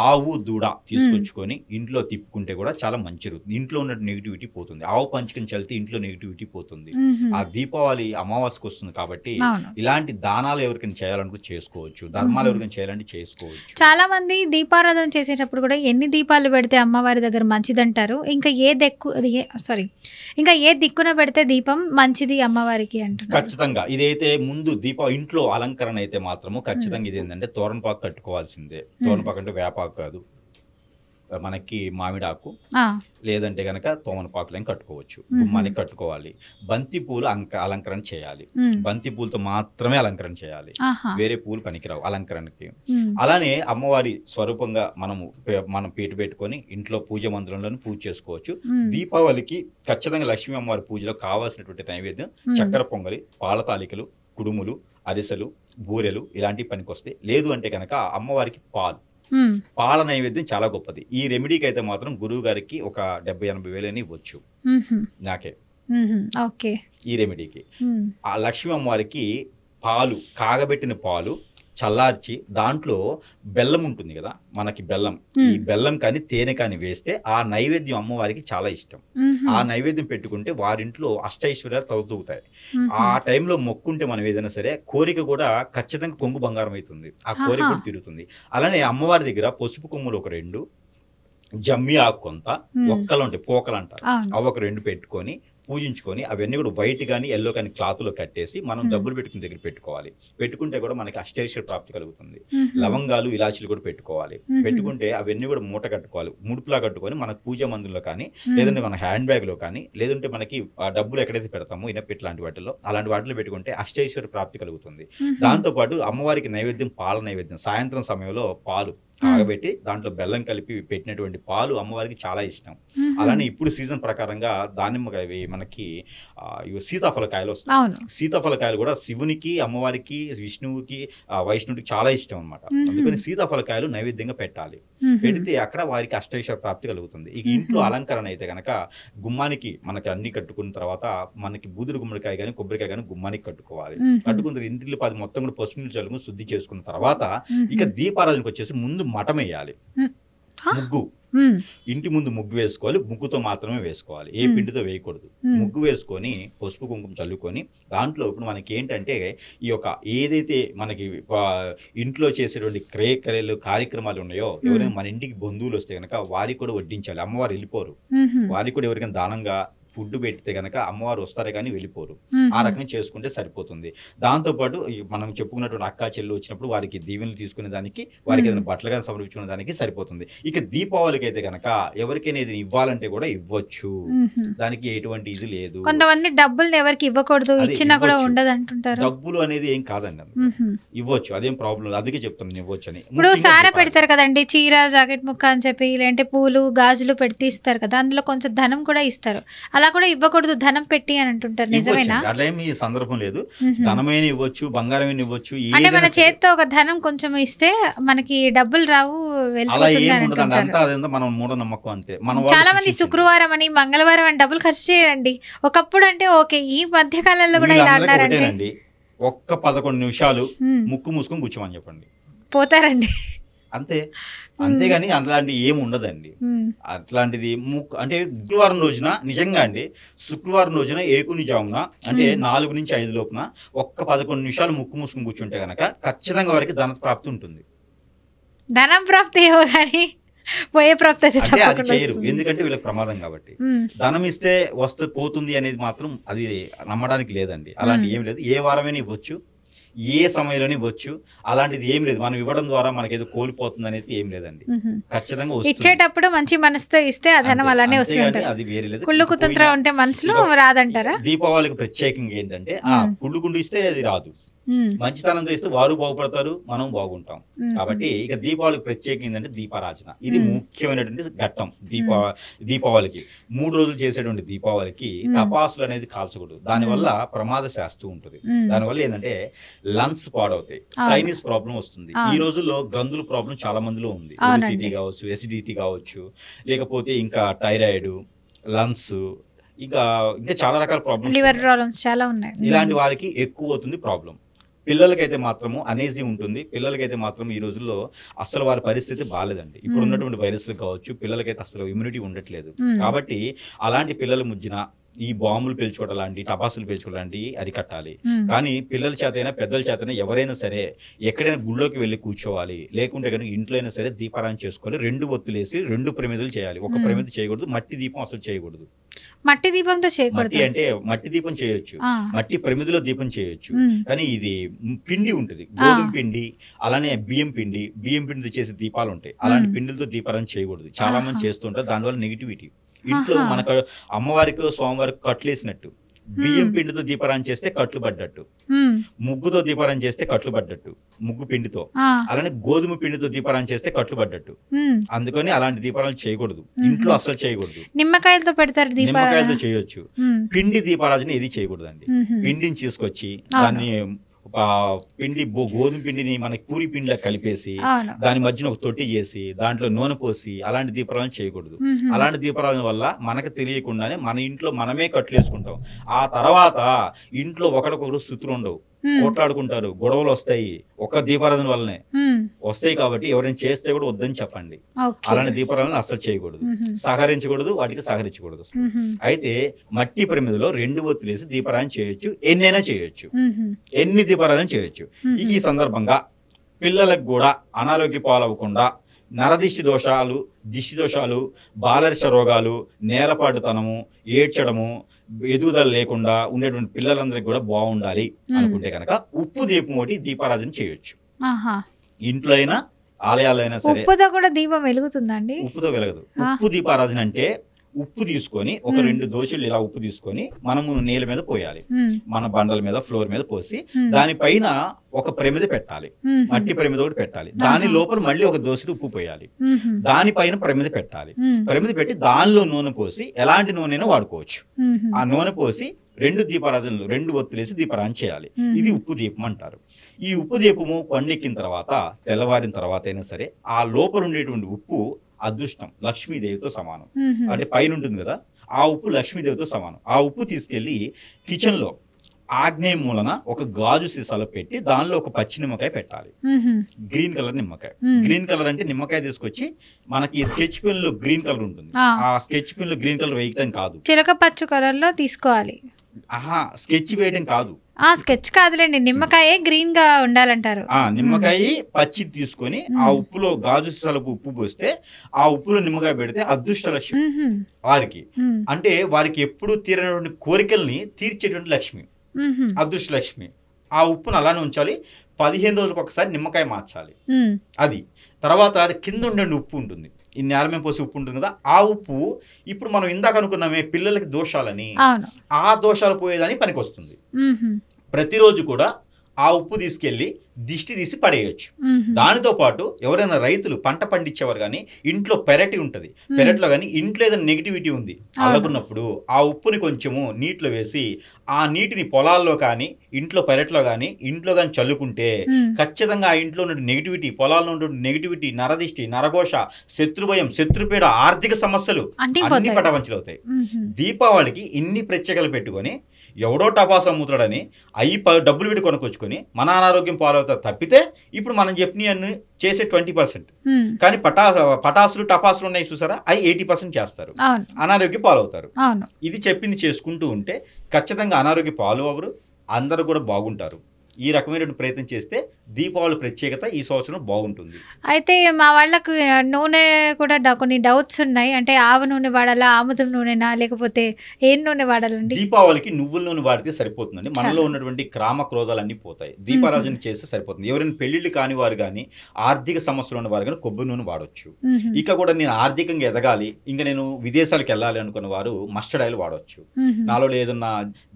ఆవు దూడ తీసుకొచ్చుకొని ఇంట్లో తిప్పుకుంటే కూడా చాలా మంచి జరుగుతుంది. ఇంట్లో ఉన్న నెగిటివిటీ పోతుంది. ఆవు పంచకం చల్లితే ఇంట్లో నెగిటివిటీ పోతుంది. ఆ దీపావళి అమావాస్యకు వస్తుంది కాబట్టి ఇలాంటి దానాలు ఎవరికైనా చేయాలనుకుంటే చేసుకోవచ్చు, ధర్మాలు ఎవరికైనా చేయాలంటే చేసుకోవచ్చు. చాలా మంది దీపారాధన చేసేటప్పుడు కూడా ఎన్ని దీపాలు పెడితే అమ్మవారి దగ్గర మంచిదంటారు, ఇంకా ఏ దిక్కున పెడితే దీపం మంచిది అమ్మవారికి అంటారు. ఖచ్చితంగా ఇదైతే ముందు ఇంట్లో అలంకరణ అయితే మాత్రము ఖచ్చితంగా ఇది ఏంటంటే తోరణపాకు కట్టుకోవాల్సిందే. తోరణపాకు అంటే వేపాకు కాదు, మనకి మామిడాకు లేదంటే గనక తోమనపాకులని కట్టుకోవచ్చు. గుమ్మానికి కట్టుకోవాలి. బంతి పూలు అలంకరణ చేయాలి. బంతి పూలతో మాత్రమే అలంకరణ చేయాలి, వేరే పూలు పనికిరావు అలంకరణకి. అలానే అమ్మవారి స్వరూపంగా మనం పీట పెట్టుకొని ఇంట్లో పూజ మందిరంలో పూజ చేసుకోవచ్చు. దీపావళికి ఖచ్చితంగా లక్ష్మీ అమ్మవారి పూజలో కావాల్సినటువంటి నైవేద్యం చక్కెర పొంగలి, పాల తాలికలు, కుడుములు, అరిసెలు, బూరెలు ఇలాంటివి పనికొస్తాయి. లేదు అంటే కనుక అమ్మవారికి పాల నైవేద్యం చాలా గొప్పది. ఈ రెమెడీకి అయితే మాత్రం గురువు గారికి ఒక 70-80 వేలని ఇవ్వచ్చు నాకే. ఈ రెమెడీకి ఆ లక్ష్మీ అమ్మవారికి పాలు, కాగబెట్టిన పాలు చల్లార్చి దాంట్లో బెల్లం ఉంటుంది కదా మనకి, ఈ బెల్లం కానీ తేనె కానీ వేస్తే ఆ నైవేద్యం అమ్మవారికి చాలా ఇష్టం. ఆ నైవేద్యం పెట్టుకుంటే వారింట్లో అష్టైశ్వర్యాలు తగ్గుతాయి. ఆ టైంలో మొక్కుంటే మనం ఏదైనా సరే కోరిక కూడా ఖచ్చితంగా కొంగు బంగారం అవుతుంది, ఆ కోరిక కూడా తిరుగుతుంది. అలానే అమ్మవారి దగ్గర పసుపు కొమ్ములు ఒక 2, జమ్మి ఆకు కొంత, ఒక్కలు ఉంటాయి పోకలు అంటారు, అవును. అవి ఒక 2 పెట్టుకొని పూజించుకొని అవన్నీ కూడా వైట్ కానీ ఎల్లో కానీ క్లాత్లో కట్టేసి మనం డబ్బులు పెట్టుకుని దగ్గర పెట్టుకోవాలి. పెట్టుకుంటే కూడా మనకి అష్టైశ్వర్య ప్రాప్తి కలుగుతుంది. లవంగాలు ఇలాచీలు కూడా పెట్టుకోవాలి. పెట్టుకుంటే అవన్నీ కూడా మూట కట్టుకోవాలి, ముడుపులా కట్టుకొని మన పూజ మందుల్లో కానీ లేదంటే మన హ్యాండ్ బ్యాగ్లో కానీ లేదంటే మనకి డబ్బులు ఎక్కడైతే పెడతామో ఇనపెట్టి లాంటి వాటిలో అలాంటి వాటిలో పెట్టుకుంటే అష్టైశ్వర్య ప్రాప్తి కలుగుతుంది. దాంతోపాటు అమ్మవారికి నైవేద్యం పాల నైవేద్యం సాయంత్రం సమయంలో పాలు కాగబెట్టి దాంట్లో బెల్లం కలిపి పెట్టినటువంటి పాలు అమ్మవారికి చాలా ఇష్టం. అలానే ఇప్పుడు సీజన్ ప్రకారంగా దానిమ్మకాయ మనకి సీతాఫలకాయలు వస్తాయి. సీతాఫలకాయలు కూడా శివునికి, అమ్మవారికి, విష్ణువుకి, వైష్ణవుడికి చాలా ఇష్టం అనమాట. అందుకని సీతాఫలకాయలు నైవేద్యంగా పెట్టాలి. పెడితే అక్కడ వారికి అష్టైశ్వర్య ప్రాప్తి కలుగుతుంది. ఇక ఇంట్లో అలంకరణ అయితే కనుక గుమ్మానికి మనకి అన్ని కట్టుకున్న తర్వాత మనకి బూదురు గుమ్మడికాయ కానీ కొబ్బరికాయ కానీ గుమ్మానికి కట్టుకోవాలి. కట్టుకున్న ఇంటిలో 10 మొత్తం కూడా పసుపు నీళ్ళు చల్లుకుని శుద్ధి చేసుకున్న తర్వాత ఇక దీపారాధనకు వచ్చేసి ముందు మఠం వేయాలి. ముగ్గు ఇంటి ముందు ముగ్గు వేసుకోవాలి. ముగ్గుతో మాత్రమే వేసుకోవాలి, ఏ పిండితో వేయకూడదు. ముగ్గు వేసుకొని పసుపు కుంకుమ చల్లుకొని దాంట్లో ఇప్పుడు మనకి ఏంటంటే ఈ యొక్క ఏదైతే మనకి ఇంట్లో చేసేటువంటి క్రియలు కార్యక్రమాలు ఉన్నాయో ఎవరైనా మన ఇంటికి బంధువులు వస్తే కనుక వారికి కూడా వడ్డించాలి. అమ్మవారు వెళ్ళిపోరు, వారికి కూడా ఎవరికైనా దానంగా ఫుడ్ పెడితే కనుక అమ్మవారు వస్తారే కానీ వెళ్ళిపోరు. ఆ రకంగా చేసుకుంటే సరిపోతుంది. దాంతోపాటు మనం చెప్పుకున్నటువంటి అక్కా చెల్లు వచ్చినప్పుడు వారికి దీవెనలు తీసుకునే దానికి, వారికి ఏదైనా బట్టలు కానీ సమర్పించుకునే దానికి సరిపోతుంది. ఇక దీపావళికి అయితే కనుక ఎవరికైనా ఇది ఇవ్వాలంటే కూడా ఇవ్వచ్చు, దానికి ఎటువంటి ఇది లేదు. కొంతమంది డబ్బులు ఎవరికి ఇవ్వకూడదు, ఇచ్చినా కూడా ఉండదు అంటుంటారు. డబ్బులు అనేది ఏం కాదండి, ఇవ్వచ్చు, అదేం ప్రాబ్లం లేదు. అందుకే చెప్తాను ఇవ్వచ్చు అని. ఇప్పుడు సారా పెడతారు కదండి, చీర జాకెట్ ముక్క అని చెప్పి, లేదంటే పూలు గాజులు పెట్టి ఇస్తారు కదా, అందులో కొంచెం ధనం కూడా ఇస్తారు. అలా కూడా ఇవ్వకూడదు, ధనం పెట్టి అని అంటుంటారు. నిజమేనా? అట్లా ఏమి సందర్భం లేదు. ధనమైన ఇవ్వచ్చు, బంగారమైన ఇవ్వచ్చు. అంటే మన చేతితో ఒక ధనం కొంచెం ఇస్తే మనకి డబ్బులు రావు, మనం మూఢనమ్మకం అంతే. చాలా మంది శుక్రవారం అని మంగళవారం అని డబ్బులు ఖర్చు చేయరండి. ఒకప్పుడు అంటే ఓకే, ఈ మధ్య కాలంలో కూడా ఇలా అన్నారండి. ఒక్క 11 నిమిషాలు ముక్కు మూసుకొని కూర్చోమని చెప్పండి, పోతారండి అంతే. అంతేగాని అట్లాంటి ఏమి ఉండదండి. అట్లాంటిది అంటే శుక్రవారం రోజున నిజంగా అండి, శుక్రవారం రోజున ఏకుని జామున అంటే 4 నుంచి 5 లోపున ఒక్క 11 నిమిషాలు ముక్కు మూసుకుని కూర్చుంటే కనుక ఖచ్చితంగా వారికి ధన ప్రాప్తి ఉంటుంది. ధనం ప్రాప్తి ఏమో కానీ పోయే ప్రాప్తి అంటే అది చేయరు, ఎందుకంటే వీళ్ళకి ప్రమాదం కాబట్టి. ధనం ఇస్తే వస్తే పోతుంది అనేది మాత్రం అది నమ్మడానికి లేదండి. అలాంటి ఏం లేదు. ఏ వారమైనా ఇవ్వచ్చు, ఏ సమయంలోనే ఇవ్వచ్చు, అలాంటిది ఏం లేదు. మనం ఇవ్వడం ద్వారా మనకి ఏదో కోల్పోతుంది అనేది ఏం లేదండి. ఖచ్చితంగా ఇచ్చేటప్పుడు మంచి మనసుతో ఇస్తే ఆ ధనం అలానే వస్తుంది. అది వేరే లేదు. కుళ్ళు కుతంత్రం ఉంటే మనసులో రాదంటారా? దీపావళికి ప్రత్యేకంగా ఏంటంటే కుళ్ళు గుండు ఇస్తే అది రాదు, మంచితనంతో ఇస్తే వారు బాగుపడతారు, మనం బాగుంటాం. కాబట్టి ఇక దీపావళికి ప్రత్యేకంగా ఏంటంటే దీపారాజన. ఇది ముఖ్యమైనటువంటి ఘట్టం. దీపావళికి 3 రోజులు చేసేటువంటి దీపావళికి టపాసులు అనేది కాల్చకూడదు. దానివల్ల ప్రమాద శాస్తూ ఉంటుంది. దానివల్ల ఏంటంటే లంగ్స్ పాడవుతాయి, సైనస్ ప్రాబ్లం వస్తుంది. ఈ రోజుల్లో గ్రంథుల ప్రాబ్లం చాలా మందిలో ఉంది. ఒబెసిటీ కావచ్చు, ఎసిడిటీ కావచ్చు, లేకపోతే ఇంకా థైరాయిడ్, లంగ్స్, ఇంకా చాలా రకాల ప్రాబ్లమ్స్, లివర్ ప్రాబ్లమ్స్ చాలా ఉన్నాయి. ఇలాంటి వారికి ఎక్కువ అవుతుంది ప్రాబ్లం. పిల్లలకైతే మాత్రము అనేజీ ఉంటుంది. పిల్లలకైతే మాత్రం ఈ రోజుల్లో అసలు వారి పరిస్థితి బాగాలేదండి. ఇప్పుడు ఉన్నటువంటి వైరస్లు కావచ్చు, పిల్లలకైతే అసలు ఇమ్యూనిటీ ఉండట్లేదు. కాబట్టి అలాంటి పిల్లల మధ్యన ఈ బాంబులు పేల్చుకోవడం లాంటి, టపాసులు పేల్చుకోవడం లాంటివి అరికట్టాలి. కానీ పిల్లల చేతైనా పెద్దల చేతైనా ఎవరైనా సరే ఎక్కడైనా గుళ్ళోకి వెళ్ళి కూర్చోవాలి, లేకుంటే కనుక ఇంట్లో అయినా సరే దీపారాయణ చేసుకోవాలి. 2 ఒత్తులేసి 2 ప్రమిదలు చేయాలి. ఒక ప్రమిద చేయకూడదు. మట్టి దీపం అసలు చేయకూడదు. మట్టి దీపంతో చేయకూడదు అంటే మట్టి దీపం చేయొచ్చు, మట్టి ప్రమిదిలో దీపం చేయొచ్చు. కానీ ఇది పిండి ఉంటుంది, గోధుమ పిండి, అలానే బియ్యం పిండితో చేసే దీపాలు ఉంటాయి. అలాంటి పిండిలతో దీపారాయణ చేయకూడదు. చాలా మంది చేస్తుంటారు. దానివల్ల నెగిటివిటీ. ఇంట్లో మనకు అమ్మవారికి స్వామివారికి కట్లు వేసినట్టు, బియ్యం పిండితో దీపారాయణ చేస్తే కట్లు పడ్డట్టు, ముగ్గుతో దీపారాయణ చేస్తే కట్లు పడ్డట్టు, ముగ్గు పిండితో. అలానే గోధుమ పిండితో దీపారాయణ చేస్తే కట్లు పడ్డట్టు. అందుకని అలాంటి దీపారాయణ చేయకూడదు, ఇంట్లో అస్సలు చేయకూడదు. నిమ్మకాయలతో పెడతారు, నిమ్మకాయలతో చేయొచ్చు. పిండి దీపారాజన ఇది చేయకూడదు అండి. పిండిని తీసుకొచ్చి దాన్ని గోధుమ పిండిని మనకి పూరి పిండిలా కలిపేసి దాని మధ్యన ఒక తొట్టి చేసి దాంట్లో నూనె పోసి అలాంటి దీపారాధన చేయకూడదు. అలాంటి దీపారాధన వల్ల మనకు తెలియకుండానే మన ఇంట్లో మనమే కట్లేసుకుంటాం. ఆ తర్వాత ఇంట్లో ఒకరికొకరు స్థుతులు ఉండవు, కొట్లాడుకుంటారు, గొడవలు వస్తాయి. ఒక్క దీపారాధన వల్లనే వస్తాయి. కాబట్టి ఎవరైనా చేస్తే కూడా వద్దని చెప్పండి. అలాంటి దీపారాధన అస్సలు చేయకూడదు, సహకరించకూడదు, వాటికి సహకరించకూడదు. అయితే మట్టి ప్రమిదలో 2 ఒత్తులేసి దీపారాధన చేయొచ్చు, ఎన్నైనా చేయొచ్చు, ఎన్ని దీపారాధన చేయొచ్చు. ఈ సందర్భంగా పిల్లలకు కూడా అనారోగ్య పాలవ్వకుండా నరదిష్టి దోషాలు, దిష్టి దోషాలు, బాలరిష రోగాలు, నేలపాటుతనము, ఏడ్చడము, ఎదుగుదల లేకుండా ఉండేటువంటి పిల్లలందరికీ కూడా బాగుండాలి అనుకుంటే కనుక ఉప్పు దీపం ఒకటి దీపారాజన చేయొచ్చు. ఇంట్లో అయినా ఆలయాల్లో అయినా సరే. ఉప్పుతో కూడా దీపం వెలుగుతుందండి? ఉప్పుతో వెలగదు. ఉప్పు దీపారాజన అంటే ఉప్పు తీసుకొని ఒక 2 దోశలు ఇలా ఉప్పు తీసుకొని మనము నేల మీద పోయాలి, మన బండల మీద ఫ్లోర్ మీద పోసి దానిపైన ఒక ప్రమిద పెట్టాలి, మట్టి ప్రమిద ఒకటి పెట్టాలి, దాని లోపల మళ్ళీ ఒక దోశలు ఉప్పు పోయాలి, దానిపైన ప్రమిద పెట్టాలి, ప్రమిద పెట్టి దానిలో నూనె పోసి ఎలాంటి నూనె వాడుకోవచ్చు. ఆ నూనె పోసి 2 దీపారాజనలు 2 ఒత్తులేసి దీపారాజన చేయాలి. ఇది ఉప్పు దీపం అంటారు. ఈ ఉప్పు దీపము కొండెక్కిన తర్వాత తెల్లవారిన తర్వాత అయినా సరే ఆ లోపల ఉండేటువంటి ఉప్పు అదృష్టం, లక్ష్మీదేవితో సమానం. అంటే పైన ఉంటుంది కదా, ఆ ఉప్పు లక్ష్మీదేవితో సమానం. ఆ ఉప్పు తీసుకెళ్లి కిచెన్ లో ఆగ్నేయ మూలన ఒక గాజు సీసాలో పెట్టి దానిలో ఒక పచ్చి నిమ్మకాయ పెట్టాలి, గ్రీన్ కలర్ నిమ్మకాయ. గ్రీన్ కలర్ అంటే నిమ్మకాయ తీసుకొచ్చి మనకి స్కెచ్ పెన్ లో గ్రీన్ కలర్ ఉంటుంది, ఆ స్కెచ్ పెన్ లో గ్రీన్ కలర్ వేయటం కాదు, చిలక పచ్చ కలర్ లో తీసుకోవాలి. స్కెచ్ వేయడం కాదు, స్కెచ్ కాదులేండి, నిమ్మకాయ గ్రీన్ గా ఉండాలంటారు. నిమ్మకాయ పచ్చి తీసుకొని ఆ ఉప్పులో గాజు సీసాలకు ఉప్పు పోస్తే ఆ ఉప్పులో నిమ్మకాయ పెడితే అదృష్ట లక్ష్మి వారికి. అంటే వారికి ఎప్పుడు తీరనటువంటి కోరికల్ని తీర్చేటువంటి లక్ష్మి, అదృష్ట లక్ష్మి. ఆ ఉప్పును అలానే ఉంచాలి. 15 రోజులకు ఒకసారి నిమ్మకాయ మార్చాలి. అది తర్వాత కింద ఉండే ఉప్పు ఉంటుంది, ఈ నేల మీద పోసి ఉప్పు ఉంటుంది కదా, ఆ ఉప్పు ఇప్పుడు మనం ఇందాక అనుకున్నామే పిల్లలకి దోషాలని, ఆ దోషాలు పోయేదానికి పనికి వస్తుంది. ప్రతిరోజు కూడా ఆ ఉప్పు తీసుకెళ్లి దిష్టి తీసి పడేయచ్చు. దానితో పాటు ఎవరైనా రైతులు పంట పండించేవారు కానీ ఇంట్లో పెరటి ఉంటుంది, పెరట్లో కానీ ఇంట్లో ఏదైనా నెగిటివిటీ ఉంది అలాగున్నప్పుడు ఆ ఉప్పుని కొంచెము నీటిలో వేసి ఆ నీటిని పొలాల్లో కానీ ఇంట్లో పెరట్లో కానీ ఇంట్లో కానీ చల్లుకుంటే ఖచ్చితంగా ఆ ఇంట్లో ఉన్న నెగిటివిటీ, పొలాల్లో ఉన్న నెగిటివిటీ, నరదిష్టి, నరఘోష, శత్రుభయం, శత్రుపీడ, ఆర్థిక సమస్యలు అన్ని పటవంచలవుతాయి. దీపావళికి ఇన్ని ప్రత్యేకలు పెట్టుకొని ఎవడో టపాసు అమ్ముతాడని అవి డబ్బులు పెట్టి కొనుక్కొచ్చుకొని మన అనారోగ్యం పాలవుతారు తప్పితే ఇప్పుడు మనం చెప్పినవన్నీ చేసే 20%. కానీ పటాసులు టపాసులు ఉన్నాయి చూసారా, అవి 80% చేస్తారు, అనారోగ్య పాలవుతారు. ఇది చెప్పింది చేసుకుంటూ ఉంటే ఖచ్చితంగా అనారోగ్య పాలు అవరు, అందరూ కూడా బాగుంటారు. ఈ రకమైన ప్రయత్నం చేస్తే దీపావళి ప్రత్యేకత ఈ సంవత్సరం బాగుంటుంది. అయితే మా వాళ్ళకు నూనె కూడా కొన్ని డౌట్స్ ఉన్నాయి. అంటే ఆవ నూనె వాడాలా, ఆముదం నూనెనా, లేకపోతే ఏం నూనె వాడాలండి? దీపావళికి నువ్వుల నూనె వాడితే సరిపోతుందండి. మనలో ఉన్నటువంటి క్రామ క్రోధాలన్నీ పోతాయి. దీపారాజన చేస్తే సరిపోతుంది. ఎవరైనా పెళ్లిళ్ళు కాని వారు కానీ, ఆర్థిక సమస్యలు ఉన్న వారు కానీ కొబ్బరి నూనె వాడవచ్చు. ఇక కూడా నేను ఆర్థికంగా ఎదగాలి, ఇంకా నేను విదేశాలకు వెళ్ళాలి అనుకున్న వారు మస్టర్డ్ ఆయిల్ వాడవచ్చు. నాలో ఏదన్నా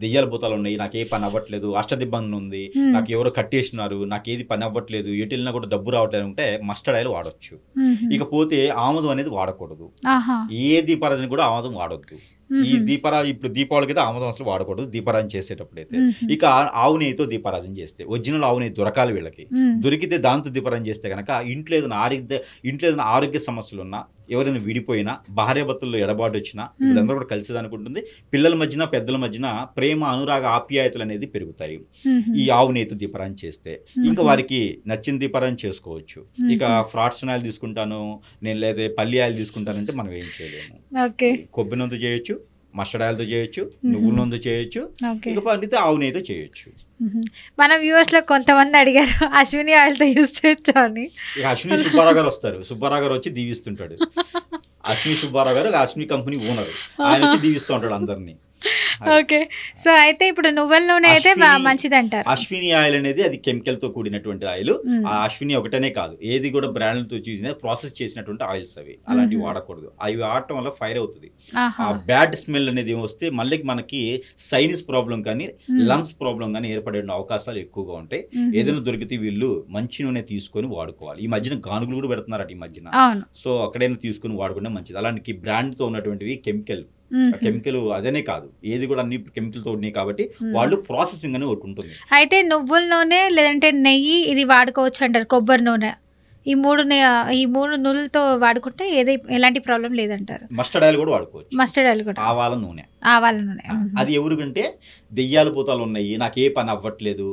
దెయ్యాల భూతాలు ఉన్నాయి, నాకు ఏ పని అవ్వట్లేదు, అష్టదిబ్బంది ఉంది, నాకు ఎవరో కట్టేసినారు, నాకు ఏది పని అవ్వట్లేదు, ఎటు వెళ్ళినా కూడా డబ్బు రావట్లేదు అంటే మస్టర్డ్ ఆయిల్ వాడొచ్చు. ఇకపోతే ఆముదం అనేది వాడకూడదు. ఏ దీపారాజన కూడా ఆముదం వాడొద్దు. ఈ ఇప్పుడు దీపావళికి అయితే ఆముదం అసలు వాడకూడదు దీపారాజన చేసేటప్పుడు అయితే. ఇక ఆవు నెయ్యితో దీపారాజన చేస్తే, ఒరిజినల్ ఆవు నెయ్యి దొరకాలి వీళ్ళకి, దొరికితే దాంతో దీపారాజన చేస్తే కనుక ఇంట్లో ఏదైనా ఆరోగ్య సమస్యలు ఉన్నా, ఎవరైనా విడిపోయినా, భార్యాభర్తల్లో ఎడబాటు వచ్చినా వీళ్ళందరూ కూడా కలిసేదానికి ఉంటుంది. పిల్లల మధ్యన పెద్దల మధ్యన ప్రేమ, అనురాగ, ఆప్యాయతలు అనేది పెరుగుతాయి ఈ ఆవు నెయ్యితో దీపారాజన చేస్తే. ఇంకా వారికి నచ్చిన దీపారాజన చేసుకోవచ్చు. ఇక ఫ్రాడ్స్ ఆయిల్ తీసుకుంటాను నేను, లేదా పల్లి ఆయిల్ తీసుకుంటానంటే మనం ఏం చేయలేము. కొబ్బరి నూనెతో చేయొచ్చు, మస్టర్డ్ ఆయిల్తో చేయొచ్చు, నువ్వుల నూనెతో చేయొచ్చు, ఇక పండితే ఆవు నెయ్యితో చేయొచ్చు. మన వ్యూవర్స్ లో కొంతమంది అడిగారు అశ్విని ఆయిల్ తో యూజ్ చేయొచ్చు అని. ఇక అశ్విని సుబ్బారావు గారు వస్తారు, సుబ్బారావు గారు వచ్చి దీవిస్తుంటాడు. అశ్విని సుబ్బారావు గారు అశ్విని కంపెనీ ఓనర్, ఆయన వచ్చి దీవిస్తూ ఉంటాడు అందరినీ. ఓకే, సో అయితే ఇప్పుడు నువ్వుల నూనె అయితే మంచిది అంటారు. అశ్విని ఆయిల్ అనేది అది కెమికల్ తో కూడినటువంటి ఆయిల్. ఆ అశ్విని ఒకటనే కాదు, ఏది కూడా బ్రాండ్లతో చూసిన ప్రాసెస్ చేసినటువంటి ఆయిల్స్ అవి, అలాంటివి వాడకూడదు. అవి వాడటం వల్ల ఫైర్ అవుతుంది. ఆ బ్యాడ్ స్మెల్ అనేది వస్తే మళ్ళీ మనకి సైనస్ ప్రాబ్లం కానీ, లంగ్స్ ప్రాబ్లం కానీ ఏర్పడే అవకాశాలు ఎక్కువగా ఉంటాయి. ఏదైనా దొరికితే వీళ్ళు మంచి నూనె తీసుకొని వాడుకోవాలి. ఈ మధ్యన గానుగులు కూడా పెడుతున్నారు ఈ మధ్యన, సో అక్కడైనా తీసుకుని వాడుకుంటే మంచిది. అలాంటి బ్రాండ్ తో ఉన్నటువంటివి కెమికల్ అదనే కాదు, ఏది కూడా అన్ని కెమికల్ తో ఉన్నాయి కాబట్టి వాళ్ళు ప్రాసెసింగ్ అని ఒకటి ఉంటుంది. అయితే నువ్వుల నూనె లేదంటే నెయ్యి ఇది వాడుకోవచ్చు అంటారు, కొబ్బరి నూనె, ఈ మూడు నూనెలతో వాడుకుంటే ఎలాంటి ప్రాబ్లం లేదంటారు. మస్టర్డ్ ఆయిల్ కూడా వాడుకోవచ్చు. మస్టర్డ్ ఆయిల్ కూడా, ఆవాల నూనె అది ఎవరికంటే దెయ్యాల భూతాలు ఉన్నాయి, నాకు ఏ పని అవ్వట్లేదు,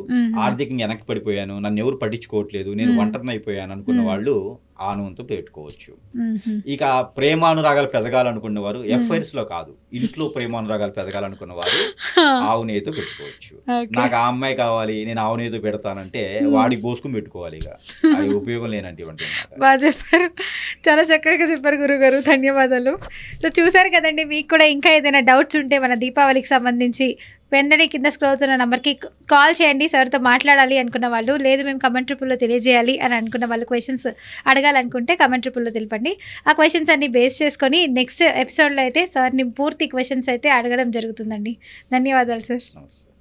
ఆర్థికంగా వెనక్కి పడిపోయాను, నన్ను ఎవరు పట్టించుకోవట్లేదు, నేను ఒంటరిని అయిపోయాను అనుకున్న వాళ్ళు ఆ నూనెతో పెట్టుకోవచ్చు. ఇక ప్రేమానురాగాలు పెరగాలనుకున్న వారు ఎఫ్ఐఆర్స్ లో కాదు, ఇంట్లో ప్రేమానురాగాలు పెరగాలనుకున్న వారు ఆవు నెయ్యితో పెట్టుకోవచ్చు. నాకు ఆ అమ్మాయి కావాలి, నేను ఆవు నెయ్యితో పెడతానంటే వాడికి పోసుకుని పెట్టుకోవాలి. ఇక అది ఉపయోగం లేనటువంటి. బాగా చెప్పారు, చాలా చక్కగా చెప్పారు గురుగారు, ధన్యవాదాలు. సో చూసారు కదండి, మీకు కూడా ఇంకా ఏదైనా డౌట్స్ ఉంటే మన దీపావళికి సంబంధించి వెంటనే కింద స్క్రోల్ అవుతున్న నెంబర్కి కాల్ చేయండి. సార్తో మాట్లాడాలి అనుకున్న వాళ్ళు, లేదు మేము కమెంట్ రూపంలో తెలియజేయాలి అని అనుకున్న వాళ్ళు, క్వశ్చన్స్ అడగాలనుకుంటే కమెంట్ రూపంలో తెలపండి. ఆ క్వశ్చన్స్ అన్ని బేస్ చేసుకొని నెక్స్ట్ ఎపిసోడ్లో అయితే సార్ని పూర్తి క్వశ్చన్స్ అయితే అడగడం జరుగుతుందండి. ధన్యవాదాలు సార్. నమస్తే.